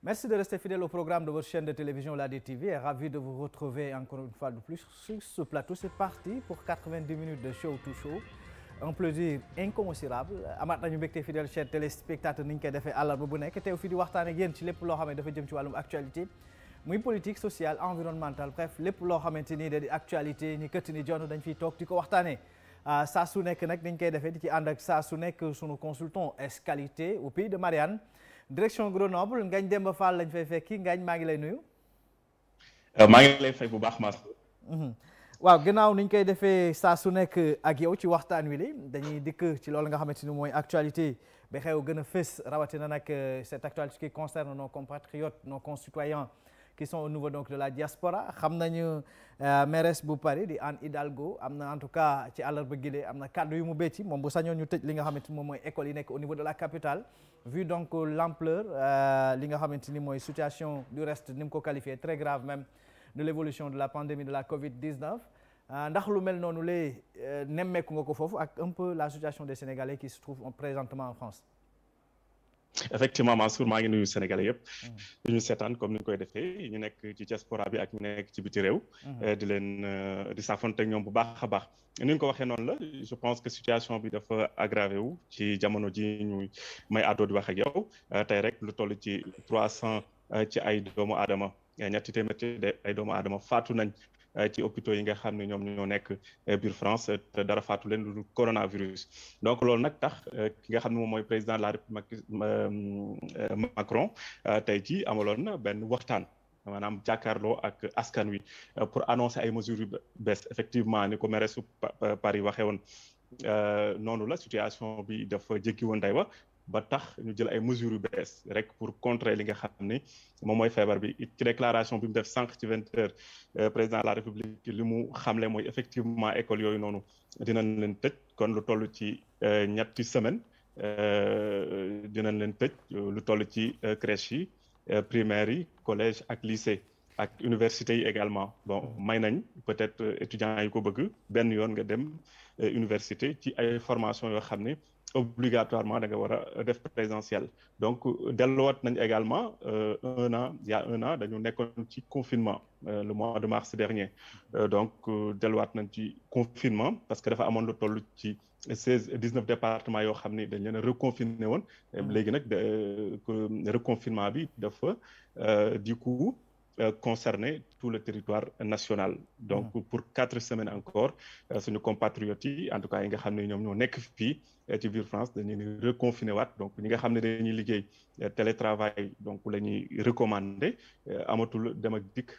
Merci de rester fidèle au programme de votre chaîne de télévision La DTV et ravi de vous retrouver encore une fois de plus sur ce plateau. C'est parti pour 90 minutes de show to show. Un plaisir incommensurable amaat nañu mbégte fidèle chers téléspectateurs ni ñu koy defee àllarba bu nekk teew fi di waxtaan ak yéen ci lépp loo xam ne dafa jëm ci wàllum actualité muy politique sociale environnementale bref lépp loo xamante ni da di actualité ni këtt ni jonn dañ fiy toog di ko waxtaanee saa su nekk nag ni ñu koy defee di ci ànd ak saa su nekk sunu consultant qualité au pays de Marianne direction Grenoble Ngagne Demba Fall lañ fay fekki Ngagne maa ngi lay nuyu. maa ngi lay fay bu baax Mass. waaw gannaaw ni ñu koy defee saa su nekk ak yow ci waxtaan wi li dañuy dikk ci loolu nga xamante ni mooy actualité ba xew gën a fës rawatina nag cette actualité qui concerne nos compatriotes nos concitoyens qui sont au niveau donc de la diaspora xam nañu mairesse bu Paris di Anne Hidalgo am na en tout cas ci àllarba gile am na kàddu yu mu bétti moom bu sañoon ñu tëj li nga xamante ni moom mooy école yi nekk au niveau de la capitale vu donc l'ampleur li nga xamante ni mooy situation du reste ni mu ko qualifié très grave même de l'évolution de la pandémie de la Covid-19 ndax lu mel noonu lee nemmeeku nga ko foofu ak un peu la situation des Sénégalais qui se trouvent présentement en France. Effectivement Mansour maa ngi nuyu Sénégalais yëpp. ñu seetaan comme ni ñu koy defee ñu nekk ci diaspora bi ak ñu nekk ci biti réew. di leen di saafonte ak ñoom bu baax a baax. ni ñu ko waxee noonu la je pense que situation bi dafa aggravé wu ci jamono ji ñu may àddoo di wax ak yow tey rek lu toll ci 300 ci ay doomu aadama. ñetti téeméer ay doomu aadama faatu nañ ci hôpitaux yi nga xam ne ñoom ñoo nekk biir France te dara faatu leen lu coronavirus donc loolu nag tax ki nga xam ne moom mooy président de la République Macron tey jii amaloon na benn waxtaan maanaam jàkkaarloo ak askan wi pour annoncer ay mesures yu bees effectivement ni ko mairesse su Paris waxee woon noonu la situation bi dafa jéggi woon day ba tax ñu jël ay mesures yu bees rek pour contrer li nga xam ne moom mooy feebar bi ci déclaration bi mu def sànq ci 20h président de la République li mu xamle mooy effectivement école yooyu noonu dinañ leen tëj kon lu toll ci ñetti semaine dinañ leen tëj lu toll ci crèche yi primaire yi collège ak lycée ak université yi également bon may nañ peut-être étudiants yi ko bëgg benn yoon nga dem université ci ay formation yoo xam ne obligatoirement da nga war a def présentiel donc delluwaat nañ également il y a un an dañu nekkoon ci confinement le mois de mars dernier donc delluwaat nañ ci confinement parce que dafa amoon lu toll ci 19 départements yoo xam ni dañ leen a reconfiné woon léegi nag reconfinement bi dafa du coup concerner tout le territoire national donc pour 4 semaines encore suñu compatriotes yi en tout cas yi nga xam ne ñoom ñoo nekk fii ci biir France dañu leen di reconfiné waat donc ñi nga xam ne dañuy liggéey télétravail donc la ñuy recommander amatul dem ak dikk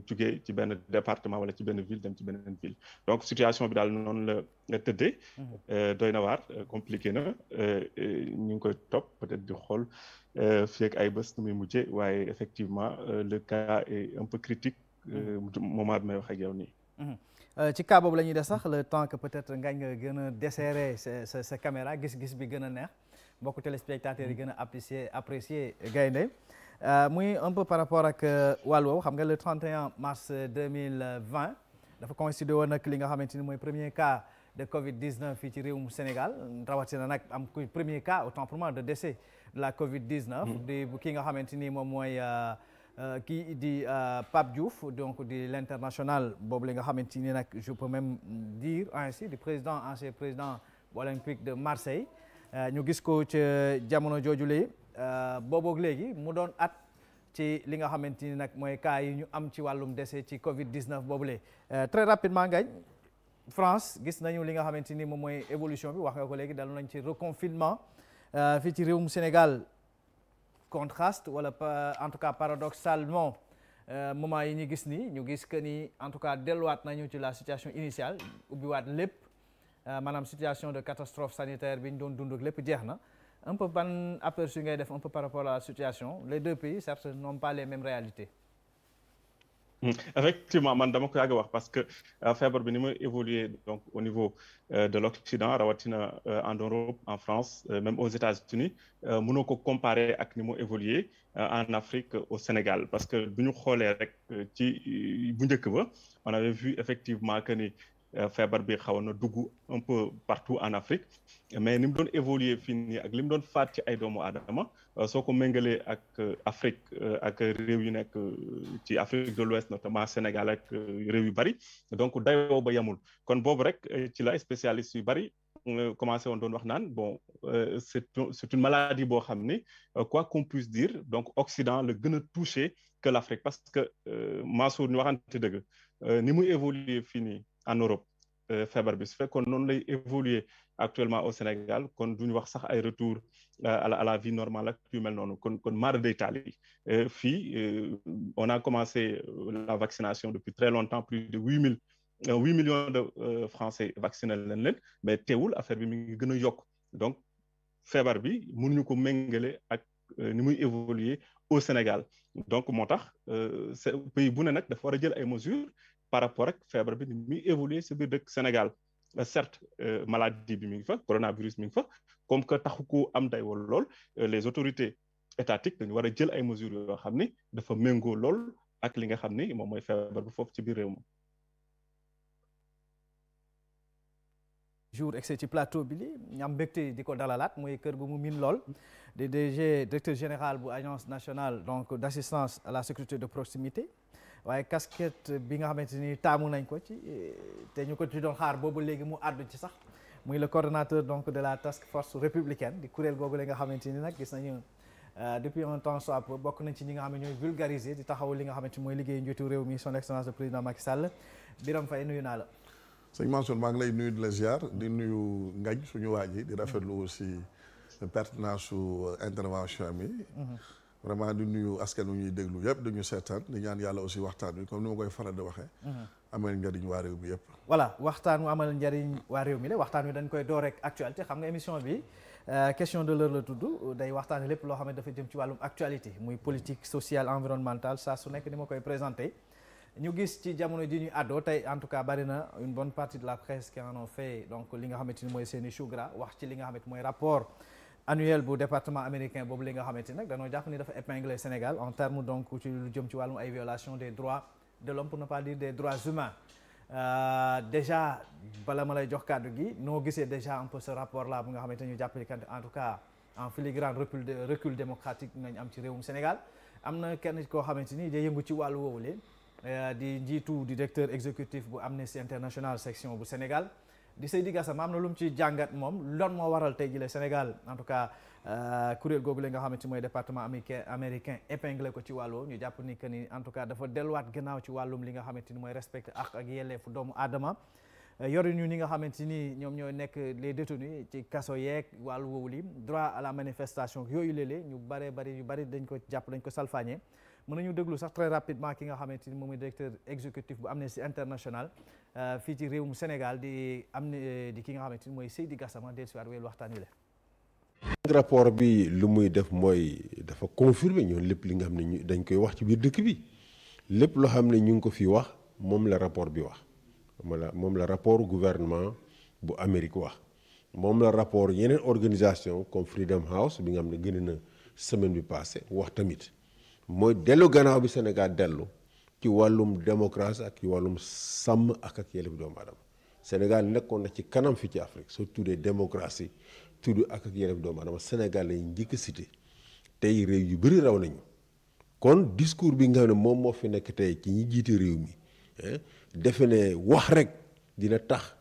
jugee ci benn département wala ci benn ville dem ci beneen ville donc situation bi daal noonu la tëddee doy na waar compliqué na ñu ngi koy topp peut-être di xool fii ak ay bés nu muy mujjee waaye effectivement le cas est un peu critique moment bi may wax ak yow nii. ci cas boobu la ñuy def sax le temps que peut-être ngañ nga gën a desserrer sa caméra gis-gis bi gën a neex mbokku téléspectateurs yi gën a apprécier gaynde muy un peu par rapport ak wàll woowu xam nga le 31 mars 2020 dafa coïncider woon nag li nga xamante ni mooy premier cas de Covid-19 fii ci réewum Sénégal rawatina nag am premier cas autant pour moi de décès de la Covid-19 di ki nga xamante ni moom mooy kii di Pape Diouf donc di l'international boobu li nga xamante ni nag je peux même dire ainsi di ancien président olympique de Marseille ñu gis ko ca jamono joojule booboog léegi mu doon at ci li nga xamante ni nag mooy cas yi ñu am ci wàllum décès ci Covid-19 boobule très rapidement Ngagne France gis nañu li nga xamante ni moom mooy évolution bi wax nga ko léegi dalu nañ ci reconfinement fii ci réewum Sénégal contraste wala en tout cas paradoxalement moment yi ñu gis nii ñu gis que ni en tout cas delluwaat nañu ci la situation initiale ubbiwaat lépp maanaam situation de catastrophe sanitaire bi ñu doon dund ak lépp jeex na un peu ban aperçu ngay def un peu par rapport à la situation les deux pays certes n'ont pas les mêmes réalités. Effectivement man dama ko yàgg wax parce que feebar bi ni muy évoluer donc au niveau de l'Occident rawatina en Europe en France même aux États-Unis mënoo ko comparer ak ni mu évoluer en Afrique au Sénégal parce que bu ñu xoolee rek ci bu njëkk ba on avait vu effectivement que ni feebar bi xawoon na dugg un peu partout en Afrique mais ni mu doon évoluer fii nii ak li mu doon faat ci ay doomu aadama soo ko méngalee ak Afrique ak réew yu nekk ci Afrique de l'Ouest notamment Sénégal ak réew yu bari donc dayoo ba yemul kon boobu rek ci la spécialiste yu bari commencé woon doon wax naan bon c'est une maladie boo xam ni quoi qu'on puisse dire donc Occident la gën a touché que l'Afrique parce que Mansour ñu waxante dëgg ni muy évoluer fii nii en Europe feebar bi su fekkoon noonu lay évoluer actuellement au Sénégal kon duñu wax sax ay retour à la vie normale ak yu mel noonu kon mara day taali fii on a commencé la vaccination depuis très longtemps plus de 8 millions de Français vaccinés leen mais teewul affaire bi mi ngi gën a yokk donc feebar bi mënuñu ko méngale ak ni muy évoluer au Sénégal donc moo tax pays bu ne nag dafa war a jël ay mesures par rapport ak feebar bi ni muy évoluer ci biir dëkk Sénégal certes maladie bi mi ngi fa coronavirus mi ngi fa comme que taxu ko am day wala lool les autorités étatiques dañu war a jël ay mesures yoo xam ni dafa méngoo lool ak li nga xam ni moom mooy feebar bi foofu ci biir réew mi. jour egsi ci plateau bi li ñu am mbégte di ko dalalaat mooy kër gu mu miin lool di DG directeur général bu agence nationale donc d'assistance à la sécurité de proximité waaye casquette bi nga xamante ni taamu nañ ko ci te ñu ko ci doon xaar boobu léegi mu àddu ci sax muy le coordonnateur donc de la task force républicaine di kuréel googu la nga xamante ni nag gis nañu depuis un temps soit peu bokk nañ ci ñi nga xam ne ñooy vulgariser di taxaw li nga xamante ni mooy liggéey njiitu réew mi son excellence le président Macky Sall Birame Faye nuyu naa la. sëñ Mansour maa ngi lay nuyu di la ziar di nuyu Ngagne suñu waa ji di rafetlu aussi pertinence su intervention mi. vraiment di nuyu askan wi ñuy déglu yëpp dañu seetaan di ñaan yàlla aussi waxtaan wi comme ni ma koy faral di waxee. amal njëriñ waa réew mi yëpp. voilà waxtaan wu amal njëriñ waa réew mi la waxtaan wi dañ koy door rek actualité xam nga émission bi question de l'heure la tudd day waxtaane lépp loo xam ne dafa jëm ci wàllum actualité muy politique sociale environnementale saa su nekk ni ma koy présenté. ñu gis ci jamono ji ñuy àddoo tey en tout cas bari na une bonne partie de la presse qui en ont fait donc li nga xamante ni mooy seeni chou gras wax ci li nga xamante mooy rapport annuel bu département américain boobu li nga xamante ni nag dañoo jàpp ni dafa épingler Sénégal en termes donc ci lu jëm ci wàllum ay violation des droits de l'homme pour ne pas dire des droits humains déjà bala ma lay jox kàddu gi noo gisee déjà un peu ce rapport là bu nga xamante ni ñu jàpp ni en tout cas en filigrane recul démocratique nañ am ci réewum Sénégal am na kenn koo xamante ni day yëngu ci wàllu woowu leen di njiitu di directeur exécutif bu Amnesty International section bu Sénégal di Seydi Gassama am na lu mu ci jàngat moom loolu moo waral tey jii Sénégal en tout cas kuréel googu la nga xamante mooy département américain épinglé ko ci wàllu ñu jàpp ni que ni en tout cas dafa delluwaat gannaaw ci wàllum li nga xamante ni mooy respecté ak yelleefu doomu aadama yoruñu ñi nga xamante ni ñoom ñooy nekk les détenus ci kaso yeeg wàllu woowu li droit à la manifestation yooyu léeg-léeg ñu bari dañ ko jàpp dañ ko salfaañee mën nañu déglu sax très rapidement ki nga xamante ni moom mooy directeur exécutif bu Amnesty International fii ci réewum Sénégal di ki nga xamante ni mooy Seydi Gassama del si waat wéyal waxtaan wi la. rapport bi lu muy def mooy dafa confirmer ñoom lépp li nga xam ne dañ koy wax ci biir dëkk bi lépp loo xam ne ñu ngi ko fi wax moom la rapport bi wax moom la rapport gouvernement bu Amérique wax moom la rapport yeneen organisation comme Freedom House bi nga xam ne gën na semaine bi passée wax tamit mooy dellu gannaaw bi Sénégal dellu ci wàllum démocratie ak ci wàllum sàmm ak yelleef doomu aadama Sénégal nekkoon na ci kanam fi ci Afrique soo tuddee démocratie tudd ak yelleef doomu aadama Sénégal lañ njëkk a cité tey réew yu bëri raw nañu kon discours bi nga xam ne moom moo fi nekk tey ci ñi jiite réew mi defe ne wax rek dina tax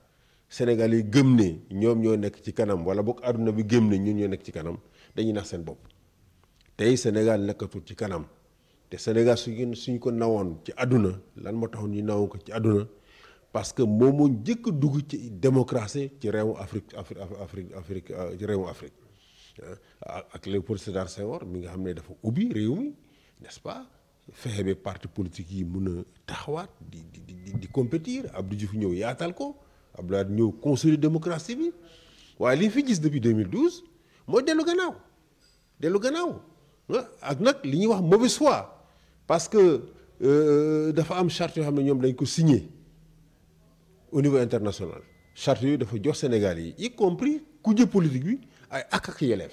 Sénégal yi gëm ne ñoom ñoo nekk ci kanam wala boog àdduna bi gëm ne ñun ñoo nekk ci kanam dañuy nax seen bopp tey Sénégal nekkatul ci kanam te Sénégal suñ ko nawoon ci àdduna lan moo taxoon ñu nawoon ko ci àdduna parce que moom moo njëkk a dugg ci démocratie ci réewu Afrique ci réewu Afrique ak Léopold Sédar Senghor mi nga xam ne dafa ubbi réew mi n'est-ce pas fexe ba parti politique yi mun a taxawaat di compétir Abdou Diouf ñëw yaatal ko Abdoulaye ñëw consolider démocratie bi waaye li ñu fi gis depuis 2012 mooy dellu gannaaw ak nag li ñuy wax mauvaise foi parce que dafa am charte yoo xam ne ñoom dañ ko signé au niveau international charte yooyu dafa jox Sénégal yi y compris kujje politique bi ay ak yelleef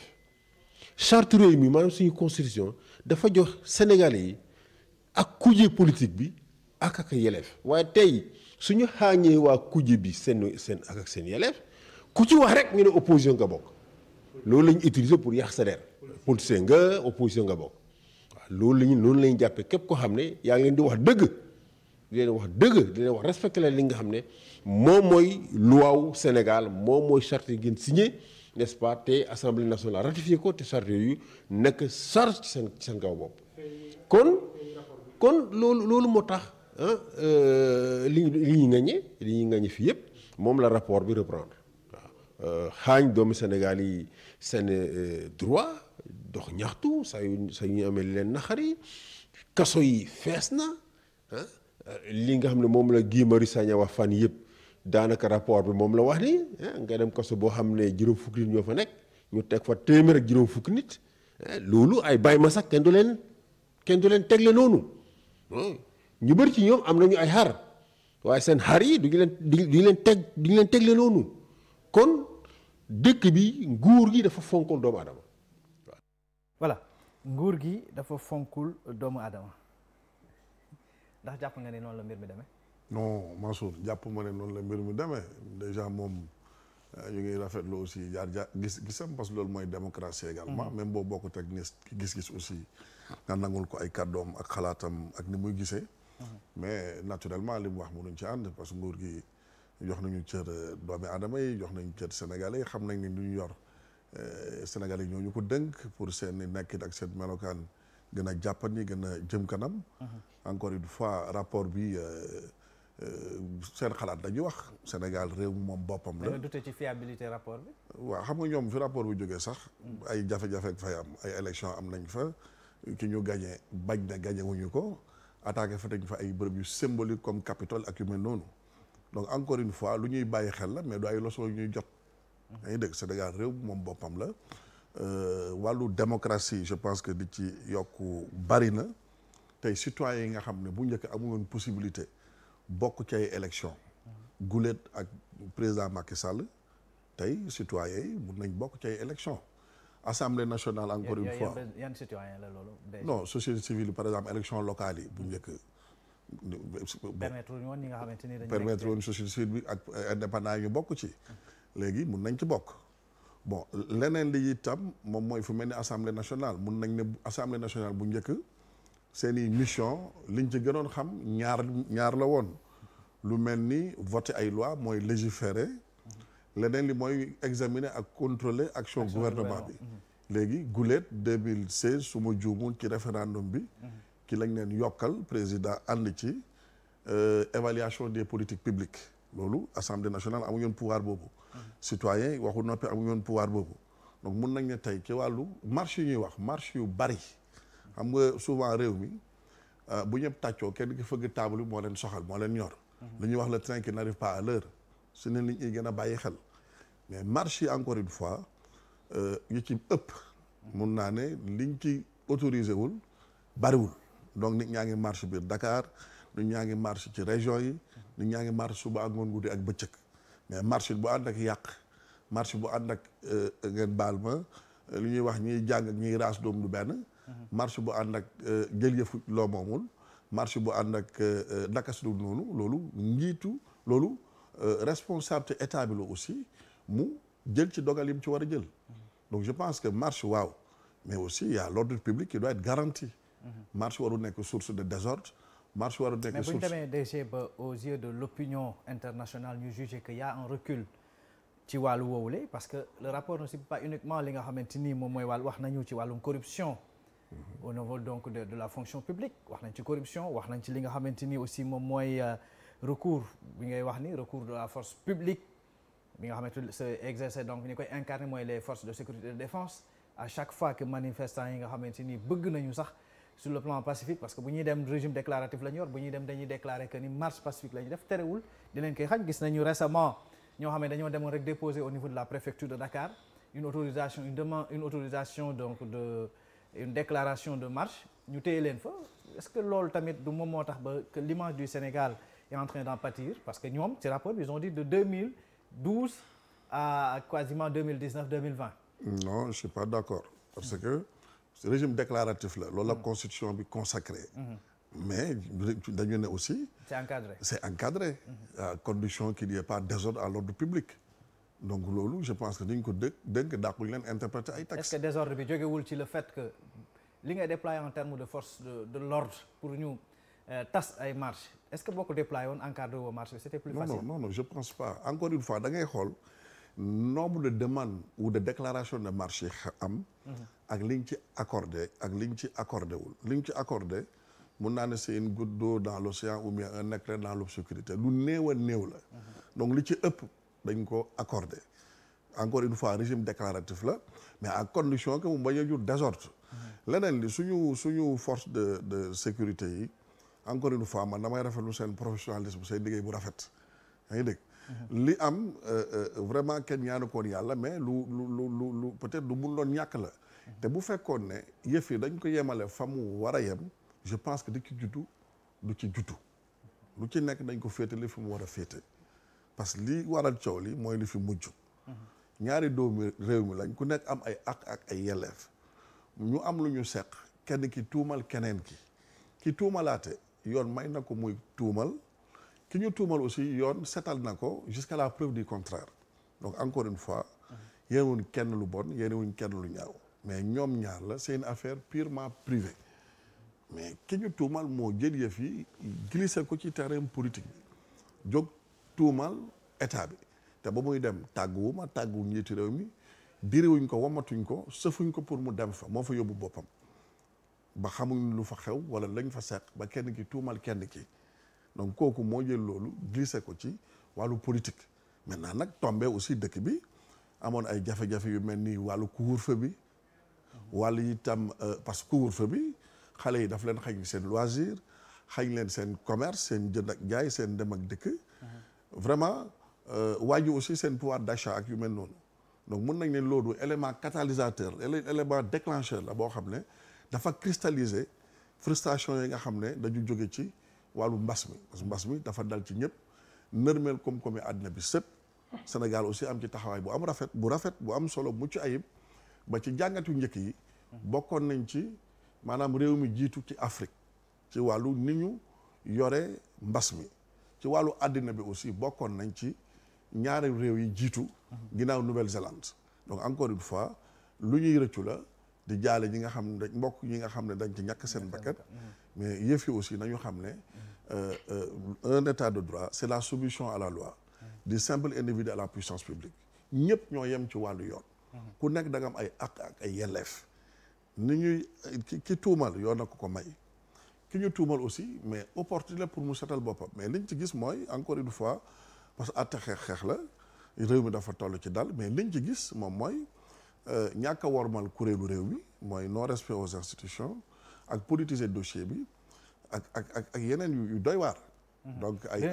charte réew mi maanaam suñu constitution dafa jox Sénégal yi ak kujje politique bi ak yelleef waaye tey suñu xaañee waa kuje bi seen ak seen yelleef ku ci wax rek ñu ne opposition nga bokk loolu la ñu utiliser pour yàq sa der politicien nga opposition nga bokk waaw loolu la ñu jàppee képp ko xam ne yaa ngi leen di wax dëgg di leen wax dëgg di leen wax respecté la li nga xam ne moom mooy luwaawu Sénégal moom mooy charte yi ngeen signé n'est-ce pas te assemblée nationale ratifié ko te charte yooyu nekk charge ci seen kaw bopp kon loolu moo tax li ñuy ŋaññe fii yëpp moom la rapport bi reprendre waaw xaañ doomu Sénégal yi seen droit dox ñaxtu saa yu amee leen naxari kaso yi fees na li nga xam ne moom la Guy Marius Sagna wax fan yëpp daanaka rapport bi moom la wax ni nga dem kaso boo xam ne juróom fukki nit ñoo fa nekk ñu teg fa téeméer ak juróom fukki nit loolu ay bàyyi ma sax kenn du leen tegle noonu ñu bëri ci ñoom am nañu ay xar waaye seen xar yi du ñu leen tegle noonu kon dëkk bi nguur gi dafa fonkul doomu aadama voilà nguur gi dafa fonkul doomu aadama ndax jàpp nga ne noonu la mbir mi demee. non Mansour jàpp ma ne noonu la mbir mi demee déjà moom ñu ngi rafetlu aussi gisam parce que loolu mooy démocratie également. même boo bokkut ak gis-gis aussi nga nangul ko ay kàddoom ak xalaatam ak ni muy gisee. mais naturellement li mu wax mënuñ ci ànd parce que nguur gi jox nañu cër doomi aadama yi jox nañu cër sénégalais yi xam nañ ni lu ñu yor sénégalais yi ñoo ñu ko dënk pour seen nekkit ak seen melokaan gën a jàppandi gën a jëm kanam. encore une fois rapport bi seen xalaat dañuy wax Sénégal réew moom boppam la. nga dute ci fiabilité rapport bi. waaw xam nga ñoom fi rapport bi jógee sax. ay jafe-jafe ak fay am ay élection am nañ fa ki ñu gagné bañ na gagné wuñu ko. attaqué fa nañ fa ay bërëb yu symbolique comme Capitole ak yu mel noonu donc encore une fois lu ñuy bàyyi xel la mais du ay leçon yu ñuy jot. yaa ngi dégg Sénégal réew moom boppam la wàllu démocratie je pense que di ci yokku bari na tey citoyens yi nga xam ne bu njëkk amu woon possibilité bokk ci ay élection guléet ak président Macky Sall tey citoyens yi mun nañ bokk ci ay élection Assemblée nationale encore une fois yan citoyen la loolu. non société civile par exemple élection locale yi bu njëkk. permettre woon ñi nga xamante ni dañu permettre woon société civile bi ak indépendant yi ñu bokk ci. léegi mun nañ ci bokk. bon leneen li itam moom mooy fu mel ni assemblée nationale mun nañ ne assemblée nationale bu njëkk seeni mission liñ ci gënoon xam ñaar la woon lu mel ni voter ay loi mooy légiférer. leneen li mooy examiner ak contrôler action gouvernement bi léegi guléet 2016 su ma juumul ci référendum bi ki lañ leen yokkal président ànd ci évaluation des politiques publiques loolu assemblée nationale amuñu woon pouvoir boobu citoyen yi waxu noppi amuñu woon pouvoir boobu donc mun nañ ne tey ci wàllu marche yu ñuy wax marche yu bari xam nga souvent réew mi bu ñëpp tàccoo kenn ki fëgg table bi moo leen soxal moo leen ñor li ñuy wax le train qui n'arrive pas à l'heure su ne li ñuy gën a bàyyi xel mais marche yi encore une fois yu ci ëpp mun naa ne liñ ci autorisé wul bariwul donc nit ñaa ngi marche biir Dakar nit ñaa ngi marche ci région yi nit ñaa ngi marche suba ak ngoon guddi ak bëccëg mais marche bu ànd ak yàq marche bu ànd ak ngeen baal ma li ñuy wax ñiy jàng ak ñiy raas doom du benn marche bu ànd ak jël yëfu loo moomul marche bu ànd ak nakas du noonu loolu njiitu loolu responsabilité état bi la aussi mu jël ci dogal yi mu ci war a jël donc je pense que marche waaw mais aussi il y a l'ordre public qui doit être garanti marche waru nekk source de désordre marche waru nekk source mais bu ñu demee DG ba aux yeux de l'opinion internationale ñu juger que y a un recul ci wàllu woowule parce que le rapport ne cible pas uniquement li nga xamante ni moom mooy wàllu wax nañu ci wàllum corruption au niveau donc de la fonction publique wax nañ ci corruption wax nañ ci li nga xamante ni aussi moom mooy recours bi ngay wax ni recours de la force publique bi nga xamante ni c'est exercé donc ñi koy incarner mooy les forces de sécurité et de défense à chaque fois que manifestants yi nga xamante ni bëgg nañu sax sur le plan pacifique parce que bu ñuy dem régime déclaratif la ñu yor bu ñuy dem dañuy déclarer que ni marche pacifique la ñu def terewul di leen koy xañ gis nañu récemment ñoo xam ne dañoo demoon rek déposer au niveau de la préfecture de Dakar une autorisation donc de une déclaration de marche ñu téye leen fa est-ce que loolu tamit du moom moo tax ba que l'image du Sénégal est en train d'en pâtir parce que ñoom ci rapport ils ont dit de 2012 à quasiment 2019-2020. non je suis pas d'accord parce que régime déclaratif la loolu la constitution bi consacré mais dañu ne aussi. c'est encadré à condition qu'il n'y ait pas désordre à l'ordre public. donc loolu je pense que dañ ko dëgg dàqul leen interpréter ay textes. est-ce que désordre bi jógewul ci le fait que li ngay déployer en termes de force de l'ordre pour ñu tas ay marches est-ce que boo ko déployer woon encadré woo marche bi c'était plus facile. non je pense pas encore une fois da ngay xool nombre de demandes ou de déclarations de marche yi am. ak liñ ci accordé ak liñ ci accordé wul liñ ci accordé mun naa ne c'est une goutte d'eau dans l'océan ou bien un éclair dans l'obscurité lu néew a néew la. donc li ci ëpp dañ ko accordé encore une fois régime déclaratif la mais à condition que mu bañ a jur désordre. leneen li suñu force de sécurité yi encore une fois man damay rafetlu seen professionnalisme seen liggéey bu rafet yaa ngi dégg. li am vraiment kenn ñaanu koon yàlla mais lu peut-être lu mun doon ñàkk la. te bu fekkoon ne yëf yi dañ ko yemale fa mu war a yem je pense que di ci juddu du ci juddu lu ci nekk dañ ko féetale fi mu war a féete parce que li waral coow li mooy li fi mujj. ñaari doomi réew mi lañ ku nekk am ay ak ay yelleef ñu am lu ñu seq kenn ki tuumal keneen ki tuumalaate yoon may na ko muy tuumal ki ñu tuumal aussi yoon setal na ko jusqu'à la preuve du contraire donc encore une fois yéenewuñ kenn lu bon yéenewuñ kenn lu ñaaw mais ñoom ñaar la c'est une affaire purement privée mais ki ñu tuumal moo jël yëf yi glissé ko ci terrain politique bi jóg tuumal état bi te ba muy dem tàgguwuma tàgguwu njiitu réew mi diriwuñ ko wamatuñ ko sëfuñ ko pour mu dem fa moo fa yóbbu boppam ba xamuñ lu fa xew wala lañ fa seq ba kenn ki tuumal kenn ki donc kooku moo jël loolu glissé ko ci wàllu politique maintenant nag tombé aussi dëkk bi amoon ay jafe-jafe yu mel ni wàllu couvre-feu bi wàllu itam parce que couvre-feu bi xale yi daf leen xañ seen loisir xañ leen seen commerce seen jënd ak jaay seen dem ak dëkk vraiment wàññi aussi seen pouvoir d'achat ak yu mel noonu donc mën nañ ne loolu élément catalysateur élément déclencheur la boo xam ne dafa cristalliser frustration yi nga xam ne dañu jóge ci wàllu mbas mi parce que mbas mi dafa dal ci ñëpp nërmeel koom-koom yi àddina bi sëpp Sénégal aussi am ci taxawaay bu am rafet bu am solo mucc ayib ba ci jàngatu njëkk yi bokkoon nañ ci maanaam réew mi jiitu ci Afrique ci wàllu ni ñu yore mbas mi ci wàllu àddina bi aussi bokkoon nañ ci ñaari réew yi jiitu ginnaaw Nouvelle-Zélande donc encore une fois lu ñuy rëccu la di jaale ñi nga xam ne mbokk ñi nga xam ne dañ ci ñàkk seen bakkan mais yëf yi aussi nañu xam ne un état de droit c'est la soumission à la loi du simple individu à la puissance publique ñëpp ñoo yem ci wàllu yoon ku nekk da nga am ay ak ay yelleef ni ñuy ki tuumal yoon na ko may ki ñu tuumal aussi mais opportunité pour mu setal boppam mais liñ ci gis mooy encore une fois parce que atte xeex la réew mi dafa toll ci dal mais liñ ci gis moom mooy ñàkk a wormal kuréelu réew mi mooy non respect aux institutions ak politiser dossier bi ak yeneen yu doy waar. donc ay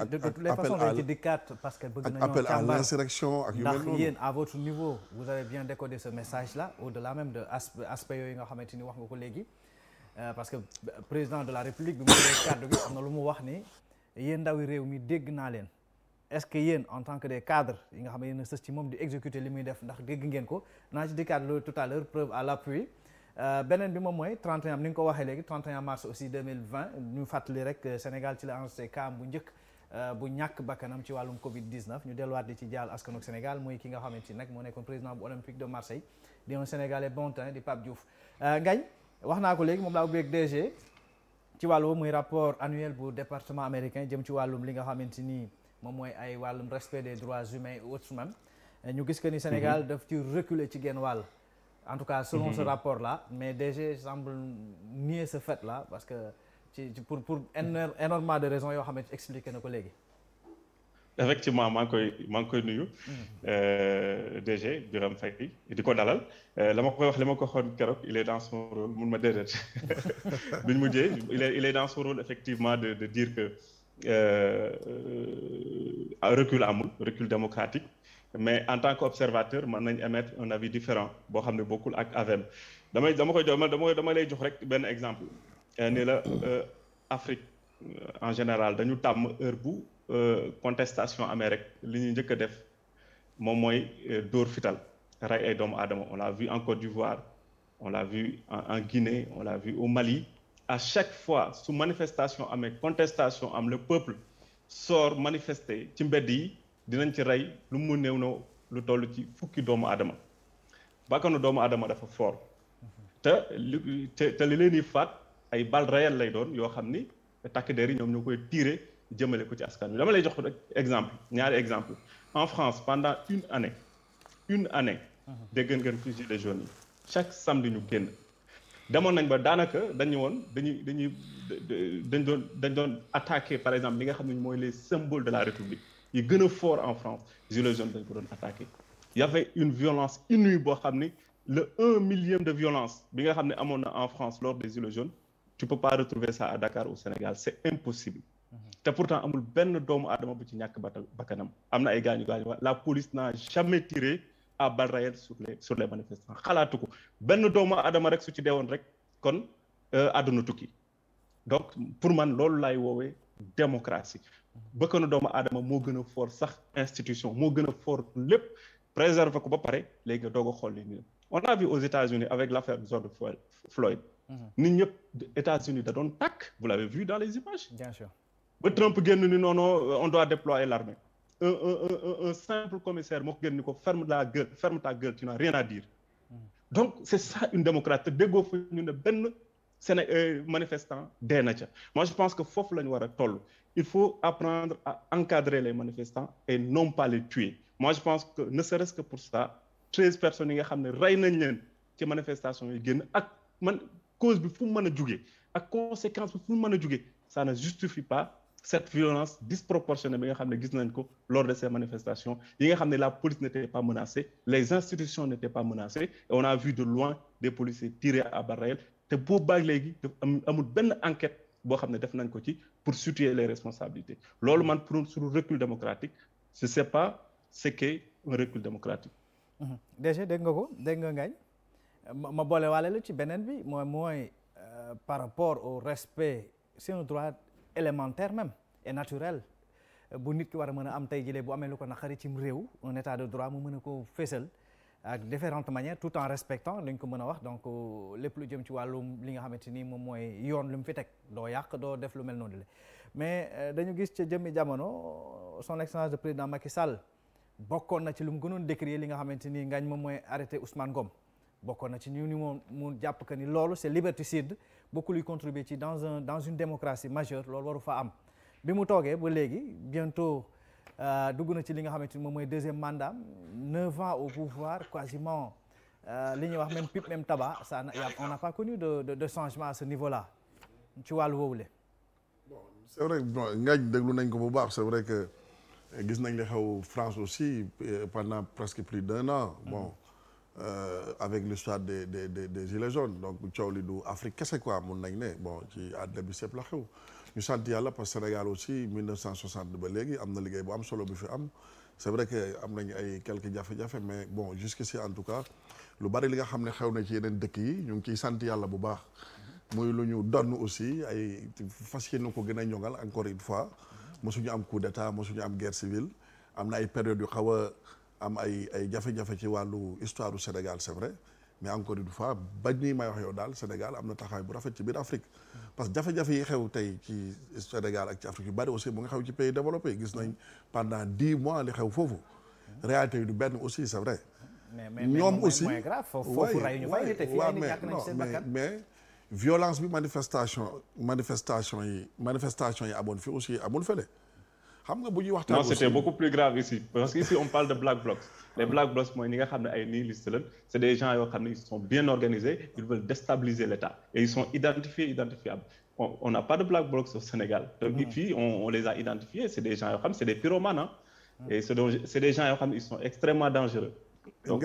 appel à l'insurrection ak yu mel noonu. ndax yéen à votre niveau vous avez bien décodé ce message là au-delà même de aspect yooyu nga xamante ni wax nga ko léegi parce que président de la république bi mu dee kàddu gi am na lu mu wax ni yéen ndawi réew mi dégg naa leen est-ce que yéen en tant que des cadres yi nga xam ne yéen a sës ci moom di exécuter li muy def ndax dégg ngeen ko naa ci dikkaat loolu tout à l'heure preuve à l'appui beneen bi moom mooy 31 ni nga ko waxee léegi 31 mars aussi 2020 ñu fàttali rek Sénégal ci la enregistré cas bu njëkk bu ñàkk bakkanam ci wàllum Covid-19 ñu delluwaat di ci jaal askanu Sénégal mooy ki nga xamante ni nag moo nekkoon président bu Olympique de Marseille di un Sénégalais bon teint di Pape Diouf Ngagne wax naa ko léegi moom laa ubbeeg DG ci wàllu muy rapport annuel bu département américain jëm ci wàllum li nga xamante ni moom mooy ay wàllum respect des droits humains et autres même ñu gis que ni Sénégal daf ci reculer ci genn wàll en tout cas selon ce rapport là mais DG semble nier ce fait là parce que pour énormément de raisons yoo xamante expliqué na ko léegi. effectivement maa ngi koy nuyu. DG Birame Faye di ko dalal la ma koy wax li ma ko waxoon keroog il est dans son rôle mun ma déedéet duñ mujjee il est dans son rôle effectivement de dire que recul amul recul démocratique mais en tant qu'observateur mën nañ émettre un avis différent boo xam ne bokkul ak AVM dama lay jox rek benn exemple ni la Afrique en général dañu tàmm heure bu contestation amee rek li ñuy njëkk a def moom mooy dóor fital rey ay doomu aadama on l'a vu en Côte d'Ivoire on l'a vu en Guinée on l'a vu au Mali à chaque fois su manifestation amee contestation am le peuple sort manifester ci mbedd yi dinañ ci rey lu mu néew na lu toll ci fukki doomu aadama bakkanu doomu aadama dafa fort te li leen di faat ay balles réelles lay doon yoo xam ni takk der yi ñoom ñoo koy tirer jëmale ko ci askan wi dama lay jox exemple ñaari exemple en France pendant une année dégg ngeen fi gilets jaunes yi chaque samedi ñu génn demoon nañ ba daanaka dañu woon dañ doon attaquer par exemple li nga xam ne mooy les symboles de la République yi gën a fort en France gilets jaunes dañ ko doon attaquer y avait une violence inouïe boo xam ni le 1/1000 de violence bi nga xam ne amoon na en France lors des gilets jaunes tu peux pas retrouver ça à Dakar au Sénégal c'est impossible te pourtant amul benn doomu aadama bu ci ñàkk bakkanam am na ay gaañu la police n'a jamais tiré à balles réelles sur les manifestants xalaatu ko benn doomu aadama rek su ci deewoon rek kon àdduna tukki donc pour man loolu laay woowee démocratie bakkanu doomu aadama moo gën a fort sax institution moo gën a fort lépp préserver ko ba pare léegi nga doog a xool li on a vu aux États-Unis avec l'affaire de George Floyd nit ñëpp États-Unis da doon tàkk vous l'avez vu dans les images bien sûr ba Trump génn ni non on doit déployer l'armée un simple commissaire moo ko génn ni ko ferme ta gueule tu n'as rien à dire donc c'est ça une démocratie te déggoo fa ñu ne benn manifestant dee na ca moi je pense que foofu la ñu war a toll il faut apprendre à encadrer les manifestants et non pas les tuer moi je pense que ne serait-ce que pour ça 13 personnes yi nga xam ne rey nañ leen ci manifestation yi génn ak cause bi fu mu mën a jugee ak conséquence bi fu mu mën a jugee ça ne justifie pas cette violence disproportionnée bi nga xam ne gis nañ ko lors de ces manifestations yi nga xam ne la police n'était pas menacée les institutions n'étaient pas menacées et on a vu de loin des policiers tirer à balles réelles te boobu baag léegi amul benn enquête boo xam ne def nañ ko ci pour situer les responsabilités loolu man pour sur recul démocratique je sais pas ce qu'est un recul démocratique. déjà dégg nga ko dégg nga Ngagne ma boole waale la ci beneen bi mooy par rapport au respect c'est un droit élémentaire même et naturel bu nit ki war a mën a am tey jëlee bu amee lu ko naqari cim réew un état de droit mu mën a ko fésal ak différentes manières tout en respectant lañ ko mën a wax donc lépp lu jëm ci wàllum li nga xamante ni moom mooy yoon lu mu fi teg doo yàq doo def lu mel noonu la mais dañu gis ca jëmmi jamono son excellence de président Macky Sall bokkoon na ci lu mu gënoon décrier li nga xamante ni Ngagne moom mooy arrêté Ousmane Ngom bokkoon na ci ñu ni moom mu jàpp que ni loolu c'est liberticide beaucoup luy contribuer ci dans une démocratie majeure loolu waru fa am bi mu toogee ba léegi bientôt dugg na ci li nga xamante ni moom mooy deuxième mandat 9 ans au pouvoir quasiment li ñuy wax même pipe même tabac on n'a pas connu de changement à ce niveau-là ci wàllu woowule. bon c'est vrai bon Ngagne déglu nañ ko bu baax c'est vrai que gis nañ li xew France aussi pendant presque plus d'1 an bon. Avec l'histoire des gilets jaunes donc coow li du Afrique kese quoi mun nañ ne bon ci àddina bi sépp la xew ñu sant yàlla parce que Sénégal aussi 1960 ba léegi am na liggéey bu am solo bi fi am c'est vrai que am nañ ay quelques jafe-jafe mais bon jusqu'ici en tout cas lu bari li nga xam ne xew na ci yeneen dëkk yi ñu ngi ciy sant yàlla bu baax muy lu ñu donn aussi ay fas yéene ko gën a ñoŋal encore une fois mosuñu am coup d'état mosuñu am guerre civile am na ay période yu xaw a am ay jafe-jafe ci wàllu histoire du Sénégal c'est vrai mais encore une fois bañ nii may wax yow daal Sénégal am na taxawaay bu rafet ci biir Afrique parce que jafe-jafe yi xew tey ci Sénégal ak ci Afrique yu bari aussi mu nga xew ci pays développé gis nañ pendant 10 mois li xew foofu réalité yi du benn aussi c'est vrai. ñoom aussi mais violence bi manifestation yi amoon fi aussi amul fële. xam nga bu ñuy waxtaan non c'était beaucoup plus grave ici parce que ici on parle de black blocs les black blocs mooy ñi nga xam ne ay nihilistes lañ c'est des gens yoo xam ne ils sont bien organisés ils veulent déstabiliser l'État et ils sont identifiables on n'a pas de black blocs au Sénégal donc fii on les a identifiés c'est des gens yoo xam ne c'est des pyromanes hein et c'est des gens yoo xam ne ils sont extrêmement dangereux donc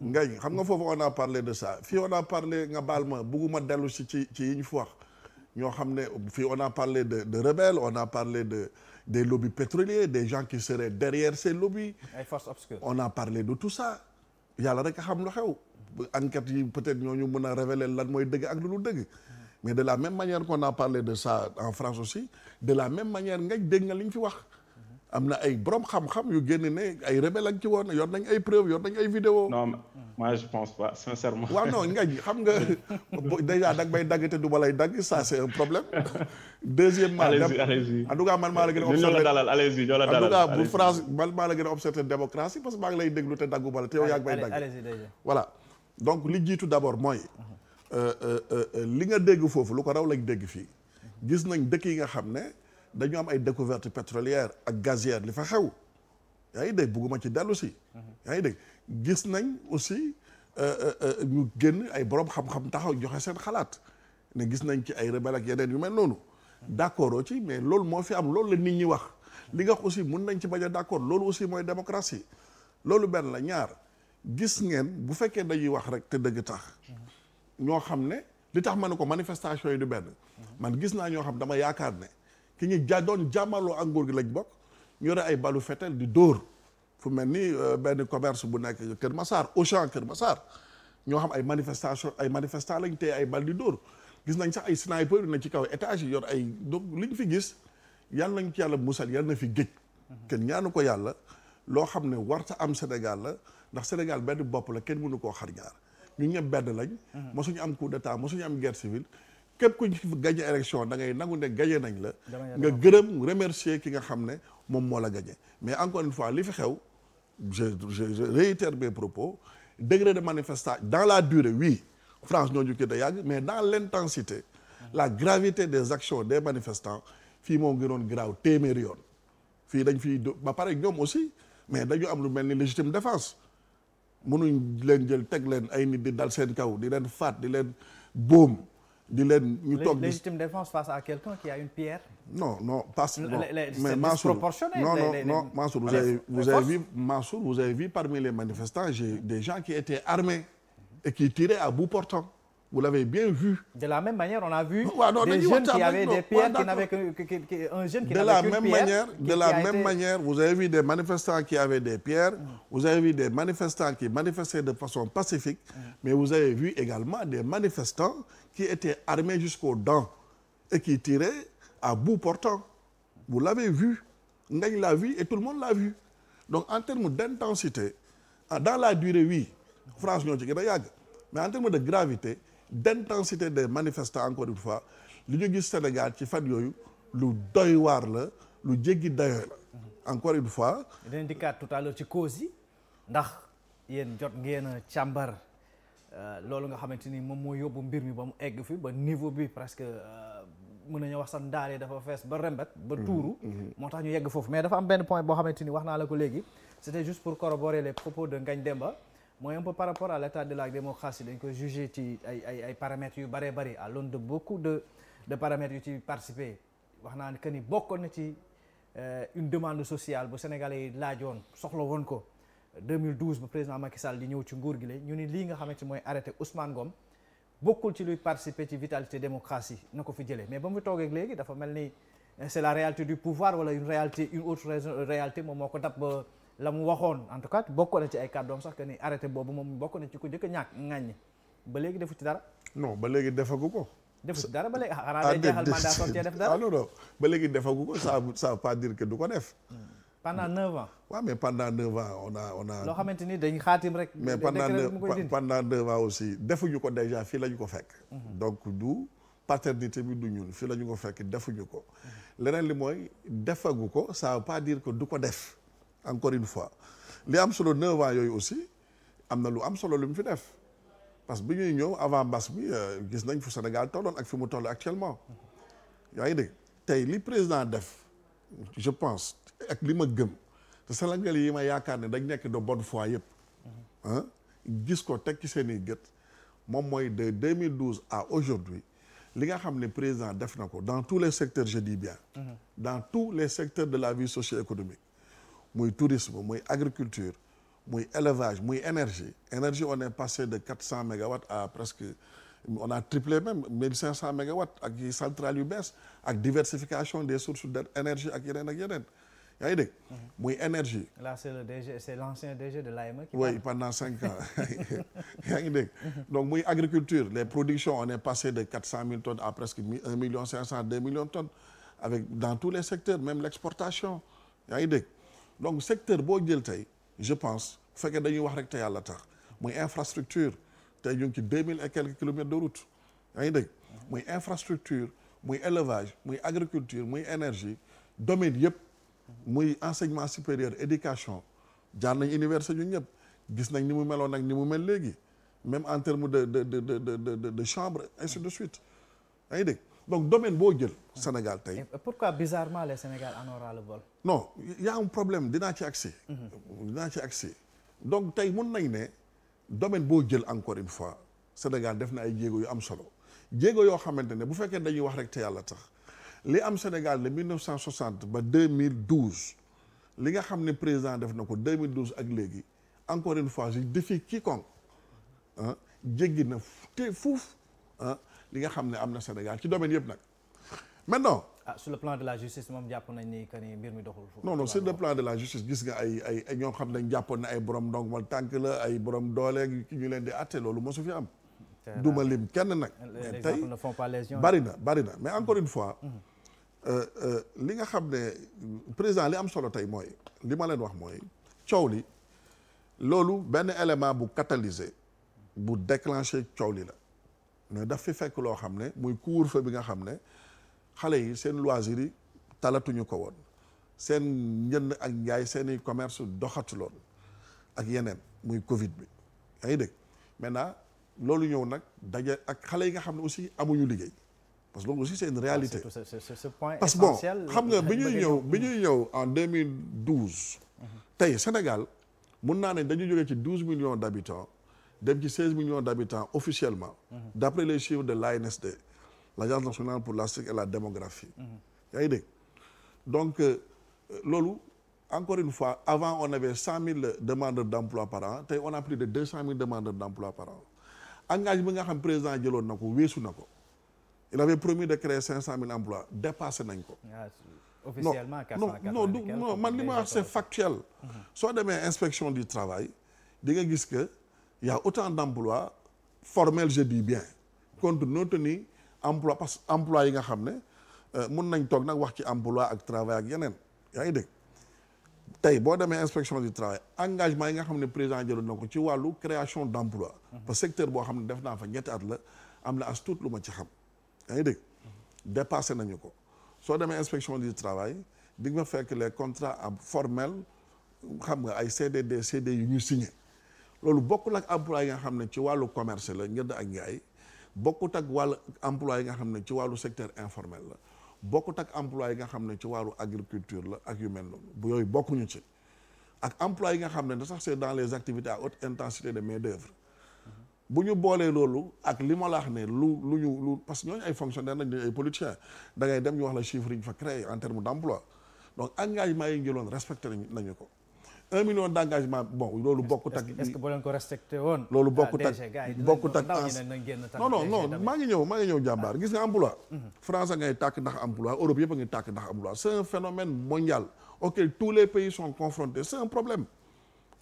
Ngagne xam nga foofu on a parlé de ça fii on a parlé nga baal ma bugguma dellu si ci yi ñu fi wax ñoo xam ne fii on a parlé de rebelles on a parlé des lobbies pétroliers des gens qui seraient derrière ces lobbies. ay forces obscures. on a parlé de tout ça yàlla rek a xam lu xew enquêtes yi peut-être ñooñu mën a révéler lan mooy dëgg ak lu dul dëgg mais de la même manière qu'on a parlé de ça en France aussi de la même manière nga dégg nga li ñu fi wax am na ay borom xam-xam yu génn ne ay rebelles ak ci woon yor nañ ay preuves yor nañ ay vidéos. non moi je pense pas sincèrement. waaw non ngañ xam nga déjà dag bay dagg te du ma lay dagg ça c'est un problème. deuxièmement allez-y. en tout cas man maa la gën a ñoo la dalal allez-y ñoo la dalal. en tout cas bu France man maa la gën a observé démocratie parce que maa ngi lay déglu te daggu bala te yow yaa ngi may dagg. voilà donc li jiitu d'abord mooy li nga dégg foofu lu ko raw lañ dégg fii. gis nañ dëkk yi nga xam ne dañu am ay découvertes pétrolières ak gazières li fa xew. yaa ngi dégg bugguma ci dellu si. yaa ngi dégg gis nañ aussi ñu génn ay borom xam-xam taxaw joxe seen xalaat ne gis nañ ci ay rebelle ak yeneen yu mel noonu. d'accord ci mais loolu moo fi am loolu la nit ñi wax li nga wax aussi mun nañ ci bañ a d'accord loolu aussi mooy démocratie loolu benn la ñaar gis ngeen bu fekkee dañuy wax rek te dëgg tax ñoo xam ne li tax ma ne ko manifestation yi du benn man gis naa ñoo xam dama yaakaar ne ki ñu doon jàmmaloo ak nguur gi lañ bokk ñu yore ay balu fetel di dóor fu mel ni benn commerce bu nekk Kër Massar Auchan Kër Massar ñoo xam ay manifestants lañ tey ay bal di dóor gis nañ sax ay sniper yu ne ci kaw étage yi yor ay donc li ñu fi gis yàlla nañ ci yàlla musal yàlla na fi géej kenn ñaanu ko yàlla loo xam ne warta am Sénégal la ndax Sénégal benn bopp la kenn mënu koo xar ñaar ñu ñëpp benn lañ mosuñu am coup d'état mosuñu am guerre civile képp ku ñu gagné élection da ngay nangu ne gagné nañ la nga gërëm remercier ki nga xam ne moom moo la gagné mais encore une fois li fi xew je réitère mes propos degré de manifestation dans la durée oui France ñoo jukki da yàgg mais dans l'intensité la gravité des actions des manifestants fii moo gënoon graaw téeméeri yoon fii dañ fii ba pare ñoom aussi mais dañu am lu mel ni légitime défense mënuñ leen jël teg leen ay nit di dal seen kaw di leen faat di leen boom di leen ñu toog légitime défense face à quelqu'un qui a une pierre. non pas mais Mansour non Mansour vous avez vu parmi les manifestants j'ai des gens qui étaient armés et qui tiraient à bout portant. Vous l'avez bien vu. De la même manière, on a vu des jeunes qui avaient des pierres, qui n'avaient qu'un jeune qui n'avait qu'une pierre. De la même manière, vous avez vu des manifestants qui avaient des pierres, vous avez vu des manifestants qui manifestaient de façon pacifique, mais vous avez vu également des manifestants qui étaient armés jusqu'aux dents et qui tiraient à bout portant. Vous l'avez vu. Ngagne l'a vu et tout le monde l'a vu. Donc, en termes d'intensité, dans la durée, oui, France ñoo ci gën a yàgg, mais en termes de gravité, d'intensité des manifestants encore une fois li ñu gis Sénégal ci fan yooyu lu doy waar la lu jéggi dayoo la encore une fois. dinañ dikkaat tout à l'heure ci cause yi ndax yéen jot ngeen a càmbar loolu nga xamante ni moom moo yóbbu mbir mi ba mu egg fi ba niveau bi presque mën nañu wax sax ndaale dafa fees ba rembet ba tuuru. moo tax ñu yegg foofu mais dafa am benn point boo xamante ni wax naa la ko léegi c'était juste pour corroborer les propos de Ngagne Demba. mooy un peu par rapport à l'état de la démocratie dañ koy juger ci ay paramètres yu bëree bëri à l'aune de beaucoup de paramètres yu ci participer wax naa ne que ni bokkoon na ci une demande sociale bu Sénégalais yi laajoon soxla woon ko 2012 ba président Macky Sall di ñëw ci nguur gi la ñu ni lii nga xamante mooy arrêté Ousmane Ngom bokkul ci luy participer ci vitalité démocratie na ko fi jëlee mais ba mu toogee léegi dafa mel ni c'est la réalité du pouvoir wala une autre réalité moom moo ko dab ba la mu waxoon en tout cas bokk na ci ay kàddoom sax que ni arrêté boobu moom bokk na ci ku njëkk a ñàkk ŋàññi ba léegi defu ci dara. non ba léegi defagu ko. defu ci dara ba léegi xanaa day jeexal mandat soog cee def dara. non ba léegi defagu ko ça veut pas dire que du ko def. pendant 9 ans. waaw mais pendant 9 ans on a. loo xamante ni dañ xaatim rek. mais pendant 9 ans aussi defuñu ko déjà fii la ñu ko fekk. donc du paternité bi du ñun fii la ñu ko fekk defuñu ko. leneen li mooy defagu ko ça veut pas dire que du ko def. encore une fois li am solo 9 ans yooyu aussi am na lu am solo lu mu fi def parce que bi ñuy ñëw avant mbas bi gis nañ fu Sénégal tolloon ak fi mu toll actuellement yaa ngi dégg tey li président def je pense ak li ma gëm te Sénégal yi ma yaakaar ne dañ nekk de bonne foi yëpp gis ko teg ci seen i gët moom mooy de 2012 à aujourd'hui li nga xam ne président def na ko dans tous les secteurs je dis bien dans tous les secteurs de la vie socio-économique muy tourisme muy agriculture muy élevage muy énergie on est passé de 400 mégawatts à presque on a triplé même 1500 mégawatts ak yi centrales yu bees ak diversification des sources d'énergie ak yeneen yaa ngi dégg muy énergie. Là c'est le DG, c'est l'ancien DG de l'AME qui oui pendant 5 ans yaa ngi dégg donc muy agriculture les productions on est passé de 400 000 tonnes à presque 1 million 500 2 millions de tonnes avec dans tous les secteurs même l'exportation yaa ngi dégg donc secteur boo jël tey je pense bu fekkee dañuy wax rek te yàlla tax muy infrastructure tey ñu ngi ci 2000 et quelques kilomètres de route yaa ngi dégg muy infrastructure muy élevage muy agriculture muy énergie domaine yëpp muy enseignement supérieur éducation jaar nañ université ñu ñëpp gis nañ ni mu meloon ak ni mu mel léegi même en termes de chambre ainsi de suite yaa ngi dégg donc domaine boo jël Sénégal tey. Et pourquoi bizarrement le Sénégal en aura le vol? Non, y a un problème dinaa ci accès. dinaa ci accès donc tey mun nañ ne domaine boo jël encore une fois Sénégal def na ay jéego yu am solo jéego yoo xamante ne bu fekkee dañuy wax rek te yàlla tax li am Sénégal de 1960 ba 2012 li nga xam ne président def na ko 2012 ak léegi encore une fois je défie quiconque ah jéggi na te fuuf ah li nga xam ne am na Sénégal ci domaine yëpp nag maintenant. Sur le plan de la justice moom jàpp nañ ni que ni mbir mi doxul foofu. non sur le plan de la justice gis nga ay ñoo xam ne jàppoon na ay borom ndongal tànk la ay borom doole ki ñu leen di àtte loolu mosu fi am. duma lim kenn nag. les exemples ne font pas légion. bari na mais encore une fois. li nga xam ne président li am solo tey mooy li ma leen wax mooy coow li loolu benn élément bu catalysé bu déclenché coow li la mais daf fi fekk loo xam ne muy couvre-feu bi nga xam ne xale yi seen loisir yi talatuñu ko woon seen njënd ak njaay seeni commerce doxatuloon ak yeneen muy Covid bi yaa ngi dégg maintenant loolu ñëw nag daje ak xale yi nga xam ne aussi amuñu liggéey parce que loolu aussi c'est une réalité. C'est ce point parce que bon essentiel. xam nga bi ñuy ñëw en 2012. tey Sénégal mun naa ne dañu jógee ci 12 millions d'habitants dem ci 16 millions d'habitants officiellement. d'après les chiffres de l'ANSD l'Agence nationale pour la statistique et la démographie. yaa ngi dégg donc loolu encore une fois avant on avait 100 000 demandeurs d'emploi par an tey on a plus de 200 000 demandeurs d'emploi par an engagement bi nga xam président jëloon na ko weesu na ko. il avait promis de créer 500 000 emplois dépassé nañ ko. officiellement 480 non man li ma wax c'est factuel. soo demee inspection du travail di nga gis que y a autant d'emplois formels je dis bien compte tenu emploi parce que emploi yi nga xam ne mun nañ toog nag wax ci emploi ak travail ak yeneen yaa ngi dégg tey boo demee inspection du travail engagement yi nga xam ne président jëloon na ko ci wàllu création d'emploi parce que secteur boo xam ne def naa fa ñetti at la am na as tuut lu ma ci xam. yaa ngi dégg dépassé nañu ko soo demee inspection du travail di nga fekk les contrats formels xam nga ay CDD CD yu ñu signé loolu bokkul ak emploi yi nga xam ne ci wàllu commerce la njënd ak njaay bokkut ak wàllu emploi yi nga xam ne ci wàllu secteur informel la bokkut ak emploi yi nga xam ne ci wàllu agriculture la ak yu mel noonu bu yooyu bokkuñu ci ak emploi yi nga xam ne sax c'est dans les activités à haute intensité de main d'œuvre bu ñu boolee loolu ak li ma la wax ne lu parce que ñooñu ay fonctionnaires nañ ay politiciens da ngay dem ñu wax la chiffre yi ñu fa créé en termes d'emploi donc engagement yi jëloon respecté nañu ko 1 million d'engagement bon loolu bokkut ak. est-ce que boo leen ko respecté woon. loolu bokkut ak non maa ngi ñëw jàmbaar gis nga emploi. France a ngay tàkk ndax emploi Europe yëpp a ngi tàkk ndax emploi c'est un phénomène mondial auquel tous les pays sont confrontés c'est un problème.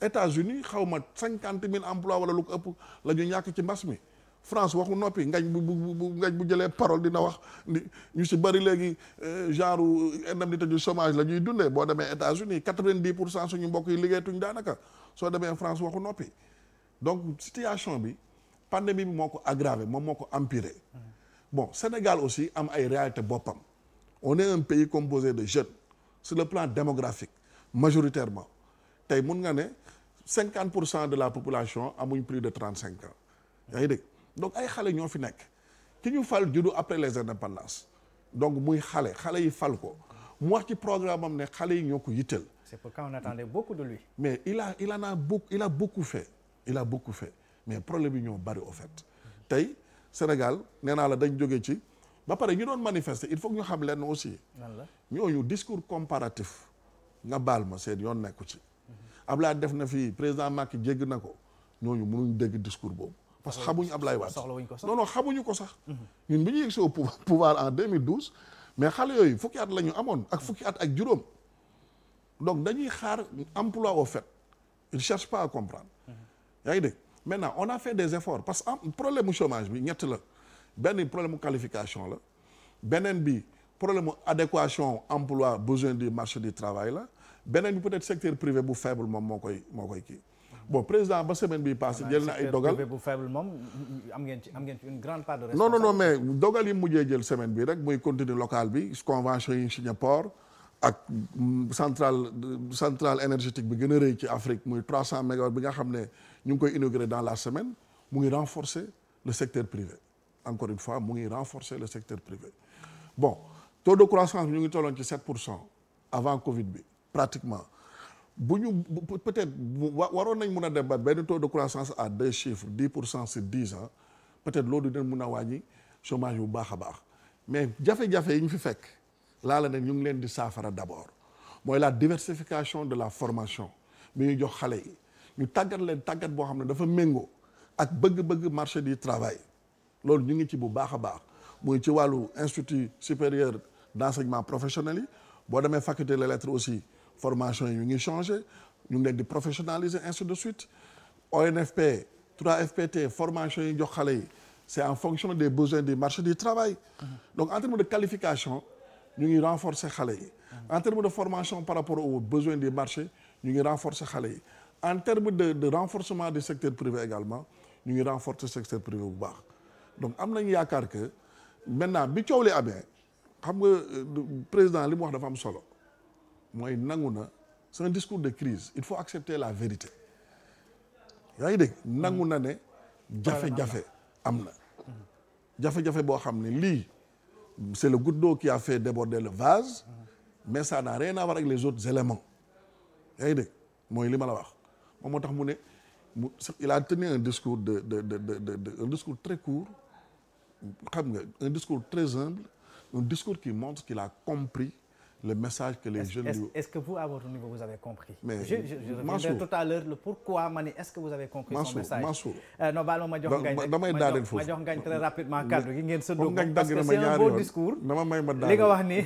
États-Unis xaw ma 50 000 emplois wala lu ko ëpp la ñu ñàkk ci mbas mi France waxu noppi ngañ bu jëlee parole dina wax ni ñu si bëri léegi genre indemnité du chômage la ñuy dundee boo demee États-Unis 90% suñu mbokk yi liggéeyatuñ daanaka soo demee France waxu noppi donc situation bi pandémie bi moo ko aggravé moom moo ko empiré bon Sénégal aussi am ay réalité boppam on est un pays composé de jeunes sur le plan démographique majoritairement tey mun nga ne 50% de la population amuñ plus de 35 ans yaa ngi dégg donc ay xale ñoo fi nekk ki ñu fal juddu après les indépendances donc muy xale yi fal ko mu wax ci programme am ne xale yi ñoo ko yitteel. C'est pourquoi on attendait beaucoup de lui. mais il a beaucoup fait mais problème yi ñoo bari au fait tey Sénégal nee naa la dañ jógee ci ba pare ñu doon manifester il faut que ñu xam lenn aussi. lan la ñooñu discours comparatif nga baal ma seen yoon nekku ci. Ablaye def na fii président Macky jégg na ko ñooñu mënuñ dégg discours boobu parce que xamuñu Ablaye Wade non xamuñu ko sax ñun bi ñu yegg si au pouvoir en 2012 mais xale yooyu fukki at la ñu amoon ak fukki at ak juróom donc dañuy xaar emploi au fait ils cherchent pas à comprendre yaa ngi dégg maintenant on a fait des efforts parce que problème mu chômage bi ñett la benn problème mu qualification la beneen bi problème mu adéquation emploi besoin du marché du travail la beneen bi peut-être secteur privé bu faible moom moo koy kii bon président ba semaine bi passé jël na ay dogal bu faible moom am ngeen ci une grande part de responsabilité. non mais dogal yi mujjee jël semaine bi rek muy continuer local bi convention yi signé port ak centrale énergétique bi gën a rëy ci Afrique muy 300 mégawatts bi nga xam ne ñu ngi koy inaugurer dans la semaine mu ngi renforcer le secteur privé encore une fois mu ngi renforcer le secteur privé bon taux de croissance bi ñu ngi tolloon ci 7% avant Covid bi pratiquement bu ñu peut-être waroon nañ mun a dem ba benn taux de croissance à 2 chiffres 10% sur 10 ans peut-être loolu dina mun a wàññi chômage bu baax a baax mais jafe-jafe yi ñu fi fekk laa la ne ñu ngi leen di saafara d'abord mooy la diversification de la formation bi ñu jox xale yi ñu tàggat leen tàggat boo xam ne dafa méngoo ak bëgg-bëgg marché du travail loolu ñu ngi ci bu baax a baax muy ci wàllu institut supérieur d'enseignement professionnel yi boo demee faculté des lettres aussi formation yi ñu ngi changé ñu ngi leen di professionnaliser ainsi de suite ONFP 3FPT formation yi jox xale yi c'est en fonction des besoins du marché du travail donc en termes de qualification ñu ngi renforcer xale yi en termes de formation par rapport aux besoins du marché ñu ngi renforcer xale yi en termes de renforcement du secteur privé également ñu ngi renforcer secteur privé bu baax donc am nañu yaakaar que maintenant bi coow li amee xam nga président li mu wax dafa am solo mooy nangu na c'est un discours de crise il faut accepter la vérité yaa ngi dégg nangu na ne jafe-jafe am na jafe-jafe boo xam ne lii c'est le goutte d'eau qui a fait déborder le vase mais ça n'a rien à voir avec les autres éléments yaa ngi dégg mooy li ma la wax moom moo tax mu ne il a tenu un discours un discours très court xam nga un discours très humble un discours qui montre qu'il a compris le message que les jeunes est-ce que vous à votre niveau vous avez compris mais je reviendrai tout à l'heure le pourquoi ma ni est-ce que vous avez compris son message Mansour non baal ma jox ngañ damay daaneel foofu ma jox ngañ très rapidement kaddu gi ngeen sëddoo ngañ parce que c'est un beau discours dama may ma li nga wax ni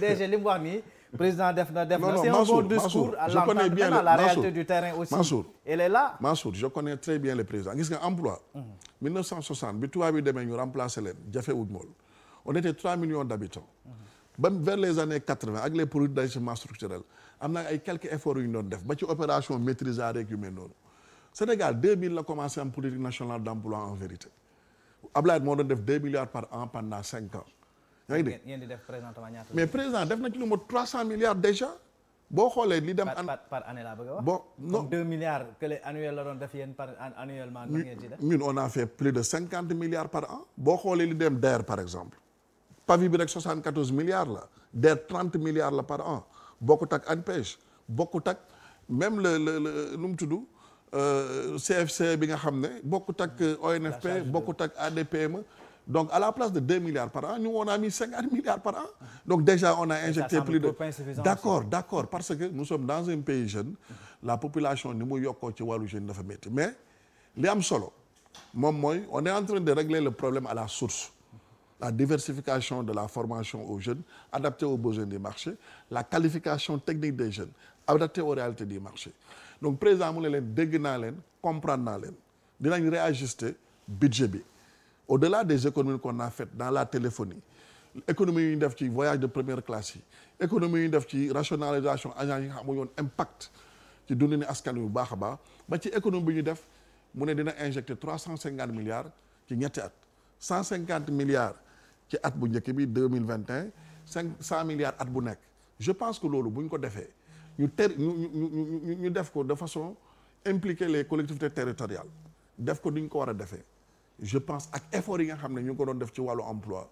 déjà li mu wax ni président def na c'est un bon discours à l'entendre maintenant la réalité du terrain aussi Mansour elle est là Mansour je connais très bien le président gis nga emploi 1960 bi tubaab bi demee ñu remplacer leen jafewuñ mool on était 3 millions d'habitants ba vers les années 80 ak les produits d'ajustement structurel am na ay quelques efforts yu ñu doon def ba ci opération maîtrisée rek yu mel noonu Sénégal 2000 la commencé am politique nationale d'emploi en vérité Ablaye moo doon def 2 milliards par an pendant 5 ans yaa ngi dégg ngeen di def présentement ñaata mais président def na ci lu mot 300 milliards déjà boo xoolee li dem par année laa bëgg a wax bon non 2 milliards que les annuels la doon def yéen par annuellement ngeen ci def ñun on a fait plus de 50 milliards par an boo xoolee li dem DER par exemple Pavi bi rek 74 milliards la DER 30 milliards la par an bokkut ak ANPEJ bokkut ak même le nu mu tudd CFC bi nga xam ne bokkut ak ONFP bokkut ak ADPME donc à la place de 2 milliards par an nous on a mis 50 milliards par an donc déjà on a injecté plus de d'accord parce que nous sommes dans un pays jeune la population ni mu yokkoo ci wàllu jeune dafa métti mais li am solo moom mooy on est en train de régler le problème à la source la diversification de la formation aux jeunes adaptée aux besoins du marché la qualification technique des jeunes adaptée aux réalités du marché donc président mu ne leen dégg naa leen comprendre naa leen dinañ réajuster budget bi au-delà des économies qu'on a faites dans la téléphonie économie yu ñu def ci voyage de première classe yi économie yu ñu def ci rationalisation agents yi nga xam yoon impact ci dundinu askan wi bu baax a baax ba ci économie bi ñu def mu ne dina injecter 350 milliards ci ñetti at 150 milliards ci at bu njëkk bi 2021 100 milliards at bu nekk je pense que loolu bu ñu ko defee ñu def ko de façon impliquer les collectivités territoriales def ko ni ñu ko war a defee je pense ak effort yi nga xam ne ñu ngi ko doon def ci wàllu emploi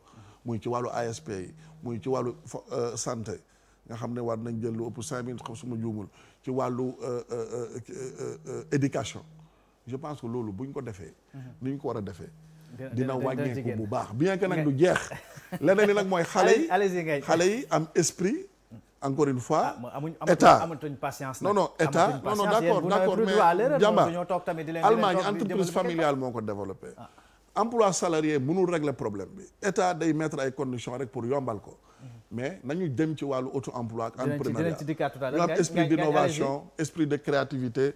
muy ci wàllu ASP yi muy ci wàllu santé nga xam ne war nañ jël lu ëpp 5000 xam suma juumul ci wàllu éducation je pense que loolu bu ñu ko defee ni ñu ko war a defee dina wàññeeku bu baax bien que nag du jeex leneen li nag mooy xale yi am esprit encore une fois état amatuñ patience non état non d'accord mais jàmbaar Allemagne entreprise familiale moo ko développé emploi salarié mënul régler problème bi état day mettre ay conditions rek pour yombal ko mais nañu dem ci wàllu auto emploi ak entrepreneuriat ñu am esprit d'innovation esprit de créativité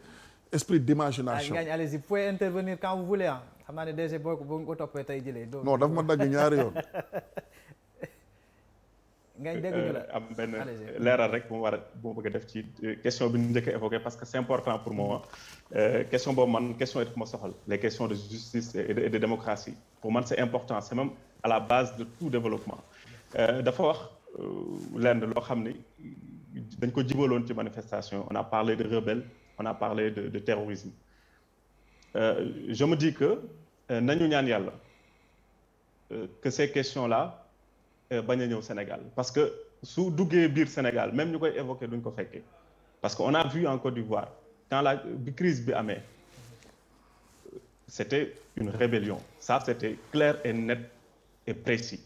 esprit d'imagination allez-y vous pouvez intervenir quand vous voulez xam naa ne DG boo ko toppee tey jëlee non daf ma dagg ñaari yoon ngay dégguñu la am benn leeral rek bu ma bëgg a def ci question bi ñu njëkk a évoqué parce que c'est important pour moi question boobu man question yi daf ma soxal les questions de justice et de démocratie pour man c'est important c'est même à la base de tout développement dafa wax lenn loo xam ni dañ ko jibaloon ci manifestation on a parlé de rebelles on a parlé de terrorisme je me dis que nañu ñaan yàlla que ces questions-là bañ a ñëw Sénégal parce que su duggee biir Sénégal même ñu koy évoquer duñ ko fekkee parce que on a vu en Côte d'Ivoire quand bi crise bi amee c'était une rébellion ça c'était clair et net et précis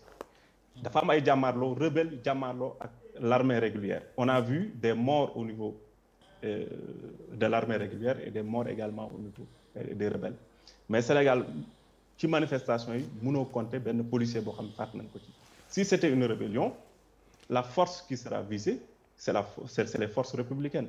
dafa am ay jàmmaarloo rebelle jàmmaarloo ak l'armée régulière on a vu des morts au niveau de l'armée régulière et des morts également au niveau des rebelles mais Sénégal ci manifestation yi mënoo compter benn policier boo xam ne faat nañ ko ci si c'était une rébellion la force qui sera visée c'est les forces républicaines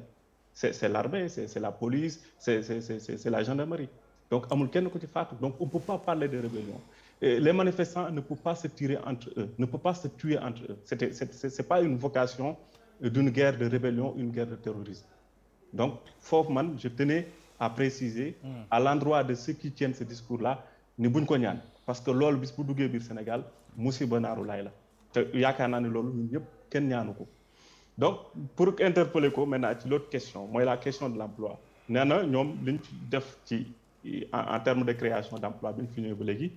c'est l'armée c'est la police c'est la gendarmerie donc amul kenn ko ci faatu donc on peut pas parler de rébellion et les manifestants ne peuvent pas se tirer entre eux ne peuvent pas se tuer entre eux c'est pas une vocation d'une guerre de rébellion une guerre de terrorisme donc foofu man je tenais à préciser à l'endroit de ceux qui tiennent ce discours-là ni buñ ko ñaan parce que loolu bis bu duggee biir Sénégal musiba naaru laay la te yaakaar naa ne loolu ñun ñëpp kenn ñaanu ko donc pour interpeller ko maintenant ci l'autre question mooy la question de l'emploi nee na ñoom liñ ci def ci en termes de création d'emploi bi ñu fi ñëwee ba léegi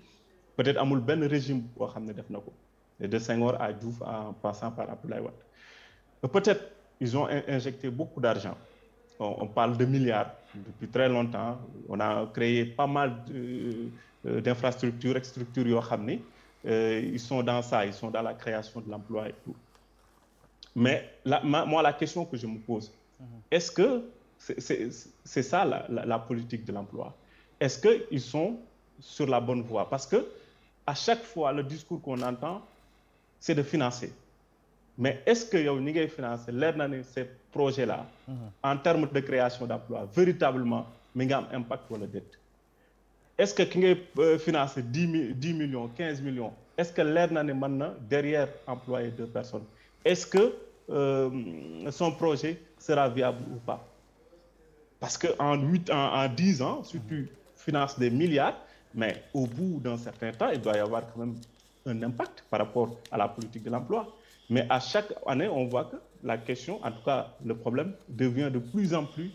peut-être amul benn régime boo xam ne def na ko de Senghor à Diouf en passant par Abdoulaye Wade peut-être ils ont injecté beaucoup d'argent on parle de milliards depuis très longtemps on a créé pas mal d'infrastructures structures yoo xam ni ils sont dans ça ils sont dans la création de l'emploi et tout mais moi la question que je me pose est-ce que c'est ça la politique de l'emploi est-ce que ils sont sur la bonne voie parce que à chaque fois le discours qu'on entend c'est de financer mais est-ce que yow ñi ngay financer leer na ne ces projets-là en termes de création d'emploi véritablement mi nga am impact wala déet est-ce que ki ngay financer 10 millions 15 millions est-ce que leer na ne mën na derrière employer 2 personnes est-ce que son projet sera viable ou pas parce que en 10 ans si tu finances des milliards mais au bout d'un certain temps il doit y avoir quand même un impact par rapport à la politique de l'emploi mais à chaque année on voit que la question en tout cas le problème devient de plus en plus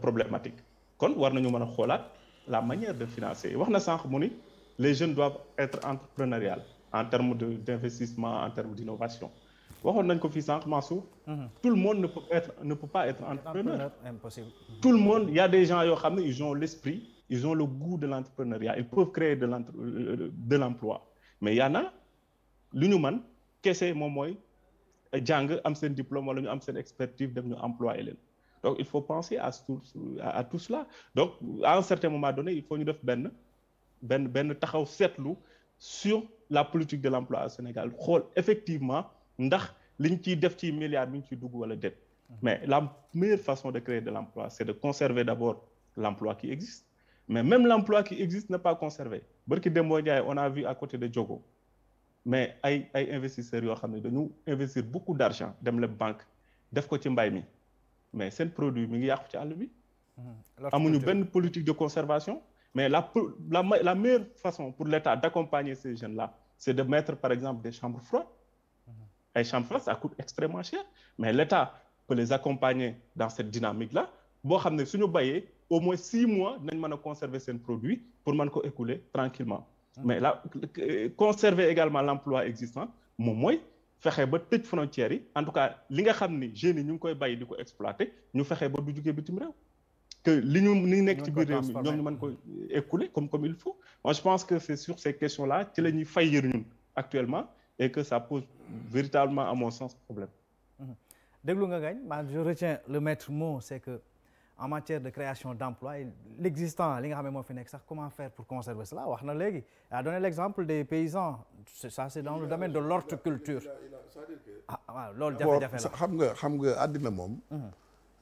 problématique kon war nañu mën a xoolaat la manière de financer wax na sànq mu ni les jeunes doivent être entrepreneuriales en termes d'investissement en termes d'innovation waxoon nañ ko fii sànq Mansour tout le monde ne peut pas être entrepreneur impossible tout le monde il y a des gens yoo xam ne ils ont l'esprit ils ont le goût de l'entrepreneuriat ils peuvent créer de l'emploi mais y en a lu ñu mën kese moom mooy jàng am seen diplôme wala ñu am seen expertise dem ñu employer leen donc il faut penser à tout cela donc à un certain moment donné il faut ñu def benn taxaw seetlu sur la politique de l'emploi au Sénégal xool effectivement ndax liñ ciy def ci milliards mi ngi ciy dugg wala déet mais la meilleure façon de créer de l'emploi c'est de conserver d'abord l'emploi qui existe mais même l'emploi qui existe n'est pas conservé barki Dembo Ndiaye on a vu à côté de Diogo mais ay investisseurs yoo xam ne dañu investir beaucoup d'argent dem leb banque def ko ci mbay mi mais seen produit mi ngi yàqu ci àll bi amuñu benn politique de conservation mais la meilleure façon pour l'État d'accompagner ces jeunes-là c'est de mettre par exemple des chambres froides ay chambres froides ça coûte extrêmement cher mais l'État peut les accompagner dans cette dynamique-là boo xam ne suñu bayee au moins 6 mois dinañ mën a conserver seen produit pour mën ko écouler tranquillement mais là conserver également l'emploi existant moom mooy fexe ba tëj frontières yi en tout cas li nga xam ni jeunes yi ñu ngi koy bàyyi di ko exploiter ñu fexe ba du jógee bitim réew que li nekk ci biir réew mi ñoom ñu mën ko écouler comme il faut moi je pense que c'est sur ces questions-là ci la ñuy faillir ñun actuellement et que ça pose véritablement à mon sens problème déglu nga Ngagne man je retiens le maître mot c'est que en matière de création d'emploi l'existant li nga xam ne moo fi nekk sax comment faire pour conserver cela wax na léegi a donné l'exemple des paysans ça c'est dans le domaine de l'horticulture waaw loolu jafe-jafe la xam nga àddina moom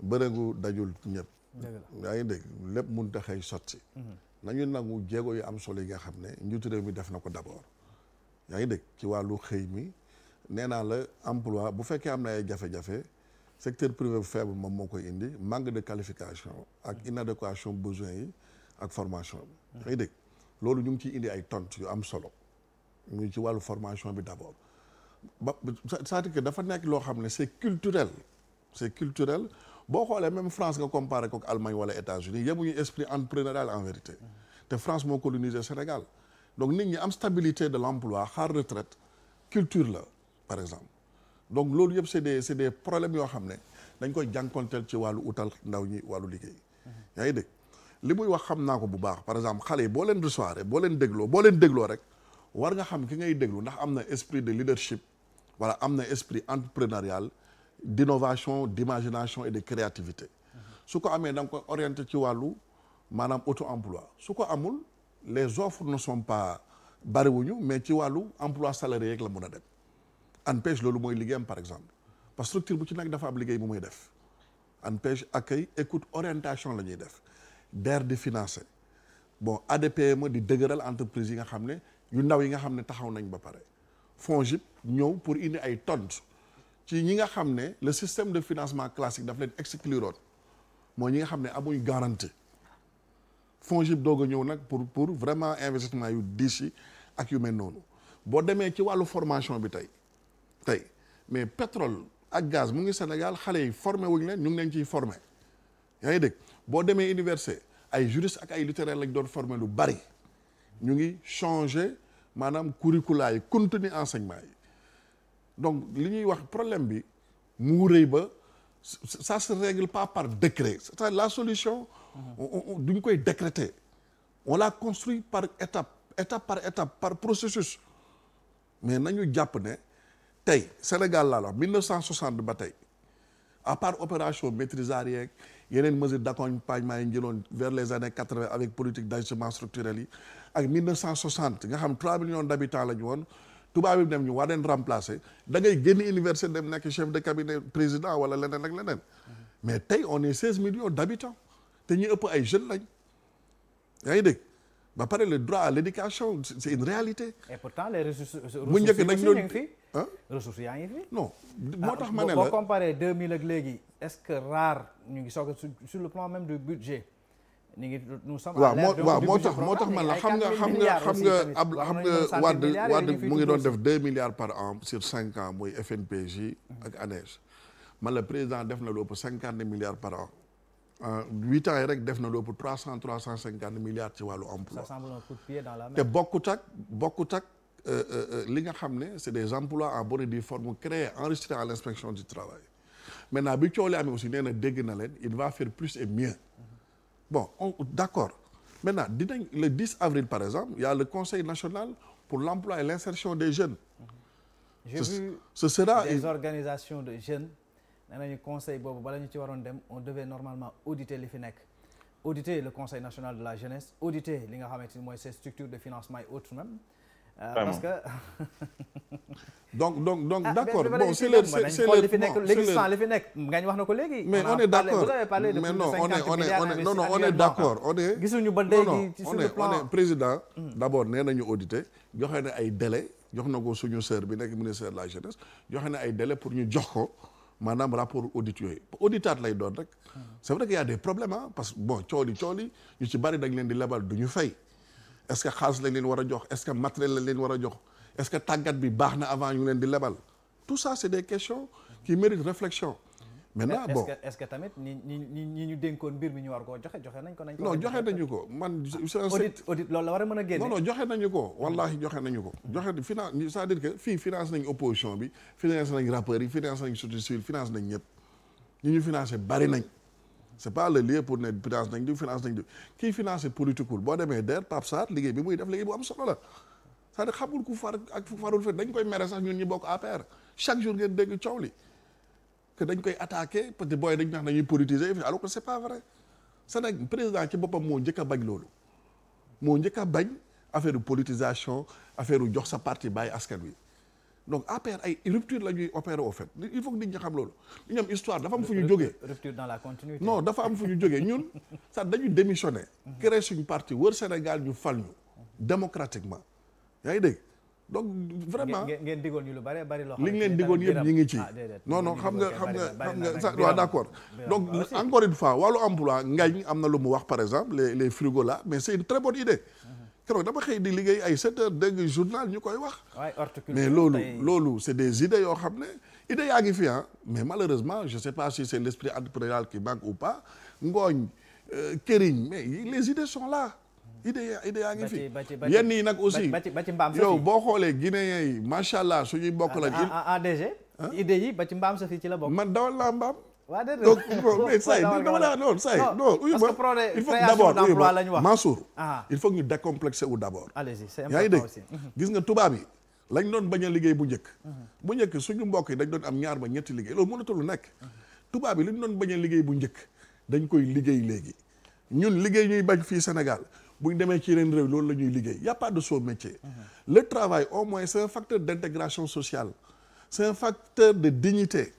bërëngu dajul ñëpp yaa ngi dégg lépp mënut a xëy sotti nañu nangu jéego yu am solo yi nga xam ne njiitu réew mi def na ko d'abord yaa ngi dégg ci wàllu xëy mi nee naa la emploi bu fekkee am na ay jafe-jafe secteur privé bu faible moom moo koy indi manque de qualification ak inadéquation besoin yi ak formation bi. ngay dégg loolu ñu ngi ciy indi ay tontu yu am solo ñu ngi ci wàllu formation bi d'abord c'est-à-dire que dafa nekk loo xam ne c'est culturel boo xoolee même France nga comparé ko ak Allemagne wala États-Unis yemuñu esprit entrepreneurial en vérité te France moo colonisé Sénégal donc nit ñi am stabilité de l'emploi xaar retraite culture la par exemple donc loolu yëpp c'est des problèmes yoo xam ne dañ koy jànkonteel ci wàllu utal ndaw ñi wàllu liggéey yaa ngi dégg li muy wax xam naa ko bu baax par exemple xale yi boo leen recevoir boo leen dégloo rek war nga xam ki ngay déglu ndax am na esprit de leadership wala am na esprit entrepreneurial d'innovation d'imagination et de créativité su ko amee da nga koy orienté ci wàllu maanaam auto-emploi su ko amul les offres ne sont pas bariwuñu mais ci wàllu emploi salarié yeeg la mun a dem ANPEJ loolu mooy liggéeyam par exemple parce que structure bu ci nekk dafa am liggéey bu muy def ANPEJ accueil écoute orientation la ñuy def DER di financer bon ADPME di dëgëral entreprise yi nga xam ne yu ndaw yi nga xam ne taxaw nañ ba pare FONGIP ñëw pour indi ay tonnes ci ñi nga xam ne le système de financement classique daf leen excluroon mooy ñi nga xam ne amuñ garantie FONGIP doog a ñëw nag pour vraiment investissement yu diis yi ak yu mel noonu boo demee ci wàllu formation bi tey mais pétrole ak gaz mu ngi Sénégal xale yi formé wuñ leen ñu ngi leen ciy formé yaa ngi dégg boo demee université ay juristes ak ay littéraires lañ doon formé lu bari ñu ngi changer maanaam curricula yi contenu enseignement yi donc li ñuy wax problème bi mu rëy ba ça se règle pas par décret c'est-à-dire la solution duñ koy décréter on l'a construit par étape par étape par processus mais nañu jàpp ne tey Sénégal laa la wax 1960 ba tey à part opération maîtrisards yeeg yeneen mesures d'accompagnement yi jëloon vers les années 80 avec politique d'ajustement structurel yi ak 1960 nga xam 3 millions d'habitants la ñu woon tubaab yi dem ñu war leen remplacer da ngay génn université dem nekk chef de cabinet président wala leneen ak leneen mais tey on est 16 millions d'habitants te ñu ëpp ay jeunes lañ yaa ngi dégg ba pare le droit à l'éducation c'est une réalité. et pourtant les ressources bu njëkk dañ doon fi ressources yaa ngi fi. non moo tax ma ne la boo comparé 2000 ak léegi est-ce que rare ñu ngi soog sur le plan même du budget ñu ngi nous sommes à l'ère waaw moo tax man la xam nga Wade mu ngi doon def 2 milliards par an sur 5 ans muy FNPJ ak ANEJ man la président def na lu ëpp 50 milliards par an. 8 ans yi rek def na lu ëpp 350 milliards ci wàllu emploi. Ça semble un coup de pied dans la main. te bokkut ak li nga xam ne c'est des emplois en bonne et due forme créés enregistrés à l'inspection du travail maintenant bi coow li amee aussi nee na dégg na leen il va faire plus et mieux bon d'accord maintenant le 10 avril par exemple il y a le conseil national pour l'emploi et l'insertion des jeunes. J'ai vu ce sera des organisations de jeunes. nee nañu conseil boobu bala ñu ci waroon dem on devait normalement auditer li fi nekk auditer le conseil national de la jeunesse auditer li nga xamante ni mooy ces structures de financement et autres même parce que donc d'accord bon c'est le li fi nekk l'existant li fi nekk ngañ wax na ko léegi mais on est d'accord vous avez parlé de plus de 50 milliards non on est d'accord on est gisuñu ba léegi sur le plan on est président d'abord nee nañu auditer joxe na ay délai jox na ko suñu sœur bi nekk ministère de la jeunesse joxe na ay délai pour ñu jox ko maanaam rapport audit yooyu auditaat lay doon rek c'est vrai qu'il y a des problèmes parce que bon cooli ñu ci bari dañ leen di lebal du ñu fay est-ce que xaalis lañ leen war a jox est-ce que matériel lañ leen war a jox est-ce que tàggat bi baax na avant ñu leen di lebal tout ça c'est des questions qui méritent réflexion maintenant bon est-ce que tamit ñi ñu dénkoon mbir mi ñu war koo joxe nañ ko non joxe nañu ko man audit loolu la war a mën a génne non joxe nañu ko wallahi joxe nañu ko finance c'est-à-dire que fii finance nañu opposition bi finance nañ rappeurs yi finance nañ société civile finance nañ ñëpp ñu financé bari nañ c'est pas le lieu pour ne finance nañ di finance nañ di kii financé politique boo demee DER Pape Sarr liggéey bi muy def liggéey bu am solo la c'est-à-dire xamul ku far ak fu farul fe dañ koy mere sax ñun ñi bokk APR chaque jour ngeen dégg coow li que dañ koy attaquer parce que booy dañ nax nañuy politiser alors que c'est pas vrai Sénégal président ci boppam moo njëkk a bañ loolu moo njëkk a bañ affaire politisation affaire jox sa parti bàyyi askan wi donc APR ay rupture la ñuy opérer au fait il faut que nit ñi xam loolu ñu am histoire dafa am fu ñu jógee rupture dans la continuité non dafa am fu ñu jógee ñun sax dañu démissionner créer suñu parti wër Sénégal ñu fal ñu démocratiquement yaa ngi dégg donc vraiment ngeen digoon ñu lu bari loo li ngeen digoon yëpp ñi ngi ci non xam nga waaw d'accord donc encore une fois wàllu emploi ngañ am na lu mu wax par exemple les frigos là mais c'est une très bonne idée keroog dama xëy di liggéey ay 7 heures dégg journal ñu koy wax mais loolu c'est des idées yoo xam ne idées yaa ngi fi mais malheureusement je sais pas si c'est l'esprit entrepreneurial qui manque ou pas ngooñ këriñ mais les idées sont là idée yaa ngi fi yenn yi nag aussi yow boo xoolee guinéens yi macha allah suñuy bokk lañ DG idée yi ba ci mbaam sa fii ci la bokk man dawal laa mbaam waa déedéet donc mais say dama la non say non il faut d'abord Mansour il faut que ñu décomplexer wu d'abord yaa ngi dégg gis nga tubaab yi lañ doon bañ a liggéey bu njëkk suñu mbokk yi dañ doon am ñaar ba ñetti liggéey loolu mënatul nekk tubaab yi lañ doon bañ a liggéey bu njëkk dañ koy liggéey léegi ñun liggéey ñuy bañ fii Sénégal bu ñu demee ci yeneen réew loolu la ñuy liggéey y a pas de sot métier le travail au moins c'est un facteur d'intégration sociale c'est un facteur de dignité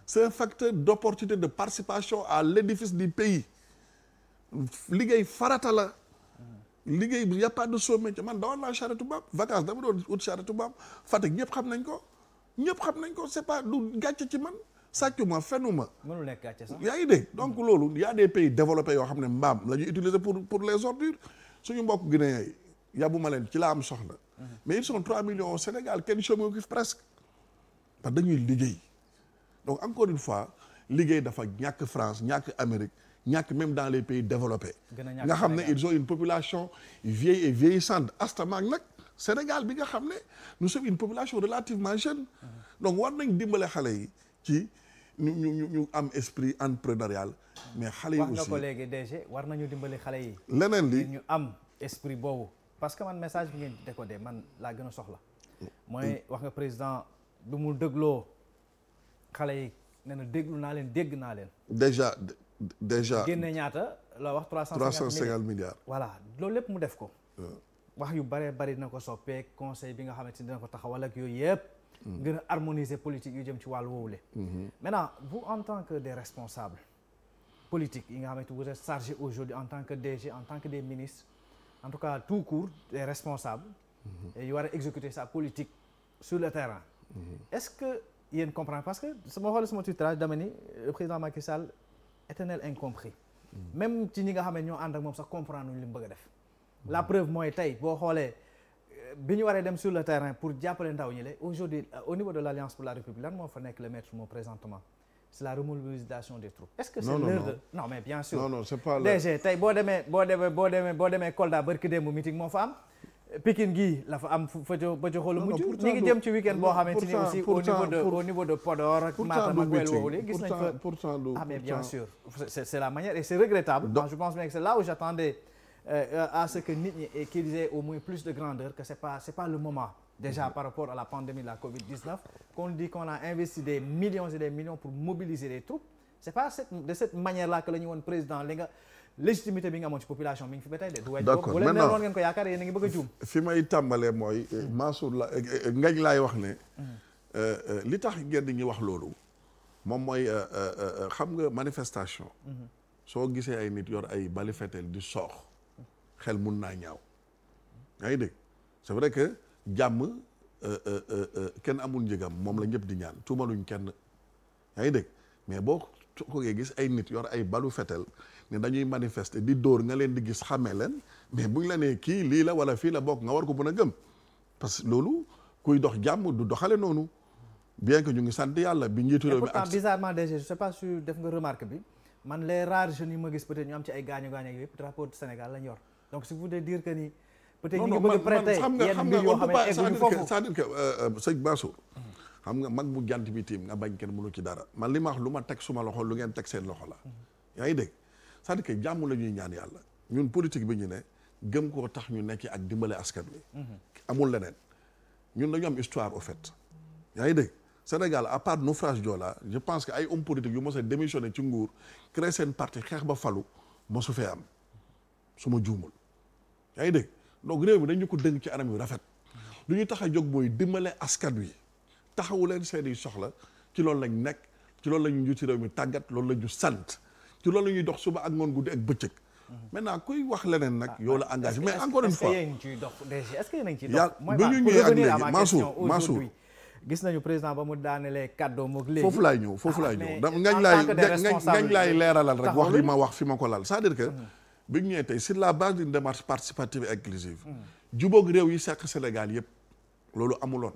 c'est un facteur d'opportunité de participation à l'édifice du pays liggéey farata la liggéey bi y a pas de sot métier man dawal naa charrette mbaam vacances dama doon ut charrette mbaam Fatick ñëpp xam nañ ko c'est pas du gàcce ci man sàccuma fenuma mënul nekk gàcce sax yaa ngi dégg donc loolu y a des pays développés yoo xam ne mbaam la ñuy utiliser pour les ordures suñu mbokk Guinéens yi yabuma leen ci laa am soxla mais ils sont 3 millions au Sénégal kenn chômeur ki presque parce que dañuy liggéey donc encore une fois liggéey dafa ñàkk France ñàkk Amérique ñàkk même dans les pays développés nga xam ne ils ont une population vieille et vieillissante astamaak nag Sénégal bi nga xam ne nous sommes une population relativement jeune donc war nañ dimbale xale yi ci ñu am esprit entrepreneurial mais xale yi aussi wax nga ko léegi DG war nañu dimbali xale yi leneen li ñu am esprit boobu parce que man message bi ngeen décodé man laa gën a soxla mooy wax nga président bi mu dégloo xale yi nee na déglu naa leen dégg naa leen déjà génne ñaata la wax 350 milliards voilà loolu lépp mu def ko wax yu bare bari dina ko soppeek conseil bi nga xamante ni dina ko taxawal ak yooyu yëpp gën a harmoniser politique yu jëm ci wàllu woowule maintenant vous en tant que des responsables politiques yi nga xamante vous êtes chargé aujourd'hui en tant que DG en tant que des ministres en tout cas tout court des responsables et yu war a exécuter sa politique sur le terrain est-ce que yéen comprendre parce que sama xool sama tutrage dama ni le président Macky Sall éternel incompris même ci ñi nga xam ne ñoo ànd ak moom sax comprendre nuñu li mu bëgg a def la preuve mooy tey boo xoolee bi ñu waree dem sur le terrain pour jàppale ndaw ñi la aujourd'hui au niveau de l'Alliance pour la République lan moo fa nekk le maître mot présentement c'est la remobilisation des troupes est-ce que c'est l'heure de non mais bien sûr non c'est pas DG tey boo demee Kolda barki démb meeting moo fa am Pikine gii la fa am fa ba ci xoolu mujj ñi ngi jëm ci week-end boo xamante ni aussi au niveau de Podor ak Matam ak wel woowule gis nañ fa mais bien sûr c'est la manière et c'est regrettable je pense bien que c'est là où j'attendais à ce que nit ñi qu'ils aient au moins plus de grandeur que c'est pas le moment déjà par rapport à la pandémie de la Covid-19 qu'on dit qu'on a investi des millions et des millions pour mobiliser les troupes c'est pas de cette manière-là que la ñu woon président li nga légitimité bi nga amoon ci population mi ngi fi ba tey de du d'accord bu leen neeroon ngeen ko yaakaar yéen a ngi bëgg a juum fi may tàmbalee mooy Mansour la ngañ laay wax ne li tax ngeen di ñu wax loolu moom mooy xam nga manifestation soo gisee ay nit yor ay bali fetel di soox xel mun naa ñaaw yaa ngi dégg c'est vrai que jàmm kenn amul njëgam moom la ñëpp di ñaan tuumaluñ kenn yaa ngi dégg mais boo ko gis ay nit yor ay balu fetel ne dañuy manifester di dóor nga leen di gis xàmmee leen mais buñ la nee kii lii la wala fii la bokk nga war ko mën a gëm parce que loolu kuy dox jàmm du doxale noonu bien que ñu ngi sant yàlla bi njiitu réew mi pourtant bizarrement déjà je sais pas si def nga remarque bi man les rares jeunes yi ma gis peut-être ñu am ci ay gaañu ak yëpp drapeau du Sénégal lañ yor donc si vous voulez dire que ni peut-être ñu ngi bëgg a prêter yenn mbir yoo xam ne egguñu foofu c'est-à-dire que sëñ Mansour xam nga mag bu jant bi tiim nga bañ kenn mënu ci dara man li ma wax lu ma teg suma loxo lu ngeen teg seen loxo la yaa ngi dégg c'est-à-dire que jàmm la ñuy ñaan yàlla ñun politique bi ñu ne gëm koo tax ñu nekk ak dimbale askan wi amul leneen ñun dañu am histoire au fait yaa ngi dégg Sénégal à part naufrage Joola je pense que ay hommes politiques yu mos a démissionné ci nguur créé seen parti xeex ba falu mosu fee am su ma juumul yaa ngi dégg donc réew mi dañu ko dënk ci anam yu rafet lu ñu tax a jóg mooy dimbale askan wi taxawu leen seeni soxla ci loolu lañ nekk ci loolu la ñu njiitu réew mi tàggat loolu la ñu sant ci loolu la ñuy dox suba ak ngoon guddi ak bëccëg maintenant kuy wax leneen nag yow la engagé mais encore une fois est-ce que yéen a ngi ciy dox yaa bi ñu ñëwee ak léegi Mansour gis nañu président ba mu daanelee kàddoo moog léegi foofu laay ñëw ngañ laay leeralal rek wax li ma wax fi ma ko lal c'est-à-dire que bi ñu ñëwee tey sur la base d'une démarche participative et inclusive jubóog réew yi seq Sénégal yëpp loolu amuloon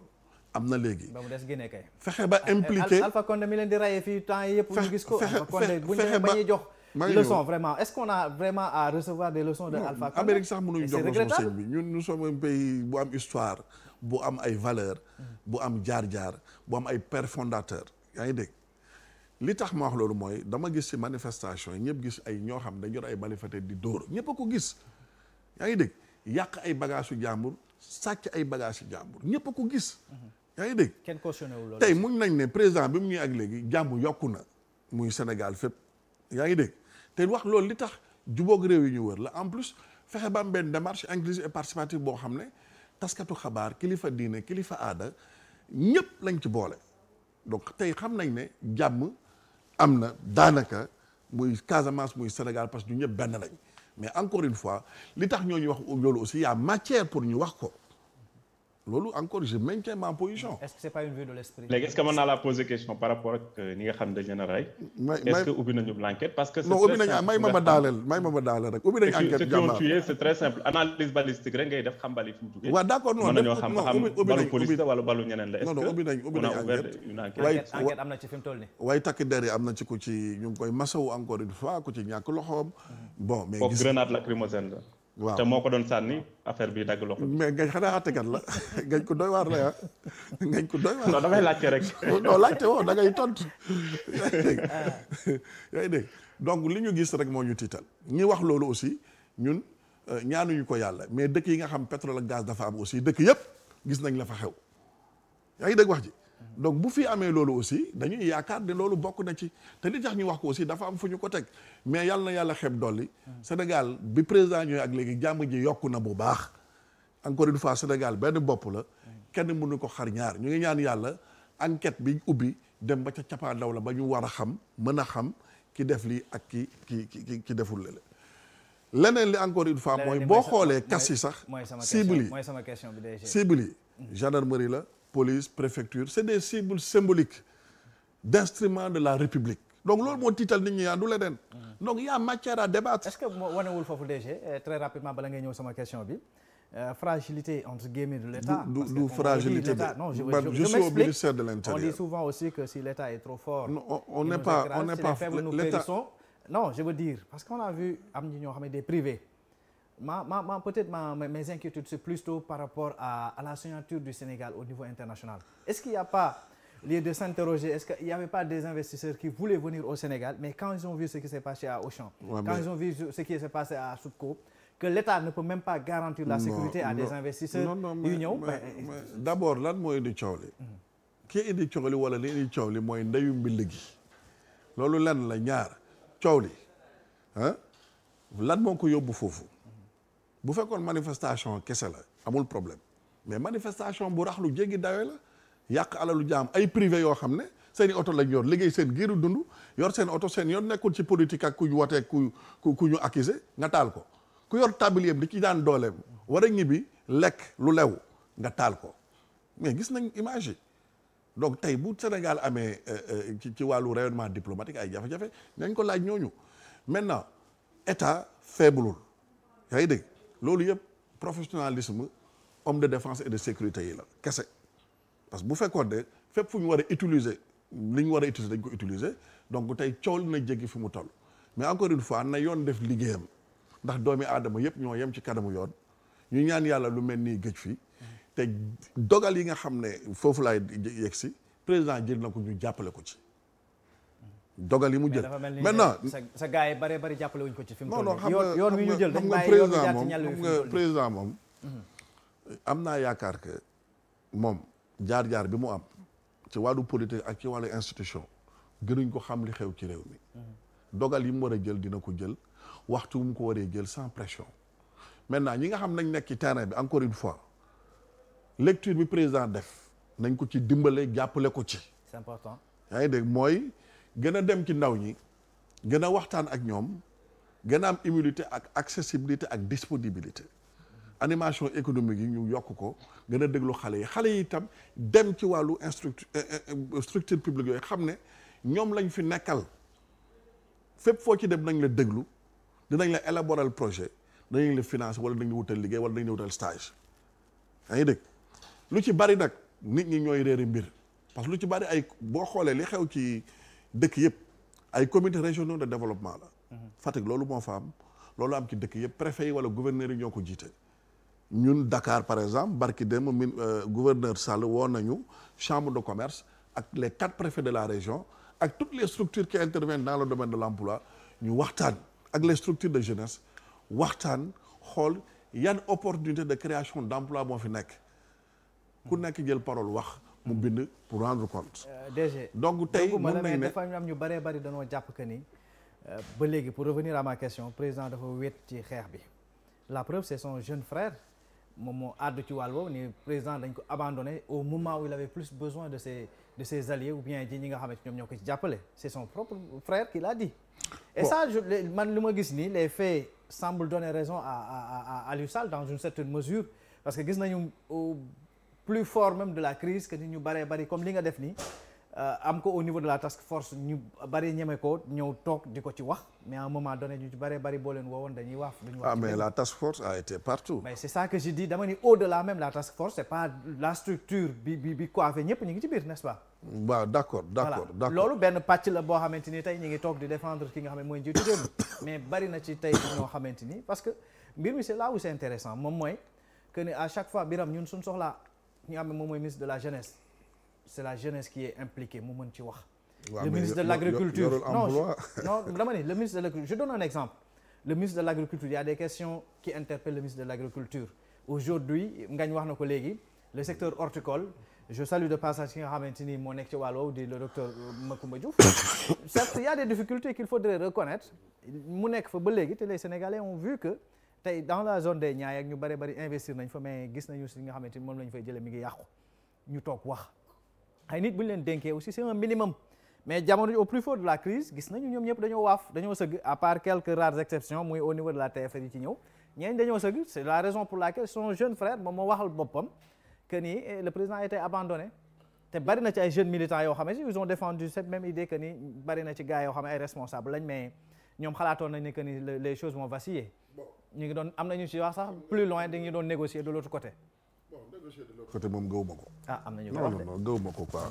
am na léegi ba mu des Guinée kay fexe ba impliqué Alpha Condé mi leen di rayé fii temps yëpp ñu gis ko Alpha Condé bu ñu ba ñuy jox leçon vraiment est-ce qu'on a vraiment à recevoir des leçons de Alpha Condé Amérique sax mënuñu jox leçon sëñ bi ñun nous sommes un pays bu am histoire bu am ay valeurs bu am jaar-jaar bu am ay pères fondateurs yaa ngi dégg li tax ma wax loolu mooy dama gis ci manifestation yi ñëpp gis ay ñoo xam dañ yor ay manifesté di dóor ñëpp a ko gis yaa ngi dégg yàq ay bagages yu jàmbur sàcc ay bagages yu jàmbur ñëpp a ko gis yaa ngi dégg kenn cautionné wu loolu tey muñ nañ ne président bi mu ñuy ak léegi jàmm yokku na muy Sénégal fépp yaa ngi dégg te wax loolu li tax jubóog réew yi ñu wër la en plus fexe ba am benn démarche inclusive et participative boo xam ne taskatu xabaar kilifa diine kilifa aada ñëpp lañ ci boole donc tey xam nañ ne jàmm am na daanaka muy Casamance muy Sénégal parce que ñu ñëpp benn lañ mais encore une fois li tax ñooñu wax loolu aussi y a matière pour ñu wax ko loolu encore je maintiens ma position. est-ce que c'est pas une vue de l'esprit. léegi est-ce que mën naa la poser question par rapport ak ñi nga xam ne dañ leen a rey. est-ce que ubbi nañu l'enquête parce que. non ubbi nañu may ma ma daaleel rek ubbi nañu enquête jàmbaar c'est très simple analyse balistique rek ngay def xam bali fi mu jugee. waaw d'accord non mën nañoo xam balu police la wala balu ñeneen la. non non ubbi nañu enquête am na ci fi mu toll nii. waaye takk der yi am na ci ku ci ñu ngi koy masawu encore une fois ku ci ñàkk loxoom. bon mais gis grenade lacrymogène la. waaw te moo ko doon sànni affaire bi dagg loxo. mais ngañ xanaa àttekat la ngañ ko doy waar la ah ngañ ko doy waar. non damay laajte rek. non laajte woo da ngay tontu yaa ngi dégg donc li ñu gis rek moo ñu tiital ñi wax loolu aussi ñun ñaanuñu ko yàlla mais dëkk yi nga xam pétrole ak gaz dafa am aussi dëkk yëpp gis nañ la fa xew yaa ngi dégg wax ji. donc bu fi amee loolu aussi dañuy yaakaar ne loolu bokk na ci te li tax ñu wax ko aussi dafa am fu ñu ko teg mais yàlla na yàlla xeeb dolli Sénégal bi président ñooy ak léegi jàmm ji yokku na bu baax encore une fois Sénégal benn bopp la kenn mënu ko xar ñaar ñu ngi ñaan yàlla enquête bi ubbi dem ba ca cappaandaw la ba ñu war a xam mën a xam ki def lii ak ki deful lele leneen li encore une fois mooy boo xoolee kas yi sax cible yi cible yi gendarmerie la police préfecture c'est des cibles symboliques d'instruments de la République donc loolu moo tiital nit ñi yaa du leneen donc y a matière à débattre. est-ce que wanewul foofu DG très rapidement bala ngay ñëw sama question bi fragilité entre guillemets de l'État. du fragilité de non je suis au ministère de l'Intérieur. On dit souvent aussi que si l'État est trop fort. non on n'est pas l'État. Non je veux dire parce qu'on a vu am ñi ñoo xam ne des privés. Peut-être mes inquiétudes c'est plutôt par rapport à la signature du Sénégal au niveau international. Est-ce qu'il n'y a pas lieu de s'interroger, est-ce qu'il n'y avait pas des investisseurs qui voulaient venir au Sénégal, mais quand ils ont vu ce qui s'est passé à Auchan, quand ils ont vu ce qui s'est passé à Soudco, que l'État ne peut même pas garantir la sécurité à des investisseurs yu ñëw. D'abord lan mooy indi coow li kii indi coow li wala li indi coow li mooy ndeyu mbill gi loolu lan la ñaar coow li ah lan moo ko yóbbu foofu. bu fekkoon manifestation kese la amul problème mais manifestation bu rax lu jéggi dawe la yàq alalu jaam ay privé yoo xam ne seen i oto lañ yor liggéey seen giiru dund yor seen oto seen yoon nekkul ci politique ak ku ñu wotee ku ñu accusé nga taal ko ku yor tablier di ci daan dooleem war a ñibbi lekk lu lew nga taal ko mais gis nañ image yi donc tey bu Sénégal amee ci wàllu rayonnement diplomatique ay jafe-jafe nañ ko laaj ñooñu maintenant état faiblul yaa ngi dégg loolu yëpp professionnalisme homme de défense et de sécurité yi la kese parce que bu fekkoon de fépp fu ñu war a utiliser li ñu war a utiliser dañ ko utiliser donc tey coow li na jéggi fi mu toll mais encore une fois na yoon def liggéeyam ndax doomi aadama yëpp ñoo yem ci kanamu yoon ñu ñaan yàlla lu mel nii gëj fi te dogal yi nga xam ne foofu laay yegg si président jël na ko ñu jàppale ko ci dogal yi mu jël maintenant sa gars yi bari jàppale wuñ ko ci fi mu toll non xam nga yoon wi ñu jël dañ bàyyi yoon wi jaar ci ñàll wi xam nga président moom am naa yaakaar que moom jaar-jaar bi mu am ci wàllu politique ak ci wàllu institution gënuñ ko xam li xew ci réew mi dogal yi mu war a jël dina ko jël waxtu mu ko waree jël sans pression maintenant ñi nga xam nañ nekk ci terrain bi encore une fois lecture bi président def nañ ko ci dimbale jàppale ko ci c'est important yaa ngi dégg mooy gën a dem ci ndaw ñi gën a waxtaan ak ñoom gën a am humilité ak accessibilité ak disponibilité animation économique yi ñu yokk ko gën a déglu xale yi itam dem ci wàllu structure publique yooyu xam ne ñoom lañ fi nekkal fépp foo ci dem nañ la déglu dinañ la élaborer projet dinañ la financer wala dañ la wutal liggéey wala dañ la wutal stage yaa ngi dégg lu ci bari nag nit ñi ñooy réeri mbir parce que lu ci bari ay boo xoolee li xew ci dëkk yëpp ay comités régionaux de développement la Fatick loolu moo fa am loolu am ci dëkk yëpp préfet yi wala gouverneurs yi ñoo ko jiite ñun Dakar par exemple barki dem gouverneur Sall woo nañu chambre de commerce ak les 4 préfets de la région ak toutes les structures qui interviennent dans le domaine de l'emploi ñu waxtaan ak les structures de jeunesse waxtaan xool yan opportunité de création d'emploi moo fi nekk ku nekk jël parole wax mu bind pour rendre compte. DG donc tey mën nañ ne dafa am ñu bëree bëri dañoo jàpp que ni ba léegi pour revenir à ma question président dafa wéet ci xeex bi la preuve c'est son jeune frère moom moo àddu ci wàll boobu ni président dañ ko abandonné au moment où il avait plus besoin de ses alliés ou bien ji ñi nga xamante ñoom ñoo ko ci jàppale c'est son propre frère qui l'a dit. Et ça man lu ma gis nii les faits semblent donner raison à Aliou Sall dans une certaine mesure parce que gis nañu au plus fort même de la crise que nit ñu bëree bëri comme li nga def nii am ko au niveau de la task force ñu bëri ñeme ko ñëw toog di ko ci wax mais à un moment donné ñu ci bëree bëri boo leen woowoon dañuy wax. mais la task force a été partout. mais c'est ça que je dis dama ni au-delà même la task force c'est pas la structure bi coiffé ñëpp ñu ngi ci biir n'est-ce pas. waaw d'accord. loolu benn pàcc la boo xamante ni tey ñu ngi toog di défendre ki nga xam ne mooy njiitu réew mi mais bari na ci tey ñoo xamante ni parce que mbir mi c'est là où c'est intéressant moom mooy que ni à chaque fois Biram ñun suñ soxlaa ñi nga xam ne moom mooy ministre de la jeunesse c'est la jeunesse qui est impliquée mu mën ci wax. le ministre de l'agriculture non dama ni le ministre de l'agriculture je donne un exemple le ministre de l'agriculture il y a des questions qui interpellent le ministre de l'agriculture aujourd'hui Ngagne wax na ko léegi le secteur horticole je salue de passage ki nga xamante ni moo nekk ci wàll woowu di le docteur Macoumba Diouf certes il y a des difficultés qu'il faudrait reconnaître mu nekk fa ba léegi te les Sénégalais ont vu que tey dans la zone des Niayes ak ñu bari bari investir nañ fa mais gis nañu si nga xamante ni moom la ñu fay jëlee mi ngi yàqu ñu toog wax ay nit bu ñu leen dénkee aussi c'est un minimum mais jamono au plus fort de la crise gis nañu ñoom ñëpp dañoo waaf dañoo sëgg à part quelques rares exceptions muy au niveau de la TFR yi ci ñëw ñeen dañoo sëgg c'est la raison pour laquelle son jeune frère moom moo waxal boppam que ni le président a été abandonné te bari na ci ay jeunes militants yoo xam ne ils ont défendu cette même idée que ni bari na ci gars yoo xam ne ay responsables lañ mais ñoom xalaatoon nañ ne que ni les choses vont vaciller ñu ngi doon am nañu ci wax sax plus loin dañuy doon négocier de l'autre côté. bon négocier de l'autre côté moom gëwuma ko. am nañu ko wax non gëwuma ko quoi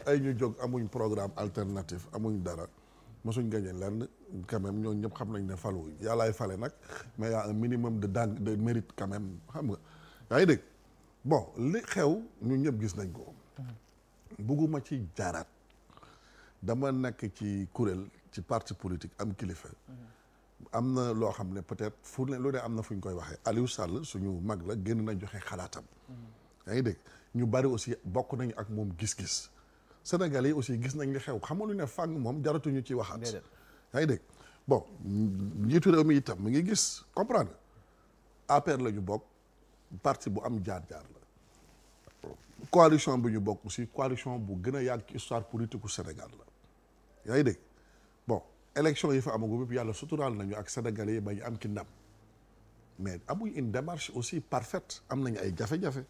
ay ñu jóg amuñ programme alternatif amuñ dara mosuñ gagné lenn quand même ñoo ñëpp xam nañ ne falu yàllaay fale nag mais y a un minimum de mérite quand même xam nga yaa ngi dégg bon li xew ñu ñëpp gis nañ ko bugguma ci jaaraat dama nekk ci kuréel ci parti politique am kilifa am na loo xam ne peut-être fu ne lu ne am na fu ñu koy waxee Aliou Sall suñu mag la génn na joxe xalaatam yaa ngi dégg ñu bari aussi bokk nañu ak moom gis-gis Sénégalais yi aussi gis nañ li xew xam nga lu ne fàng moom jaratuñu ci waxaat yaa ngi dégg bon njiitu réew mi itam mi ngi gis comprendre APR la ñu bokk parti bu am jaar-jaar la coalition bi ñu bokk aussi coalition bu gën a yàgg ci histoire politique u Sénégal la yaa ngi dégg bon élection yi fa amagu yëpp yàlla suturaal nañu ak Sénégalais yi ba ñu am ki ndam mais amuñ une démarche aussi parfaite am nañu ay jafe-jafe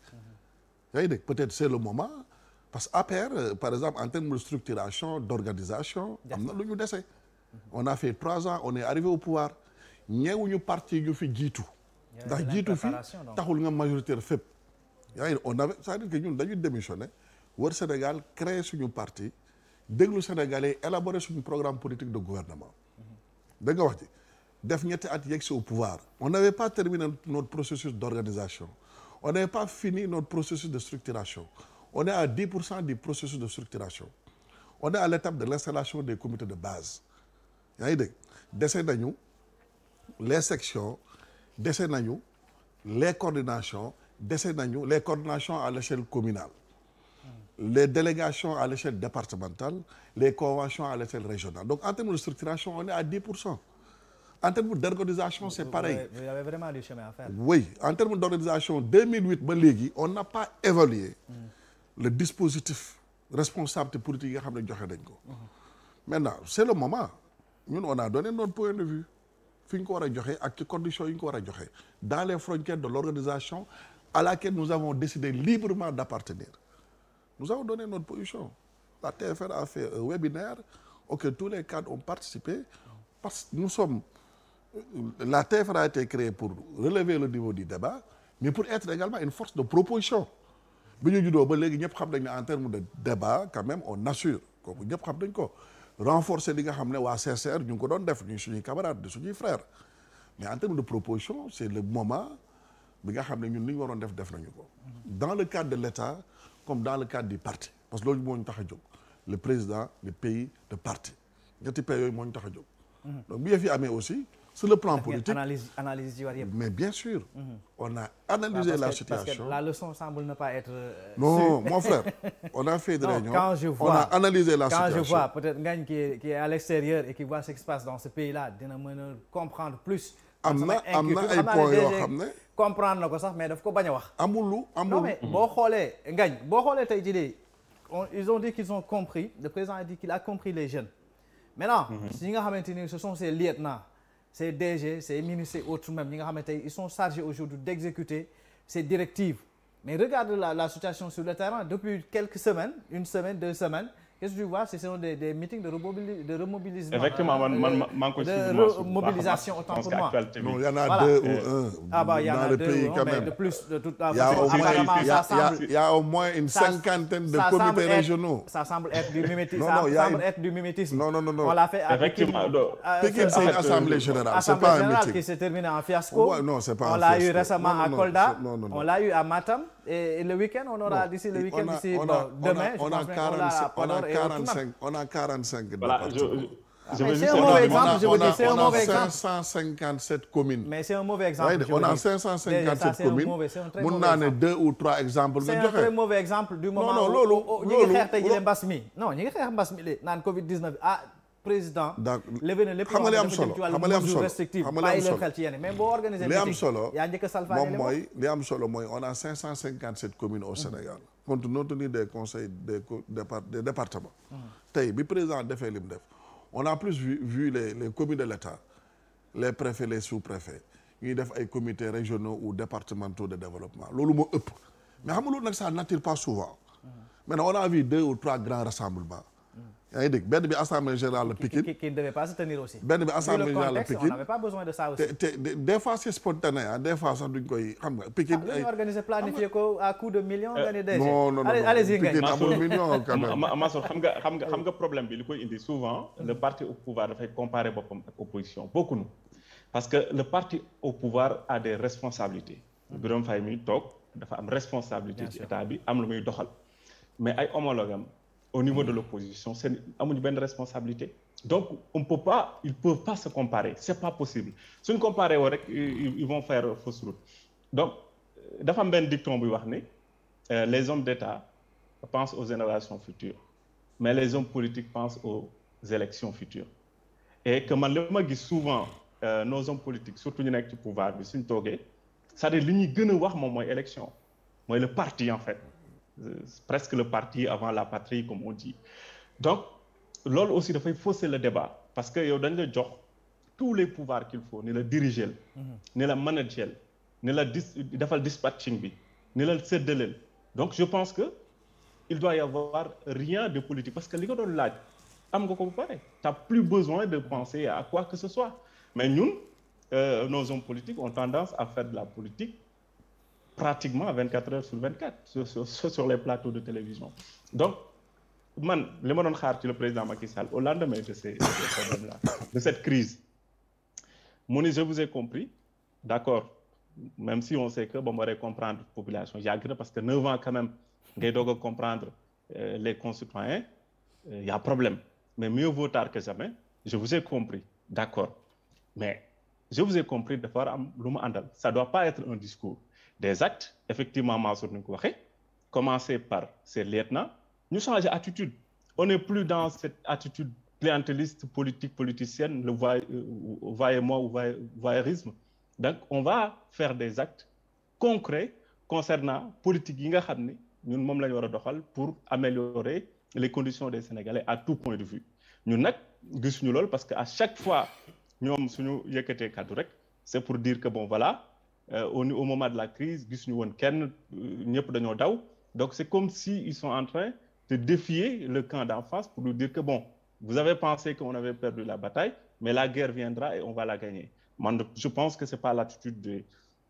yaa ngi dégg peut-être c'est le moment parce que APR par exemple en termes de structuration d'organisation am na lu ñu dese on a fait 3 ans on est arrivé au pouvoir ñeewuñu parti ñu fi jiitu ndax jiitu fi taxul nga majoritaire fépp yaa ngi on avait c'est-à-dire que ñun dañu démissionné wër Sénégal créer suñu parti déglu Sénégalais élaborer suñu programme politique de gouvernement da nga wax ji def ñetti at yegg si au pouvoir on n'avait pas terminé notre processus d'organisation on n'avait pas fini notre processus de structuration on est à 10% du processus de structuration on est à l'étape de l'installation des comités de base yaa ngi dégg dese nañu les sections dese nañu les coordinations dese nañu les coordinations à l'échelle communale les délégations à l'échelle départementale les conventions à l'échelle régionale donc en termes de structuration on est à 10%. En termes d'organisation c'est pareil. Vous avez vraiment du chemin à faire. Oui, en termes d'organisation 2008 ba léegi on n'a pas évalué le dispositif responsabilité politique yi nga xam ne joxe nañ ko. Maintenant c'est le moment ñun on a donné notre point de vue fi ñu ko war a joxe ak ci conditions yi ñu ko war a joxe dans les frontières de l'organisation à laquelle nous avons décidé librement d'appartenir. Nous avons donné notre position. La TFR a fait un webinaire auquel tous les cadres ont participé parce que nous sommes... La TFR a été créée pour relever le niveau du débat, mais pour être également une force de proposition. bi ñu juddoo ba léegi ñëpp xam nañ ne en termes de débat quand même on assure kooku ñëpp xam nañ ko renforcer li nga xam ne waa CCR ñu ngi ko doon def ñu suñuy camarades de suñuy frères mais en termes de proposition c'est le moment bi nga xam ne ñun li ñu waroon def nañu ko dans le cadre de l'État comme dans le cadre du parti parce que loolu moo ñu tax a jóg le président le pays le parti ñetti pays yooyu moo ñu tax a jóg donc bi yëf yi amee aussi sur le plan politique analyse yi war yëpp. mais bien sûr. on a analysé la situation. Parce que la leçon semble ne pas être. Non, mon frère, on a fait des réunions. On a analysé la situation. Quand je vois peut-être Ngagne qui est à l'extérieur et qui voit ce qui se passe dans ce pays-là dina mën a comprendre plus. am na ay points yoo xam ne. comprendre na ko sax mais daf ko bañ a wax. amul. non mais boo xoolee Ngagne boo xoolee tey jii ils ont dit qu'ils ont compris le président a dit qu'il a compris les jeunes. maintenant ñi nga xamante ni ce sont ces lieutenants. ces DG ces ministres et autres même ñi nga xamante ne ils sont chargés aujourd'hui d'exécuter ces directives mais regarde la situation sur le terrain depuis quelques semaines une semaine 2 semaines qu'est-ce que tu vois ce sont des meetings de remobilisation. Effectivement de remobilisation autant pour moi. Non, il y en a 2 ou 1. Ah bah il y en a 2 ou 1 mais de plus de toute la façon. Il y a au moins une cinquantaine de comités régionaux. Ça semble être du mimétisme. Ça semble être du mimétisme. Non. On l'a fait avec effectivement. Pékin c'est une assemblée générale. C'est pas un meeting qui s'est terminé en fiasco. Non, c'est pas un fiasco. On l'a eu récemment à Kolda. Non. On l'a eu à Matam. Et le week-end, on aura d'ici le week-end d'ici demain. On a 45 voilà, c'est un mauvais exemple, je vous dis, c'est un mauvais exemple. On a 557 communes. Mais c'est un mauvais exemple. On a 557 communes. Mun naa ne 2 ou 3 exemples nga joxe. C'est un très mauvais exemple du moment où ñi ngi xeex tey jii mbas mi. Non, ñi ngi xeex mbas mi naan Covid-19 président levé na lépp xam nga li am solo bàyyi leen xel ci yenn mais boo organisé li am solo yaa njëkk a salfaane moom mooy li am solo mooy on a 557 communes au Sénégal compte tenu des conseils des départements tey bi président defee li mu def on a plus vu les communes de l'État les préfets les sous-préfets ñuy def ay comités régionaux ou départementaux de développement loolu moo ëpp mais xam nga loolu nag ça n'attire pas souvent maintenant on a vu 2 ou 3 grands rassemblements yaa ngi dégg benn bi assemblée générale la Pikine qui ne devait pas se tenir aussi. benn bi assemblée générale la Pikine on n'avait pas besoin de ça aussi. des fois c'est spontané des fois sax duñ koy xam nga Pikine. ay organiser planifier ko à coup de millions. non allez-y Pikine amul million quand même. Mansour xam nga problème bi li koy indi souvent le parti au pouvoir dafay comparer boppam ak opposition bokkuñu parce que le parti au pouvoir a des responsabilités. Birame Faye mi toog dafa am responsabilité ci état bi am lu muy doxal mais ay homologues am au niveau de l'opposition c'est amuñu benn responsabilité donc ils peuvent pas se comparer c'est pas possible suñ comparer woo rek ils vont faire fausse route donc dafa am benn dicton buy wax ni les hommes d'État pensent aux générations futures mais les hommes politiques pensent aux élections futures et que man li ma gis souvent nos hommes politiques surtout ñu nekk ci pouvoir bi suñ toogee c'est-à-dire li ñuy gën a wax moom mooy élection mooy le parti en fait presque le parti avant la patrie comme on dit donc loolu aussi dafay fausser le débat parce que yow dañ la jox tous les pouvoirs qu'il faut ni la diriger ni la manager ni la defal dispatching bi ni la séddaleel donc je pense que il doit y avoir rien de politique parce que li nga doon laaj am nga ko ba pare t'as plus besoin de penser à quoi que ce soit mais ñun nos hommes politiques ont tendance à faire de la politique pratiquement 24 heures sur 24 sur les plateaux de télévision donc man li ma doon xaar ci le président Macky Sall au lendemain de ces problèmes-là de cette crise mu ni je vous ai compris d'accord même si on sait que ba mu waree comprendre population yàgg na parce que 9 ans quand même ngay doog a comprendre les concitoyens il y a problème mais mieux vaut tard que jamais je vous ai compris d'accord mais je vous ai compris dafa war a am lu mu àndal ça doit pas être un discours des actes effectivement Mansour ni ko waxee commencer par ces lieutenants ñu changer attitude on n'est plus dans cette attitude clientéliste politique politicienne le voyez-moi ou voyeurisme donc on va faire des actes concrets concernant politique yi nga xam ne ñun moom la ñu war a doxal pour améliorer les conditions des Sénégalais à tout point de vue ñun nag gisuñu loolu parce que à chaque fois ñoom suñu yëkkatee kaddu rek c'est pour dire que bon voilà au moment de la crise gis ñu woon kenn ñëpp dañoo daw donc c'est comme si ils sont en train de défier le camp d'en face pour nous dire que bon vous avez pensé qu'on avait perdu la bataille mais la guerre viendra et on va la gagner. Man, je pense que c'est pas l'attitude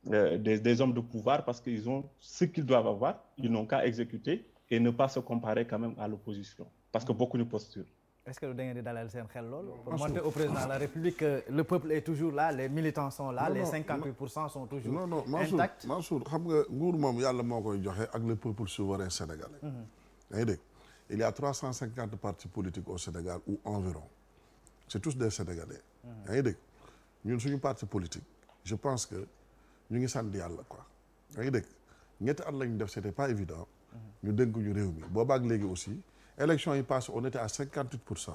des hommes de pouvoir parce qu'ils ont ce qu'ils doivent avoir, ils n'ont qu'à exécuter et ne pas se comparer quand même à l'opposition parce que bokkuñu posture. Est-ce que da ngeen di dalal seen xel loolu pour montrer au président de la République le peuple est toujours là, les militants sont là, les 58% sont toujours intacts. Mansour xam nga nguur moom yàlla moo koy joxe ak le peuple souverain sénégalais. yaa ngi dégg il y a 350 partis politiques au Sénégal ou environ c'est tous des Sénégalais. yaa ngi dégg ñun suñu parti politique je pense que ñu ngi sant yàlla quoi. yaa ngi dégg ñetti at lañu def c'était pas évident. ñu dénk ñu réew mi boobaak léegi aussi. Élection yi passé on était à 58%.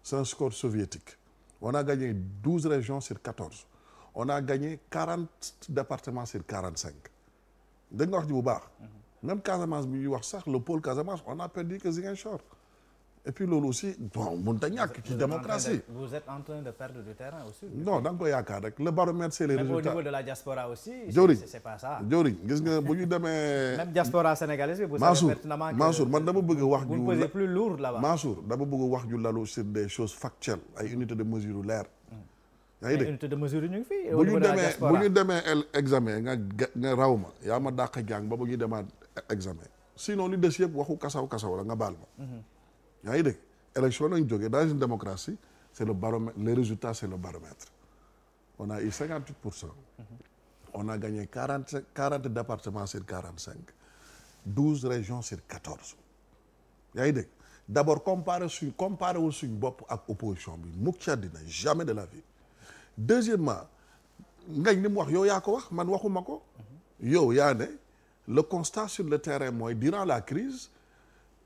C'est un score soviétique. On a gagné 12 régions sur 14. On a gagné 40 départements sur 45. dégg nga wax ji bu baax. Même Casamance bi ñuy wax sax le pôle Casamance on a perdu que Ziguinchor. Et puis loolu aussi bon mënut a ñàkk ci démocratie. Vous êtes en train de perdre du terrain aussi. Non da nga ko yaakaar rek le baromètre c'est les résultats. Même au niveau de la diaspora aussi. C'est pas ça. Dioriñ gis nga bu ñu demee. Même diaspora sénégalaise bi. vous savez pertinemment que Mansour man dama bëgg wax. vous ne pesez plus lourd là-bas. Mansour dama bëgg wax ju lalu sur des choses factuelles ay unités de mesure leer. yaa ngi dégg unité de mesure ñu ngi fi. bu ñu demee examen nga raw ma yaa ma dàq jàng ba bu ñu demaat examen sinon li des yëpp waxu kasaw la nga baal ma. yaa ngi dégg élection lañ jógee dans une démocratie c'est le baromètre les résultats c'est le baromètre on a eu 58%. On a gagné 40 départements sur 45 12 régions sur 14 yaa ngi dégg d'abord comparé wul suñ bopp ak opposition bi mukk ci àddina jamais de la vie. Deuxièmement ngañ li mu wax yow yaa ko wax man waxuma ko yow yaa ne le constat sur le terrain mooy durant la crise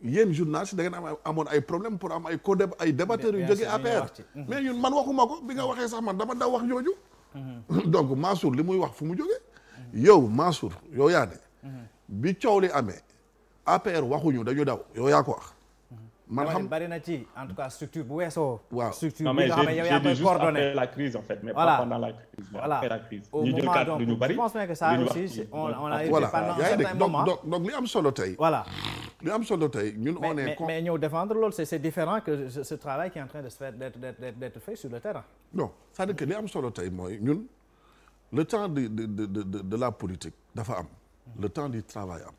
yéen journalistes da ngeen amoon ay problème pour am ay débatteurs yu jógee APR mais ñun man waxuma ko bi nga waxee sax man dama daw wax jooju donc Mansour li muy wax fu mu jógee yow Mansour yow yaa ne bi coow li amee APR waxuñu dañu daw yow yaa ko wax man xam bari na ci en tout cas structure bu weesoo. waaw structure bi nga xam ne yow yaa koy coordonné après la crise en fait mais voilà. pas pendant la crise. Voilà. Après la crise. Au moment donc je pense que ça aussi on a été pendant un certain moment. donc li am solo tey. voilà li am solo tey ñun on est. mais ñëw défendre loolu c'est différent que ce travail qui est en train de se faire d'être fait sur le terrain. non c'est-à-dire que li am solo tey mooy ñun le temps de la politique dafa am. le temps du travail am.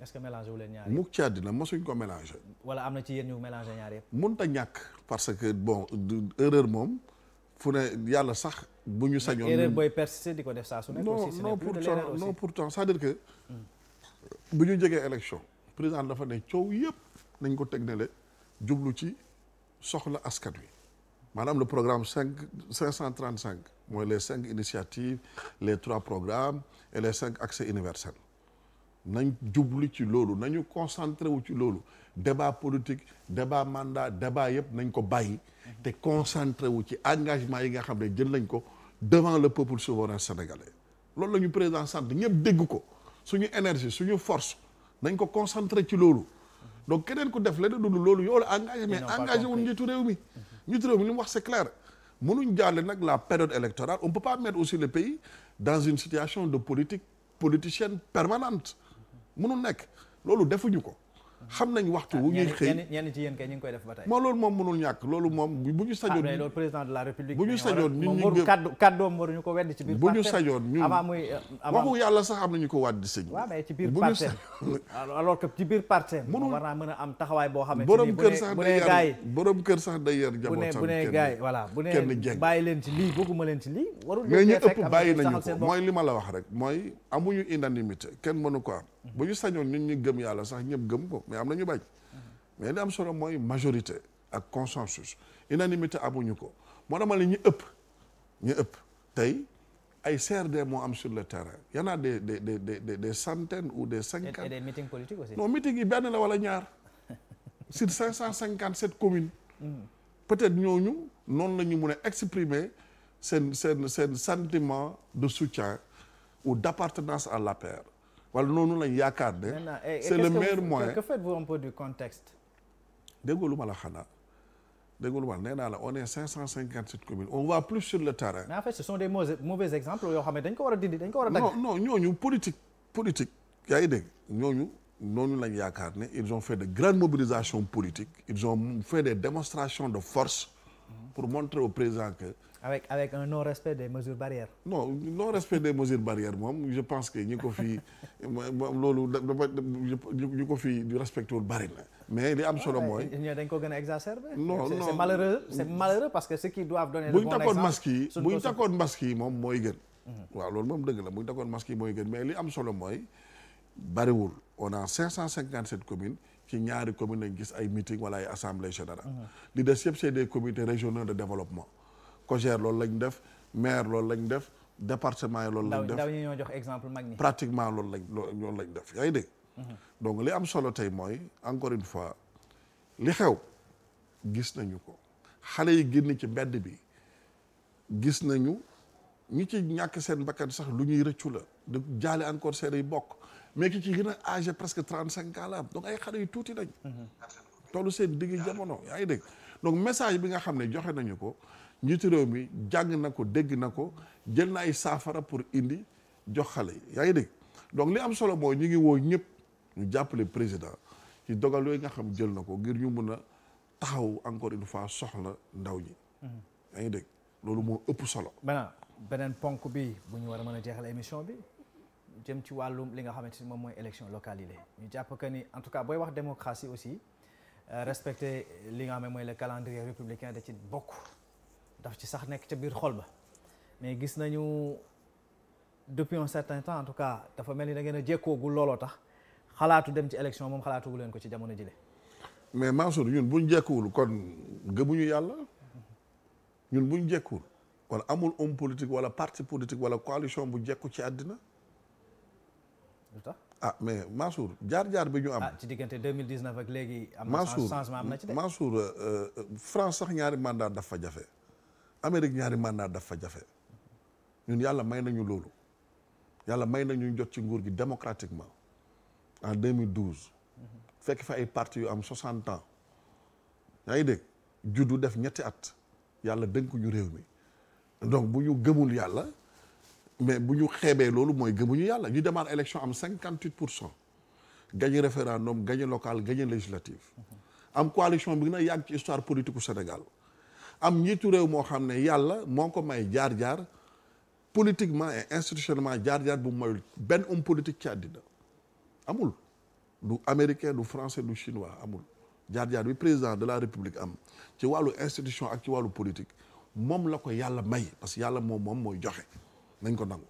est-ce que mélangé wu leen ñaar mukk ci àddina mosuñ ko mélangé. wala am na ci yéen ñu mélangé ñaar yëpp. mënut a ñàkk parce que bon erreur moom fu ne yàlla sax bu ñu sañoon. erreur booy persister di ko def saa su nekk aussi ce n'est plus de l'erreur aussi. non pourtant c'est-à-dire que bu ñu jegee élection président dafa ne coow yëpp nañ ko teg ne le jublu ci soxla askan wi maanaam le programme 535 mooy les 5 initiatives les 3 programmes et les 5 accès universels. nañ jublu ci loolu nañu concentré wu ci loolu débat politique débat mandat débat yëpp nañ ko bàyyi te concentré wu ci engagement yi nga xam ne jël nañ ko devant le peuple souverain sénégalais loolu la ñu président sant ñëpp dégg ko suñu énergie suñu force nañ ko concentré ci loolu donc keneen ku def leneen dund loolu yow la engagé mais engagé wuñ njiitu réew mi njiitu réew mi li mu wax c'est clair mënuñ jàlle nag la période électorale on peut pas mettre aussi le pays dans une situation de politicienne permanente mënul nekk loolu defuñu ko xam nañ waxtu wu ñuy xëy ñenn ci yéen kay ñu ngi koy def ba tey. moo loolu moom mënul ñàkk loolu moom bu ñu sañoon. mais loolu président de la république. bu ñu sañoon nit ñi moom kàddoom waruñu ko weddi ci biir. bu ñu sañoon ñun avant muy waxu yàlla sax am nañu ko wàddi sëñ. waaw mais ci biir parteem alors que ci biir parteem. mënul war naa mën a am taxawaay boo xamante ni borom kër sax bu nee gaay borom kër sax day yar njabootam bu nee gaay voilà bu nee kenn bàyyi leen ci lii bëgguma leen ci lii. warul mais ñu ëpp bàyyi nañu ko mooy li ma la wax rek mooy amuñu unanimité kenn mënu ko am bu ñu sañoon nit ñi gëm yàlla sax ñëpp gëm ko mais am na ñu bañ mais li am solo mooy majorité ak consensus unanimité amuñu ko moo dama la ñu ëpp tey ay CRD moo am sur le terrain y en a des centaines ou des 50. et des meetings politiques aussi. non meeting yi benn la wala ñaar sur 557 communes. peut-être ñooñu noonu la ñu mun a exprimer seen sentiment de soutien ou d'appartenance à l'APR wala noonu lañ yaakaar ne. c'est le meilleur moyen. que faites-vous un peu du contexte. déggoo lu ma la xanaa dégg nga lu ma nee naa la on est 557 communes on va plus sur le terrain. mais en fait ce sont des mauvais exemples yoo xam ne dañ ko war a dindi dañ ko war a dagg. non ñooñu politique yaa ngi dégg noonu lañ yaakaar ne ils ont fait de grandes mobilisations politiques ils ont fait des démonstrations de force pour montrer au président que. avec un non-respect des mesures barrières. non respect des mesures barrières moom je pense que ñi ko fi loolu ñu ko fi di respecté wul bari na. mais li am solo mooy. dañ ko gën a exacerber. non c'est malheureux parce que ceux qui doivent donner le bon exemple. bu ñu takkoon masque yi moom mooy gën. waaw loolu moom dëgg la bu ñu takkoon masque yi mooy gën mais li am solo mooy bariwul on a 557 communes ci ñaari communes lañ gis ay meeting wala ay assemblée générale. li des yëpp c'est des comités régionaux de développement. COJER loolu lañ def maire loolu lañ def département yi loolu lañ def ndaw ñi ñoo jox exemple mag ñi. pratiquement loolu lañ def yaa ngi dégg. donc li am solo tey mooy encore une fois li xew gis nañu ko xale yi génn ci mbedd bi gis nañu ñi ci ñàkk seen bakkan sax lu ñuy rëccu la di jaale encore seen ay bokk mais ki ci gën a âgé presque 35 ans la am donc ay xale yu tuuti lañ. tollu seen diggi jamono yaa ngi dégg donc message bi nga xam ne joxe nañu ko. njiitu réew mi jàng na ko dégg na ko jël na ay saafara pour indi jox xale yi yaa ngi dégg donc li am solo mooy ñu ngi woo ñëpp ñu jàppale président ci dogal yooyu nga xam jël na ko ngir ñu mun a taxaw encore une fois soxla ndaw ñi. yaa ngi dégg loolu moo ëpp solo. maintenant beneen ponk bi bu ñu war a mën a jeexal émission bi jëm ci wàllum li nga xamante ni moom mooy élection locale yi la ñu jàpp que ni en tout cas booy wax démocratie aussi respecter li nga xam ne mooy le calendrier républicain da ci bokk. daf ci sax nekk ca biir xol ba mais gis nañu depuis un certain temps en tout cas dafa mel ni da ngeen a jékkoogul looloo tax xalaatu dem ci élection moom xalaatugu leen ko ci jamono jile. mais Mansour ñun buñ jékkuwul kon gëmuñu yàlla ñun buñ jékkuwul kon amul homme politique wala parti politique wala coalition bu jékku ci àddina. lu tax mais Mansour jaar-jaar bi ñu am. ci diggante 2019 ak léegi. am na changement am na ci de. Mansour France sax ñaari mandat dafa jafe. Amérique ñaari mandat dafa jafe ñun yàlla may nañu loolu yàlla may nañu jot ci nguur gi démocratiquement en 2012 fekk fa ay parti yu am 60 ans yaa ngi dégg juddu def ñetti at yàlla dénk ñu réew mi donc bu ñu gëmul yàlla mais bu ñu xeebee loolu mooy gëmuñu yàlla ñu demaat élection am 58% gagné référendum gagné local gagné législative am coalition bi gën a yàgg ci histoire politique u Sénégal am njiitu réew moo xam ne yàlla moo ko may jaar-jaar politiquement et institutionnellement jaar-jaar bu mayul benn homme politique ci àddina amul du américain du français du chinois amul jaar-jaar bi président de la république am ci wàllu institution ak ci wàllu politique moom la ko yàlla may parce que yàlla moom mooy joxe nañ ko nangu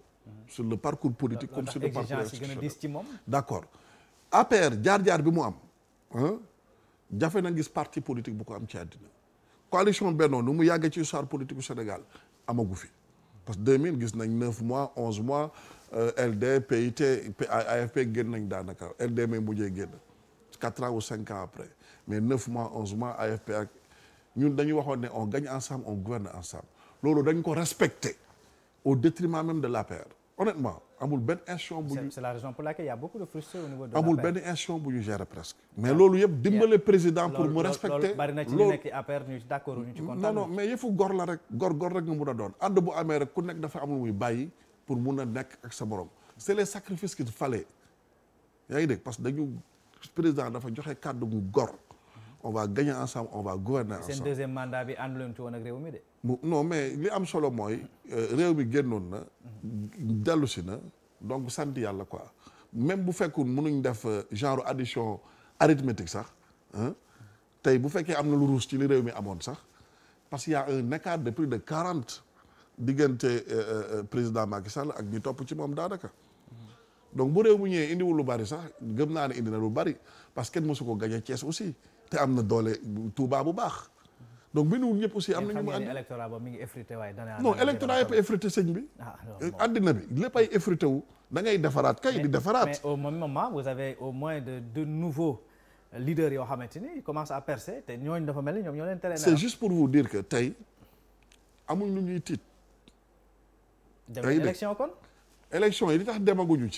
sur le parcours politique comme sur le parcours institutionnel d'accord APR jaar-jaar bi mu am jafe na gis parti politique bu ko am ci àddina coalition Benno nu mu yàggee ci histoire politique du Sénégal amagu fi parce que 2000 gis nañ 9 mois 11 mois LD PIT AFP génn nañ daanaka LD may mujjee génn 4 ans ou 5 ans après mais 9 mois 11 mois AFP ak ñun dañu waxoon ne on gagne ensemble on gouverne ensemble loolu dañ ko respecté au détriment même de l'APR honnêtement amul benn institution bu ñu. c'est la raison pour laquelle il y a beaucoup de frustrés au niveau de l'APR. amul benn institution bu ñu gérer presque. mais loolu yëpp dimbale président pour mu respecter. loolu bari na ci ñu nekk APR ñu d'accord ñu ci kontaan. non mais yëfu gor la rek gor rek nga mun a doon ànd bu amee rek ku nekk dafa am lu muy bàyyi pour mun a nekk ak sa borom c'est les sacrifices qu'il fallait yaa ngi dégg parce que dañu président dafa joxe kàddu gu gor. on va gagner ensemble on va gouverner ensemble. seen deuxième mandat bi àndu leen ci woon ak réew mi de. non mais li am solo mooy réew mi génnoon na dellu si na donc sant yàlla quoi même bu fekkul mënuñ def genre addition arithmétique sax tey bu fekkee am na lu ruus ci li réew mi amoon sax parce qu'il y a un écart de plus de 40 diggante président Macky Sall ak ñi topp ci moom daanaka donc bu réew mu ñëwee indiwul lu bari sax gëm naa ne indi na lu bari parce que kenn mosu ko gagné Thiès aussi te am na doole Touba bu baax donc bi nu ñëpp aussi am na ñu mu andi électorat ba mi ngi effrité waaye non électorat yëpp effrité sëñ bi addina bi lépp ay effrité wu da ngay defaraat kay di defaraat mais au même moment vous avez au moins de nouveaux leaders yoo xamante ni ils commencent à percer te ñooñu dafa mel ni ñoom ñoo leen tere c'est juste pour vous dire que tey amuñ lu ñuy tiit dem élection kon élection yi li tax demaguñu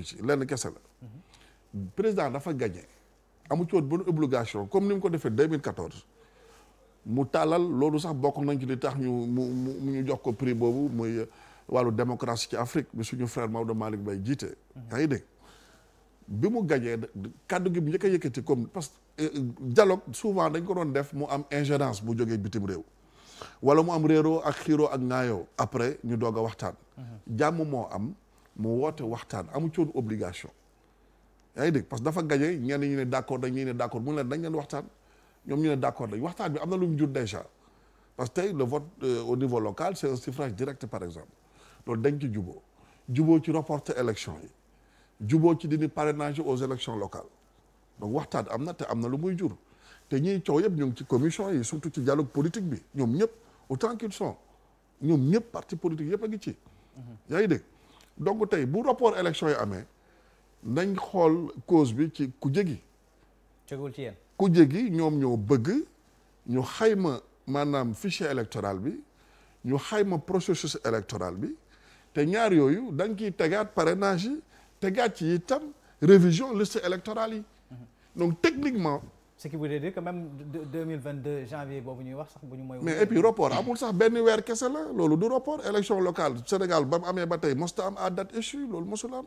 ci lenn kese la président dafa gagné amu ci woon bonne obligation comme ni mu ko defee 2014 mu tàllal loolu sax bokk nañ ci li tax ñu jox ko prix boobu muy wàllu démocratie ci Afrique bi suñu frère Maodo Malick Mbaye jiite. yaa ngi dégg bi mu gagné kaddu gi bu njëkk a yëkkati comme parce que dialogue souvent dañ ko doon def mu am ingérence bu jógee bitim réew wala mu am réeroo ak xiiroo ak ŋaayoo après ñu doog a waxtaan. jàmm moo am mu woote waxtaan amu ci woon obligation. yaa ngi dégg parce que dafa gagné ñenn ñi ne d' accord dañ ñi ne d' accord mu ne dañ leen waxtaan ñoom ñu ne d' accord dañ waxtaan bi am na lu mu jur déjà parce que tey le vote au niveau local c' est un suffrage direct par exemple loolu dañ ci juboo ci reporter élection yi juboo ci dindi parrainage aux élections locales donc waxtaan am na te am na lu muy jur te ñiy coow yëpp ñu ngi ci commission yi surtout ci dialogue politique bi ñoom ñëpp autant qu'ils sont ñoom ñëpp parti politique yëpp a ngi ci. yaa ngi dégg donc tey bu rapport élection yi amee nañ xool cause bi ci kuje gi. tegul ci yéen. kuje gi ñoom ñoo bëgg ñu xayma maanaam fichier électoral bi ñu xayma processus électoral bi te ñaar yooyu dañ ciy tegaat parrainage yi tegaat ci itam révision liste électorale yi. donc techniquement. ce qui veut dire que même 2022 janvier boobu ñuy wax sax bu ñu mooy. mais et puis report amul sax benn weer kese la loolu du report élection locale Sénégal ba mu amee ba tey mosta am à date échue loolu mosul am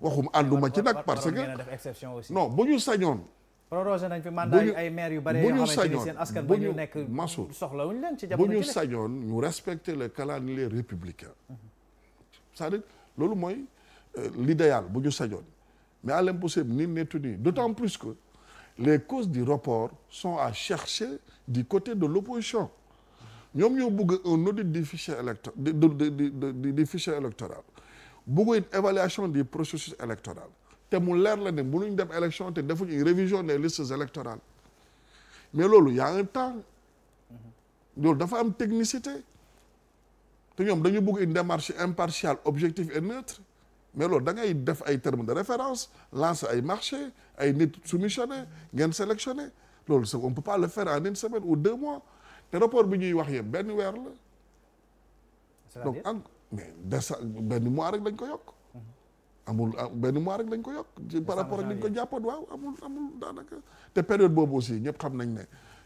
waxum ànduma ci nag parce que non bu ñu sañoon. prorogé nañ fi mandat yu ay maire yu bare yoo xamante ni seen askan ba ñu nekk soxlawuñu leen ci jamono bu ñu sañoon ñu respecter le calendrier républicain. c'est-à-dire loolu mooy l'idéal bu ñu sañoon mais à l'impossible nul n'est tenu d'autant plus que les causes du report sont à chercher du côté de l'opposition ñoom ñoo bëgg un audit du fichier électoral du fichier électoral bëgg une évaluation du processus électoral te mu leer la ne mënuñ dem élection te defuñ une révision des listes électorales mais loolu y a un temps loolu dafa am technicité te ñoom dañu bëgg une démarche impartiale objective et neutre mais loolu da ngay def ay termes de référence lancer ay marché ay nit soumissionné ngeen sélectionné loolu c'est on peut pas le faire en une semaine ou 2 mois te rapport bi ñuy wax yëpp benn weer la donc mais benn mois rek lañ ko yokk amul benn mois rek lañ ko yokk par rapport ak li ñu ko jàppoon waaw amul daanaka te période boobu aussi ñëpp xam nañ ne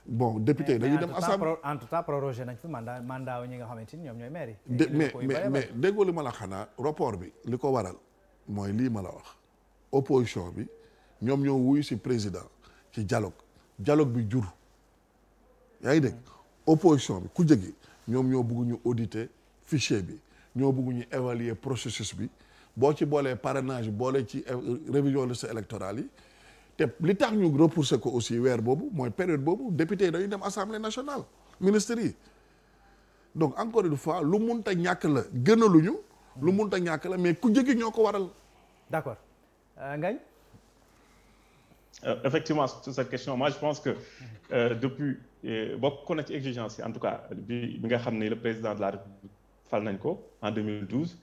bon député yi dañuy dem assemblée en tout temps prorogé nañ fi mandat ñi nga xamante ni ñoom ñooy maire yi mais déggoo li ma la xanaa rapport bi li ko waral mooy lii ma la wax opposition bi ñoom ñoo wuyu si président ci dialogue bi jur yaa ngi dégg opposition bi ku jëgi ñoom ñoo bëgg ñu auditer fichier bi ñoo bëgg ñu évaluer processus bi boo ci boolee parrainage boole ci révision liste électorale yi te li tax ñu repousser ko aussi weer boobu mooy période boobu député yi dañuy dem assemblée nationale ministres yi donc encore une fois lu munta ñàkk la gënaluñu lu munta ñàkk la mais ku jëgi ñoo ko waral. d'accord Ngagne. Effectivement sur cette question moi je pense que depuis bokk na ci exigence yi en tout cas bi nga xam ne le président de la République fal nañ ko en 2012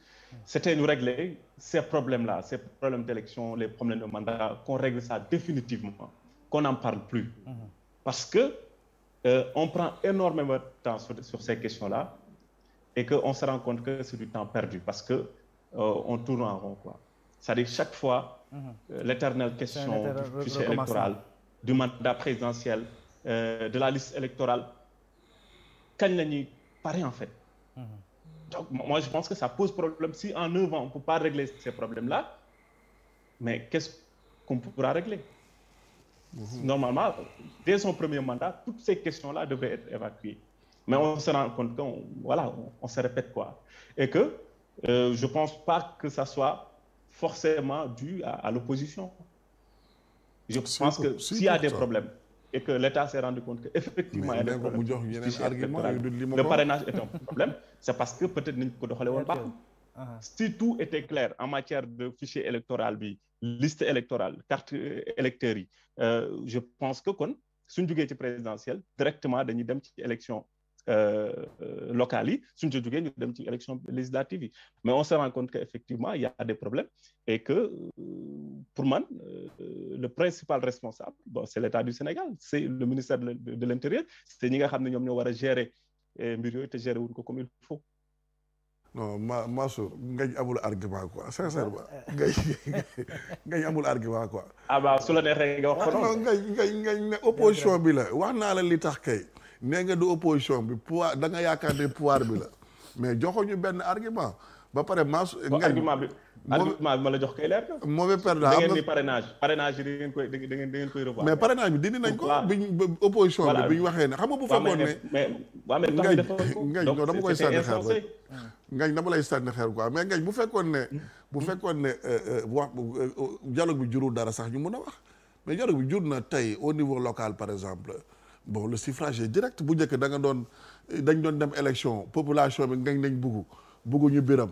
c'était nous régler ces problèmes-là ces problèmes d'élection les problèmes de mandat qu'on règle ça définitivement qu'on n'en parle plus parce que on prend énormément de temps sur ces questions-là et que on se rend compte que c'est du temps perdu parce que on tourne en rond quoi c'est-à-dire chaque fois l'éternelle question du fichier électoral du mandat présidentiel de la liste électorale kañ la ñuy pare en fait donc moi je pense que ça pose problème si en 9 ans on peut pas régler ces problèmes-là mais qu'est-ce qu'on pourra régler normalement dès son premier mandat toutes ces questions-là devraient être évacuées mais on se rend compte que on se répète quoi et que je pense pas que ça soit forcément dû à l'opposition je pense que s'il y a des problèmes et que l'État s'est rendu compte qu'effectivement il y a des problèmes le parrainage est un problème c'est parce que peut-être nañ ko doxalee woon baax si tout était clair en matière de fichier électoral bi liste électorale carte électeurs yi je pense que kon suñ jógee ci présidentielle directement dañuy dem ci élection locales yi suñ ci jógee ñu dem ci élection législative yi mais on se rend compte qu'effectivement il y a des problèmes et que pour man le principal responsable bon c'est l'État du Sénégal c'est le ministère de l'Intérieur c'est ñi nga xam ne ñoom ñoo war a gérer mbir yooyu te gérer wuñ ko comme il faut. non Mansour Ngagne amul argument quoi sincèrement Ngagne amul argument quoi. ah bah su la neexee nga wax ko noonu. non Ngagne ne opposition bi la wax naa la li tax kay nee nga du opposition bi pouvoir da nga yaakaar ne pouvoir bi la mais joxuñu benn argument ba pare maas. argument bi ma la jox kay leer. mauvais perdant da ngeen ni parrainage yi da ngeen koy revoir. mais parrainage bi dindi nañ ko. biñ opposition bi bi ñu waxee ne xam nga bu fekkoon ne. ngañ non dama koy sànni xeer rek. ngañ dama lay sànni xeer quoi mais ngañ bu fekkoon ne wax dialogue bi jurul dara sax ñu mën a wax mais dialogue bi jur na tey au niveau local par exemple bon le suffrage est direct bu njëkk dañ doon dem élection population bi ngañ nañ buggu ñu biram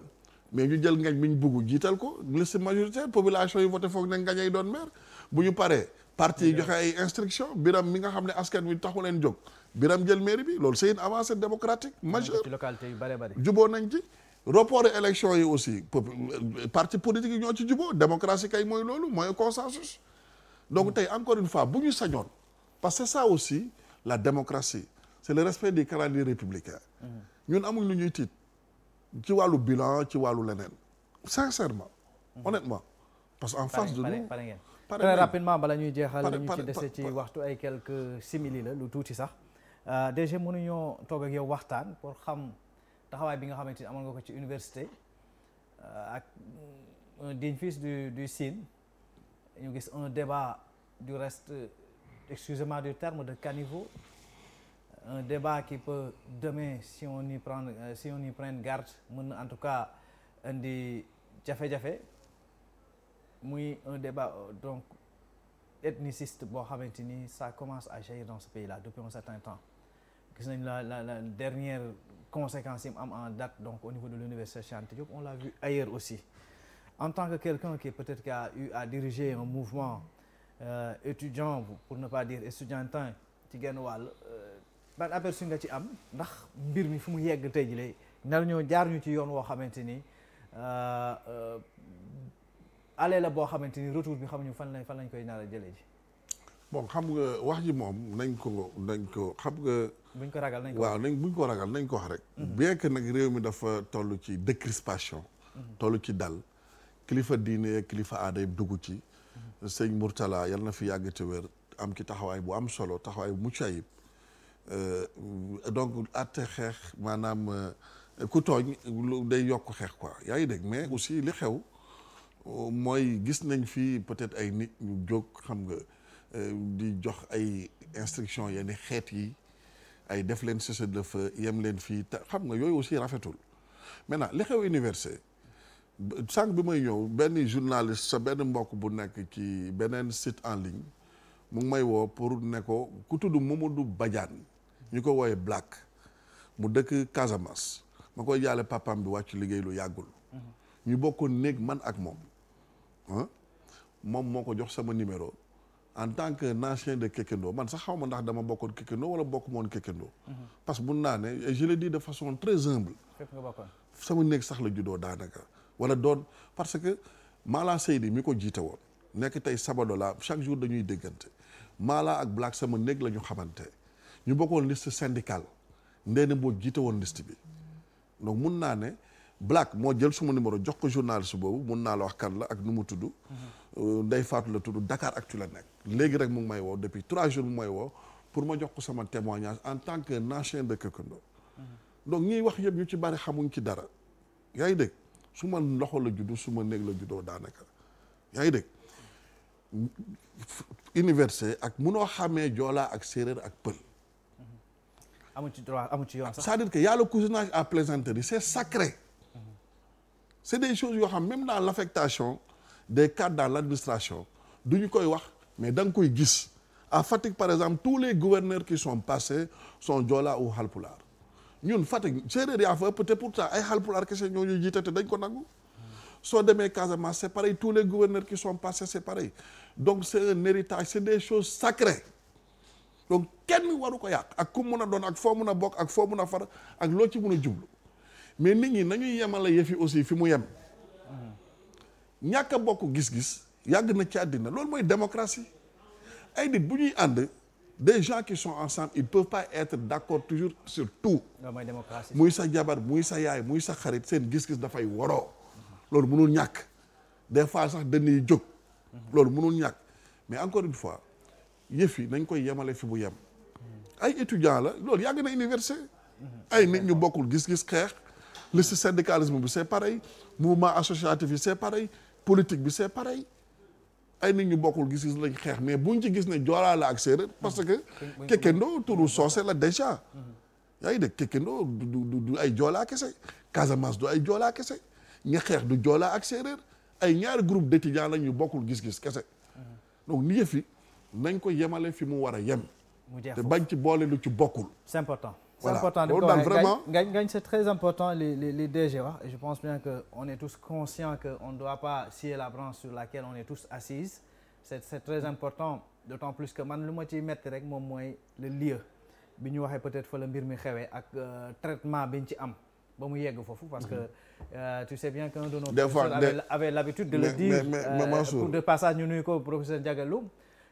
mais ñu jël ngañ mi ñu bugg jiital ko liste majoritaire population yi voté foog ne ngañ ay doon maire bu ñu paree parti yi joxe ay instruction biram mi nga xam ne askan wi taxu leen jóg biram jël mairie bi loolu c'est une avancée démocratique majeure ci localité yu bare bare juboo nañ ci report élection yi aussi parti politique yi ñoo ci juboo démocratie kay mooy loolu mooy consensus donc tey encore une fois bu ñu sañoon parce que ça aussi la démocratie c'est le respect des calendriers républicains ñun amuñ lu ñuy tiit ci wàllu bilan ci wàllu leneen sincèrement honnêtement parce que en face de nous pare ngeen très rapidement bala ñuy jeexal li ñu ci dese ci waxtu ay quelques simili la lu tuuti sax déjà mënuñoo toog ak yow waxtaan pour xam taxawaay bi nga xamante ni amoon nga ko ci université ak un digne fils du Sine ñu gis un débat du reste excusez-moi du terme de caniveau un débat qui peut demain si on y prend garde mën na en tout cas indi jafe-jafe muy un débat donc ethniciste boo xamante ni ça commence à jaillir dans ce pays-là depuis un certain temps gis nañ la dernière conséquence yi mu am en date donc au niveau de l'université Cheikh Anta Diop on l'a vu ailleurs aussi en tant que quelqu'un qui peut-être qui a eu à diriger un mouvement étudiant pour ne pas dire estudiantin ci genn wàll ban aperçu nga ci am ndax mbir mi fu mu yegg tey jii nar ñoo jaar ñu ci yoon woo xamante ni aller la boo xamante ni retour bi xamuñu fan lañ koy nar a jëlee ji. bon xam nga wax ji moom nañ ko xam nga. buñ ko ragal nañ ko waaw buñ ko ragal nañ ko wax rek. bien que nag réew mi dafa toll ci décrispation. toll ci dal kilifa diine kilifa aada yëpp dugg ci. sëñ Mourtala yal na fi yàgg te wér am ci taxawaay bu am solo taxawaay bu mucc ayib. donc atte xeex maanaam ku tooñ day yokk xeex quoi yaa ngi dégg mais aussi li xew mooy gis nañ fii peut-être ay nit ñu jóg xam nga di jox ay instructions yenn xeet yi ay def leen cessez-le-feu yem leen fii xam nga yooyu aussi rafetul maintenant li xew université sànq bi may ñëw benn journaliste sa benn mbokk bu nekk ci beneen site en ligne mu ngi may woo pour ne ko ku tudd Mamadou Badiane ñu ko wooyee Black mu dëkk Casamance ma koy jaale papam bi wàcc liggéey lu yàggul ñu bokkoon néeg man ak moom moom moo ko jox sama numéro en tant que ancien de Kekendo man sax xaw ma ndax dama bokkoon Kekendo wala bokk moon Kekendo parce que mun naa ne et je le dis de façon très humble sama néeg sax la juddoo daanaka wala doon parce que Mala Seydi mi ko jiite woon nekk tey Sabadola chaque jour dañuy déggante Mala ak Black sama néeg la ñu xamante ñu bokkoon liste syndicale Ndéné Mbodj jiite woon liste bi donc mun naa ne Black moo jël suma numéro jox ko journaliste boobu mun naa la wax kan la ak nu mu tudd Ndeye Fatou la tudd Dakar Actu la nekk léegi rek mu ngi may woo depuis 3 jours mu may woo pour ma jox ko sama témoignage en tant que ancien de Kekendo donc ñiy wax yëpp ñu ci bari xamuñ ci dara yaa ngi dégg su ma loxo la juddu su ma néeg la juddoo daanaka yaa ngi dégg université ak munoo xamee joolaa ak séeréer ak pël amu ci droit amu ci yoon sax c'est-à-dire que y a le cousinage à plaisanterie c'est sacré c'est des choses yoo xam même dans l'affectation des cadres dans l'administration du ñu koy wax mais da nga koy gis à Fatick par exemple tous les gouverneurs qui sont passés sont joola ou halpulaar ñun Fatick séeréer yaa fa ëpp te pourtant ay halpulaar kese ñoo ñuy jiite te dañ ko nangu soo demee Casamance c'est pareil tous les gouverneurs qui sont passés c'est pareil donc c'est un héritage c'est des choses sacrées donc kenn waru ko yàq ak ku mun a doon ak foo mun a bokk ak foo mun a far ak loo ci mun a jublu mais nit ñi nañuy yemale yëf yi aussi fi mu yem ñàkk a bokk gis-gis yàgg na ci àddina loolu mooy démocratie ay nit bu ñuy ànd des gens qui sont ensemble ils peuvent pas être d'accord toujours sur tout muy sa jabar muy sa yaay muy sa xarit seen gis-gis dafay waroo loolu mënul ñàkk des fois sax dañuy jóg loolu mënul ñàkk mais encore une fois yëf yi nañ koy yemale fi mu yem ay étudiants la loolu yàgg na université. ay nit ñu bokkul gis-gis xeex. le syndicalisme bi c'est pareil mouvement associatif yi c'est pareil politique bi c'est pareil ay nit ñu bokkul gis-gis lañ xeex mais buñ ci gis ne joolaa la ak séeréer parce que Kekendo turu soose la déjà yaa ngi dégg Kekendo du ay joolaa kese Casamance du ay joolaa kese ña xeex du joolaa ak séeréer ay ñaari groupe d'étudiants la ñu bokkul gis-gis kese donc ni yëf yi nañ ko yemale fi mu war a yem te bañ ci boole lu ci bokkul. C'est important. C'est Voilà. important. Donc, vraiment... Gagne, c'est très important les DG. Et je pense bien qu'on est tous conscients qu'on ne doit pas scier la branche sur laquelle on est tous assises. C'est très important, d'autant plus que man lu ma ciy metti rek moom mooy le lieu bi ñu waxee peut-être fa la mbir mi xewee ak traitement bi ñu ci am ba mu yegg foofu parce que tu sais bien qu'un de nos professeurs avait l'habitude de le dire pour de passage ñu nuyu ko professeur Ndiaga Loum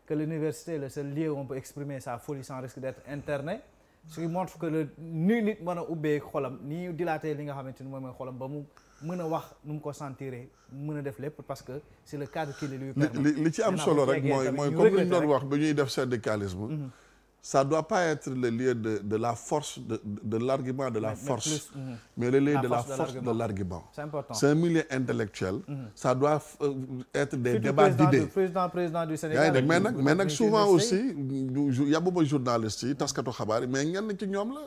que l'université est le seul lieu où on peut exprimer sa folie sans risque d'être interné. Ce qui montre que ni nit mën a ubbee xolam ni dilaté li nga xamante ni moom mooy xolam ba mu mën a wax nu mu ko sentiré mën a def lépp parce que c'est le cadre qui le lui permet. li ci am solo rek mooy comme li ñu doon wax ba ñuy def syndicalisme. ça doit pas être le lieu de la force de l'argument de la force. mais le lieu de la force de l'argument. C'est important. C'est un milieu intellectuel. Ça doit être des débats d'idées. président du Sénégal. mais nag souvent aussi yabuma journalistes yi taskatu xabaar yi mais ñenn ci ñoom la.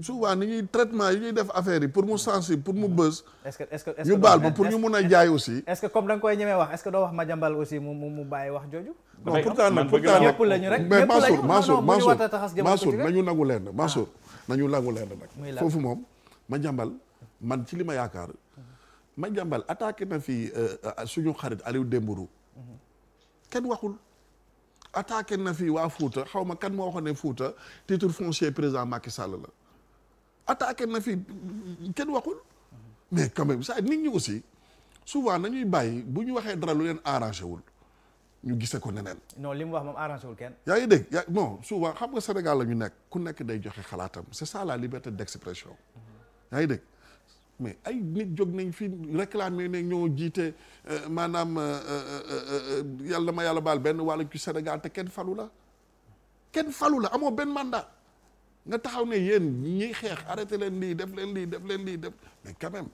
souvent ni ñuy traitement yi ñuy def affaire yi pour mu sensible pour mu buzz. est-ce que ñu baal ma pour ñu mun a jaay aussi. est-ce que comme da nga koy ñemee wax est-ce que doo wax Madiambal aussi mu bàyyi wax jooju. non pourtant nag ñëpp lañu rek mais Mansour nañu nangu leen Mansour nañu nangu leen nag foofu moom Madiambal man ci li ma yaakaar Madiambal attaqué na fi suñu xarit Aliou Dembourou kenn waxul attaqué na fi waa Fouta xaw ma kan moo waxoon ne Fouta titre foncier président Macky Sall la attaqué na fi kenn waxul mais quand même ça nit ñi aussi souvent nañuy bàyyi bu ñu waxee dara lu leen arrangé wul ñu gisee ko neneen. non li mu wax moom arrangé wul kenn. yaa ngi dégg non souvent xam nga Sénégal la ñu nekk ku nekk day joxe xalaatam c'est ça la liberté d'expression. yaa ngi dégg mais ay nit jóg nañ fi réclamer ne ñoo jiite maanaam yàlla ma yàlla baal benn wàllu ci Sénégal te kenn falu la amoo benn mandat nga taxaw ne yéen ñiy xeex arrêté leen lii def leen lii mais quand même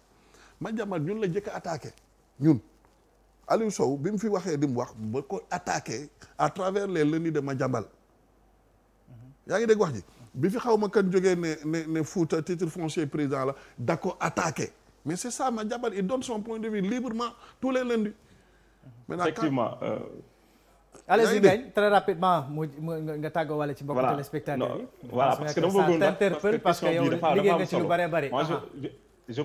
Madiambal ñun la jëkk a attaqué ñun. Aliou Sow bi mu fi waxee di mu wax ba ko attaqué à travers les lundis de Madiambal yaa ngi dégg wax ji bi fi xaw ma kan jógee ne Fouta titre foncier président la da ko attaqué mais c'est ça Madiambal il donne son point de vue librement tous les lundis. Effectivement. allez-y Ngagne très rapidement mu nga tàggoo wala ci mbokku téléspectateurs yi. voilà parce que dama bëggoon t'interpelle parce que yow liggéey nga ci lu bari bari. moi je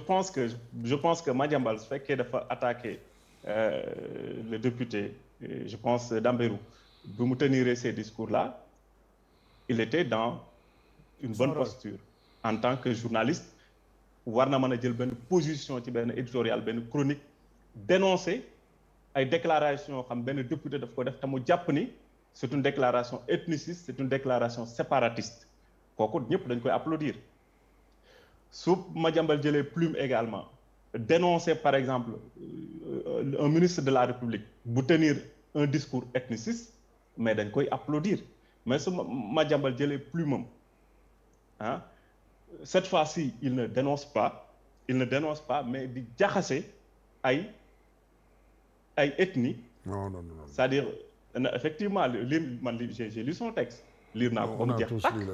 pense que Madiambal su fekkee dafa attaqué. Le député, je pense Dambérou, bu mu tenir ces discours-là, il était dans une bonne posture. En tant que journaliste, war na mën a jël benn position ci benn éditorial benn chronique dénoncer ay déclarations xam benn député daf ko def te mu jàpp ni c'est une déclaration ethniciste, c'est une déclaration séparatiste kooku ñëpp dañ koy applaudir su Madiambal jëlee plume également. Dénoncer par exemple un ministre de la République bu tenir un discours ethniciste mais dañ koy applaudir mais su Madiambal jëlee plume am cette fois-ci il ne dénonce pas mais di jaxase ay ethnie. non. c'est-à-dire effectivement j'ai lu son texte. lire naa ko ba mu jeex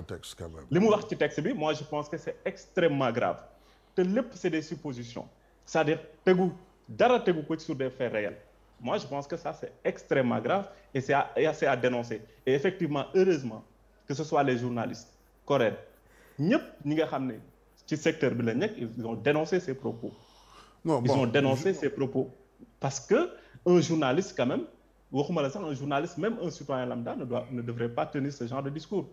tàkk li mu wax ci texte bi moi je pense que c'est extrêmement grave te lépp c'est des suppositions. C'est-à-dire dara tegu ko sur des faits réels. Moi, je pense que ça, c'est extrêmement grave et c'est à dénoncer. Et effectivement, heureusement, que ce soit les journalistes, corrects, ñëpp ñi nga xam ne ci secteur bi la nekk ils ont dénoncé ces propos. Ils ont dénoncé ces propos parce que un journaliste quand même, waxuma la sax un journaliste, même un citoyen lambda ne devrait pas tenir ce genre de discours.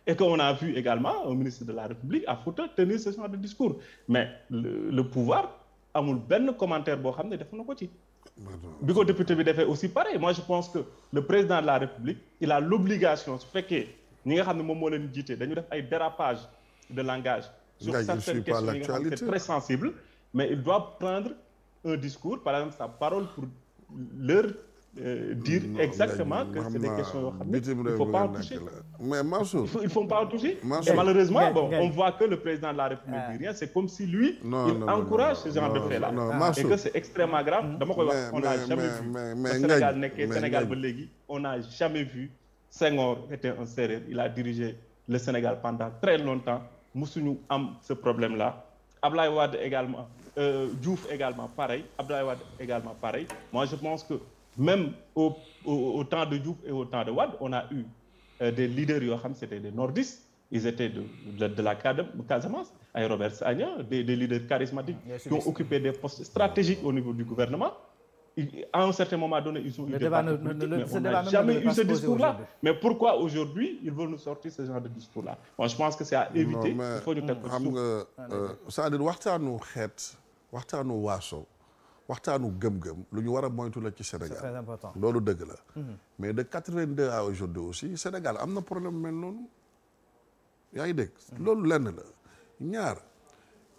Et qu'on a vu également un ministre de la République à Fouta tenir ce genre de discours. Mais le pouvoir amul benn commentaire boo xam ne def na ko ci. bi ko député bi defee aussi pareil moi je pense que le président de la République il a l'obligation su fekkee ñi nga xam ne moom moo leen jiite dañu def ay dérapage de langage. sur certaines questions yi nga xam ne c'est très sensible mais il doit prendre un discours par exemple sa parole pour leur dire exactement que c'est des questions yoo xam ne il faut pas en toucher. mais Mansour il faut pas en toucher. Et malheureusement on voit que le président de la République dit rien, c'est comme si lui il encourage ce genre de fait là et que c'est extrêmement grave. Dama koy wax on n'a jamais vu au Sénégal nekkee Sénégal ba léegi on n'a jamais vu Senghor était un Sérère, il a dirigé le Sénégal pendant très longtemps, musuñu am ce problème là. Ablaye Wade également, Diouf également pareil, Ablaye Wade également pareil. Moi je pense que même au temps de Diouf et au temps de Wade, on a eu des leaders yoo xam c'était des nordistes, ils étaient de la Casamance, ay Robert Sagna, des leaders charismatiques qui ont occupé des postes stratégiques au niveau du gouvernement. À un certain moment donné, ils ont eu des partis politiques, mais on n'a jamais eu ce discours-là. Mais pourquoi aujourd'hui, ils veulent nous sortir ce genre de discours-là? Moi, je pense que c'est à éviter. Il faut ñu teg ko ci suuf. c'est-à-dire waxtaanu xeet, waxtaanu waaso, waxtaanu gëm-gëm lu ñu war a moytu la ci Sénégal. C'est très important. Loolu dëgg la. Mais de 82 à aujourd'hui aussi, Sénégal am na problème mel noonu. Yaa ngi dégg. Loolu lenn la. Ñaar,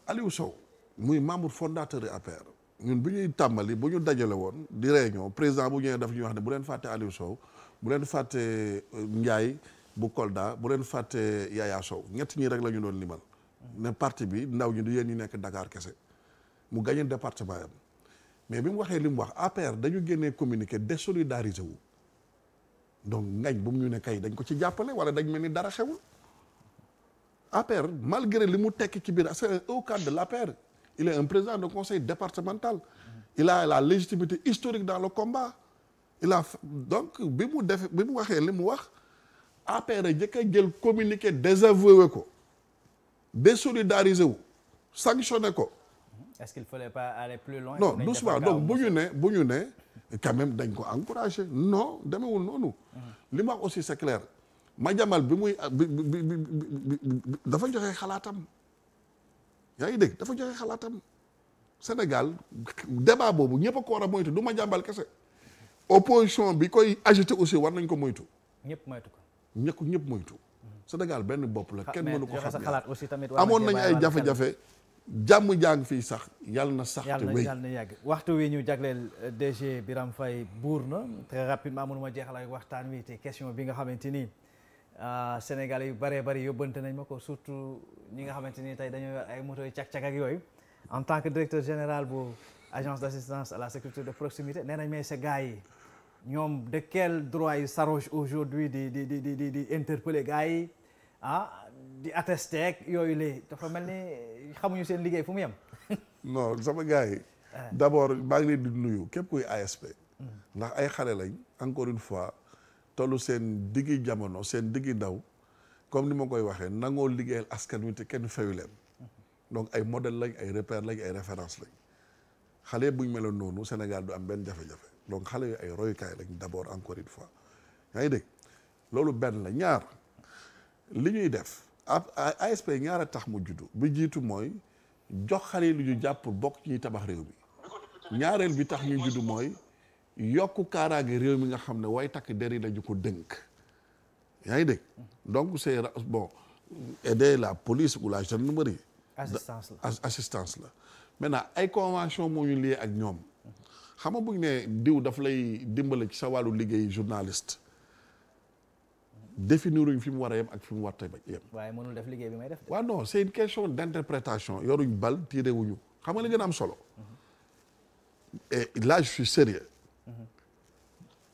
Aliou Sow muy membre fondateur de APR. ñun bu ñuy tàmbali bu ñu dajale woon di réunion président bu ñëwee daf ñuy wax ne bu leen fàtte Aliou Sow bu leen fàtte Ndiaye bu Kolda bu leen fàtte Yaya Sow ñett ñi rek la ñu doon limal ne parti bi ndaw ñi du yéen ñi nekk Dakar kese mu gagné département yam mais bi mu waxee li mu wax APR dañu génnee communiqué désolidarisé wu donc ngañ bu mu ñu ne kay dañ ko ci jàppale wala dañ mel ni dara xewul APR malgré li mu tekki ci biir c'est un haut cadre de l'APR. Il est un président de conseil départemental. Il a la légitimité historique dans le combat. Il a donc bi mu waxee li mu wax APR njëkk a jël communiqué désavoué ko désolidariser wu sanctionné ko. Est-ce qu'il fallait pas aller plus loin? Non, doucement. Donc bu ñu ne quand même dañ ko encouragé. Non, demeewul noonu. Li ma wax aussi c'est clair. Madiambal bi muy dafa joxe xalaatam. Yaa ngi dégg dafa joxe xalaatam. Sénégal débat boobu ñëpp a ko war a moytu du Madiambal kese. Opposition bi koy agité aussi war nañ ko moytu. ñëpp moytu ko. ñëpp moytu. Sénégal benn bopp la kenn mënu ko xam. xalaat aussi tamit amoon nañu ay jafe-jafe. jàmm jàng fii sax yàlla na sax te wéy yàlla na yàgg waxtu wi ñu jagleel DG Birame Faye buur na très rapidement mënuma jeexal ak waxtaan wi te question bi nga xamante ni Sénégalais yu bëree bëri yóbbante nañ ma ko surtout ñi nga xamante ni tey dañoo yor ay moto yu cak-cak ak yooyu en tant que directeur général bu agence d'assistance à la sécurité de proximité nee nañ mais sa gars yi ñoom de quel droit ils s'arrogent aujourd'hui di interpeller gars yi di attester ak yooyu léegi dafa mel ni xamuñu seen liggéey fu mu yem. non sama gars yi. d'abord maa ngi leen di nuyu képp kuy ASP. ndax ay xale lañ encore une fois tollu seen diggi jamono seen diggi ndaw comme ni ma koy waxee nangoo liggéeyal askan wi te kenn fayu leen. donc ay modèle lañ ay repère lañ ay référence lañ xale buñ meloon noonu Sénégal du am benn jafe-jafe donc xale yu ay royukaay lañ d'abord encore une fois yaa ngi dégg loolu benn la ñaar li ñuy def. ASP ñaara tax mu juddu bi jiitu mooy jox xale yi lu ñu jàpp pour bokk ci ñuy tabax réew mi ñaareel bi tax ñu juddu mooy yokku kaaraange réew mi nga xam ne way takk der yi la ñu ko dënk yaa ngi dégg donc c'est bon aider la police ou la gendarmerie assistance la maintenant ay convention moo ñu lié ak ñoom xam nga bu ñu ne diw daf lay dimbale ci sa wàllu liggéey journaliste définiruñ fi mu war a yem ak fi mu war a yem. waaye mënul def liggéey bi may def. waaw non c'est une question d'interprétation yoruñ bal tiré wuñu xam nga li gën a am solo. et là je suis sérieux.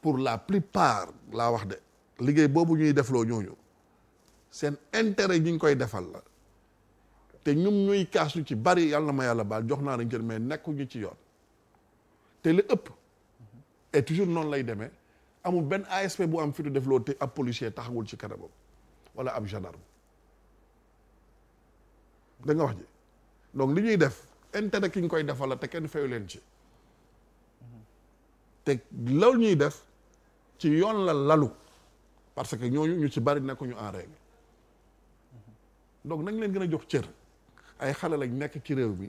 pour la plupart laa wax de liggéey boobu ñuy defloo ñooñu seen intérêt ñi ngi koy defal la te ñum ñuy kaas ñu ci bari yàlla na ma yàlla baal jox naa lañ jël mais nekkuñu ci yoon te li ëpp et toujours noonu lay demee. amul benn ASP bu am fitu def loolu te ab policier taxawul ci kanamam wala ab gendarme da nga wax ji donc li ñuy def intérêt ki ñu koy defal la te kenn fayu leen ci te loolu ñuy def ci yoon la lalu parce que ñooñu ñu ci bari nekkuñu en règle donc nañ leen gën a jox cër ay xale lañ nekk ci réew mi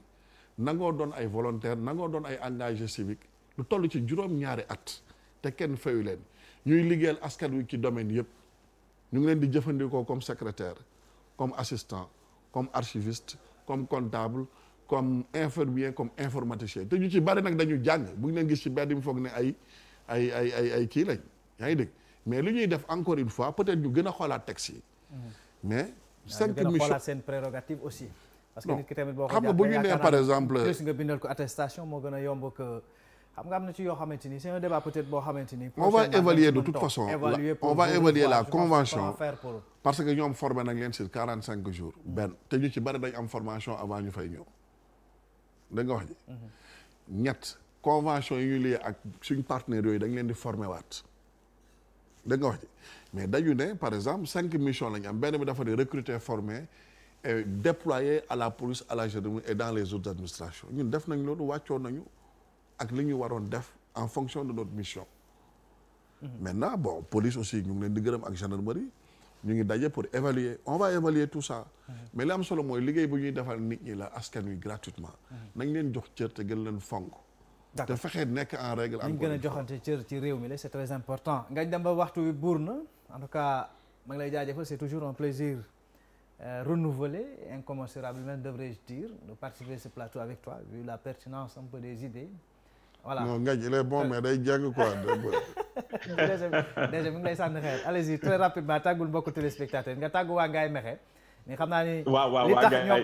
nangoo doon ay volontaire nangoo doon ay engagé civique lu toll ci juróom-ñaari at te kenn fayu leen ñuy liggéeyal askan wi ci domaine yëpp ñu ngi leen di jëfandikoo comme secrétaire comme assistant comme archiviste comme comptable comme infirmier comme informaticien te ñu ci bari nag dañu jàng bu ñu leen gis ci mbedd mi foog ne ay ay kii lañ yaa ngi dégg mais li ñuy def encore une fois peut-être ñu gën a xoolaat texte yi mais 5 missions xoolaat seen prérogative aussi parce que nit ki tamit boo ko xam nga bu ñu nee par exemple plus nga bindal ko attestation moo gën a yomb que xam nga am na ci yoo xamante ni c'est un débat peut-être boo xamante ni on va évaluer de toute façon on va évaluer la convention pour parce que ñoom formé nañ leen sur 45 jours benn te ñu ci bari dañ am formation avant ñu fay ñëw da nga wax ji ñett convention yi ñu lié ak suñ partenaires yooyu dañ leen di formé waat da nga wax ji mais dañu ne par exemple 5 missions la ñu am benn bi dafa di recruter former et déployer à la police à la gendarmerie et dans les autres administrations ñun def nañ loolu wàccoon nañu ak li ñu waroon def en fonction de notre mission maintenant bon police aussi ñu ngi leen di gërëm ak gendarmerie ñu ngi daje pour évaluer on va évaluer tout ça mais li am solo mooy liggéey bu ñuy defal nit ñi la askan wi gratuitement nañ leen jox cër te gën leen fonk te fexee nekk en règle ñu gën a joxante cër ci réew mi la c'est très important ngañ dem ba waxtu wi buur na en tout cas ma ngi lay jaajëfal c'est toujours un plaisir renouvelé incommensurable même devrais-je dire de participer à ce plateau avec toi vu la pertinence un peu des idées voilà non Ngagne il est bon mais day jàng quoi déjà mi ngi lay sànni xeer allez-y très rapidement tàggul mbokku téléspectateurs nga tàggu waa Ngaye Mékhé ni xam naa ni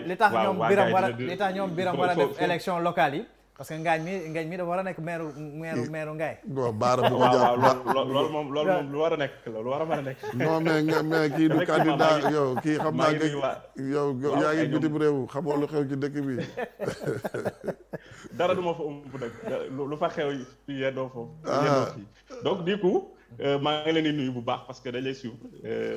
li tax ñoom Biram war a def élection locale yi parce que Ngagne mi dafa war a nekk maire Ngaye. bon baara bu ko jàpp loolu moom lu war a nekk lu war a mën a nekk. non mais kii du candidat yow kii xam naa yow yaa ngi bitim réew xamoo lu xew ci dëkk bi. dara du ma fa ëmb nag lu fa xew fii yeddoo foofu. donc du coup maa ngi leen di nuyu bu baax parce que dañ lay suivre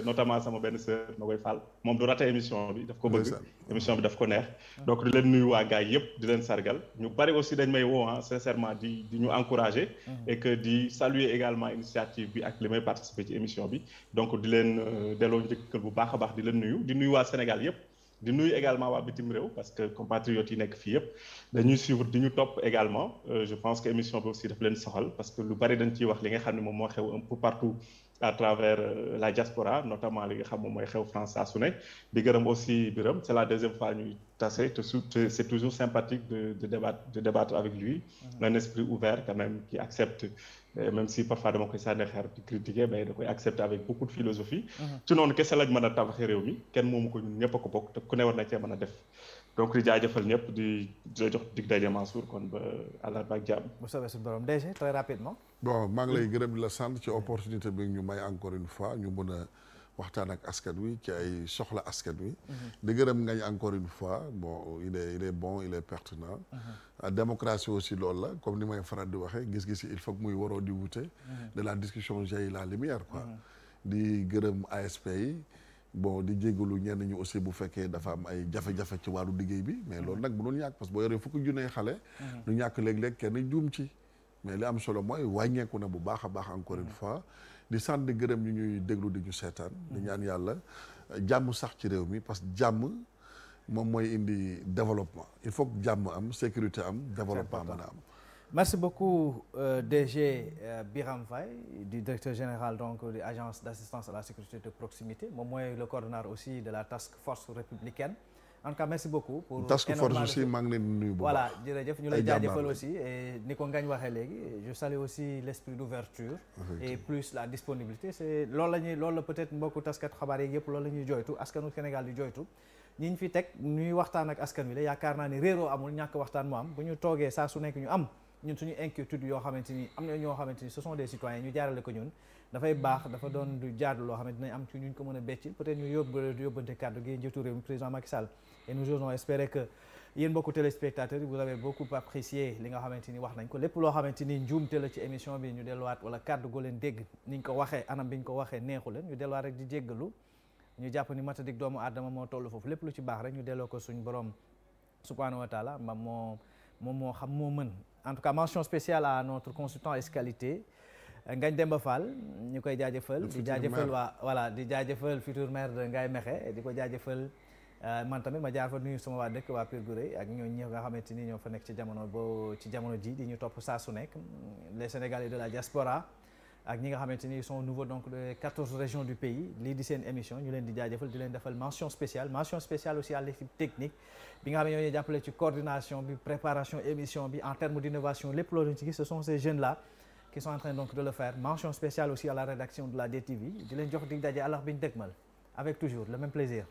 notamment sama benn sœur ma koy fal moom du raté émission bi daf ko bëgg émission bi daf ko neex donc di leen nuyu waa gars yi yëpp di leen sargal ñu bari aussi dañ may woo sincèrement di ñu encourager et que di saluer également initiative bi ak li may participer ci émission bi donc di leen delloo njëkkal bu baax a baax di leen nuyu di nuyu waa Sénégal yëpp di nuyu également waa bitim réew parce que compatriotes yi nekk fii yëpp dañuy suivre di ñu topp également je pense que émission bi aussi daf leen soxal parce que lu bari dañ ciy wax li nga xam ne moom moo xew un peu partout à travers la diaspora notamment li nga xam moom mooy xew France saa su ne di gërëm aussi Biram c'est la deuxième fois ñuy tase te c'est toujours sympathique de débattre avec lui un esprit ouvert quand même qui accepte même si parfois dama koy sànni xeer di critiquer mais da koy accepter avec beaucoup de philosophie ci noonu kese lañ mën a tabaxee réew mi kenn moomu ko ñun ñëpp a ko bokk te ku ne war na cee mën a def donc di jaajëfal ñëpp di la jox dig daje Mansour kon ba àllarba ak jàmm. bu soobee suñu borom DG très rapidement. bon maa ngi lay gërëm di la sant ci opportunité bi ñu may encore une fois ñu mën a waxtaan ak askan wi ci ay soxla askan wi. di gërëm Ngagne encore une fois bon il est bon il est pertinent. démocratie aussi loolu la comme ni may faral di waxee gis-gis il faut que muy waroo di wute. de la discussion jaillit la lumière quoi. di gërëm ASP yi. bon di jégalu ñenn ñi aussi bu fekkee dafa am ay jafe-jafe ci wàllu liggéey bi mais loolu nag mënul ñàkk parce que boo yoree fukki junne xale ñu ñàkk léeg-léeg kenn juum ci mais li am solo mooy wàññeeku na bu baax a baax encore une fois di sant di gërëm ñu ñuy déglu di ñu seetaan di ñaan yàlla jàmm sax ci réew mi parce que jàmm moom mooy indi développement il faut que jàmm am sécurité am développement mën a am. Merci beaucoup DG Biram Faye du directeur général donc de l'agence d'assistance à la sécurité de proximité moom mooy le coordonnateur aussi de la task force républicaine en tout cas merci beaucoup. pour task force aussi maa ngi leen di nuyu bu baax. voilà jërëjëf ñu lay jaajëfal aussi et ni ko Ngagne waxee léegi je salue aussi l'esprit d'ouverture et plus la disponibilité c'est loolu la peut-être mbokku taskat xabaar yi yëpp loolu la ñuy jooytu askanu Sénégal di jooytu ñi ñu fi teg ñuy waxtaan ak askan wi la yaakaar naa ni réeroo amul ñàkk waxtaan moo am bu ñu toogee saa su nekk ñu am ñun suñu inquiétude yoo xamante ni am na ñoo xamante ni ce sont des citoyens ñu jaarale ko ñun dafay baax dafa doon du jaadu loo xamante nañ am ci ñu ko mën a beccil peut-être ñu yóbbante kàddu gi njiitu réew mi président Macky Sall et nous osons espérer que yéen mbokku téléspectateurs yi vous avez beaucoup apprécié li nga xamante ni wax nañ ko lépp loo xamante ni njuumte la ci émission bi ñu delluwaat wala kàddu goo leen dégg niñ ko waxee anam bi ñu ko waxee neexu leen ñu delluwaat rek di jéggalu ñu jàpp ni matadik doomu aadama moo toll foofu lépp lu ci baax rek ñu delloo ko suñ borom subhanahu wa taala moom moo xam moo mën. En tout cas mention spéciale à notre consultant ès-qualité Ngagne Demba Fall ñu koy jaajëfal di jaajëfal di jaajëfal futur maire de Ngaye Mékhé di ko jaajëfal man tamit ma jaar fa nuyu sama waa dëkk waa Pire Gureye ak ñoo ñi nga xamante ni ñoo fa nekk ci jamono ji di ñu topp saa su nekk les Sénégalais de la diaspora ak ñi nga xamante ni ils sont nouveaux donc de 14 régions du pays lii di seen émission ñu leen di jaajëfal di leen defal mention spéciale aussi à l'équipe technique bi nga xam ne ñoo ñuy jàppale ci coordination bi préparation émission bi en termes d'innovation lépp loolu ci gis ce sont ces jeunes là qui sont en train donc de le faire. Mention spéciale aussi à la rédaction de la DTV di leen jox dig daje àllarba bi ñu dëgmal avec toujours le même plaisir.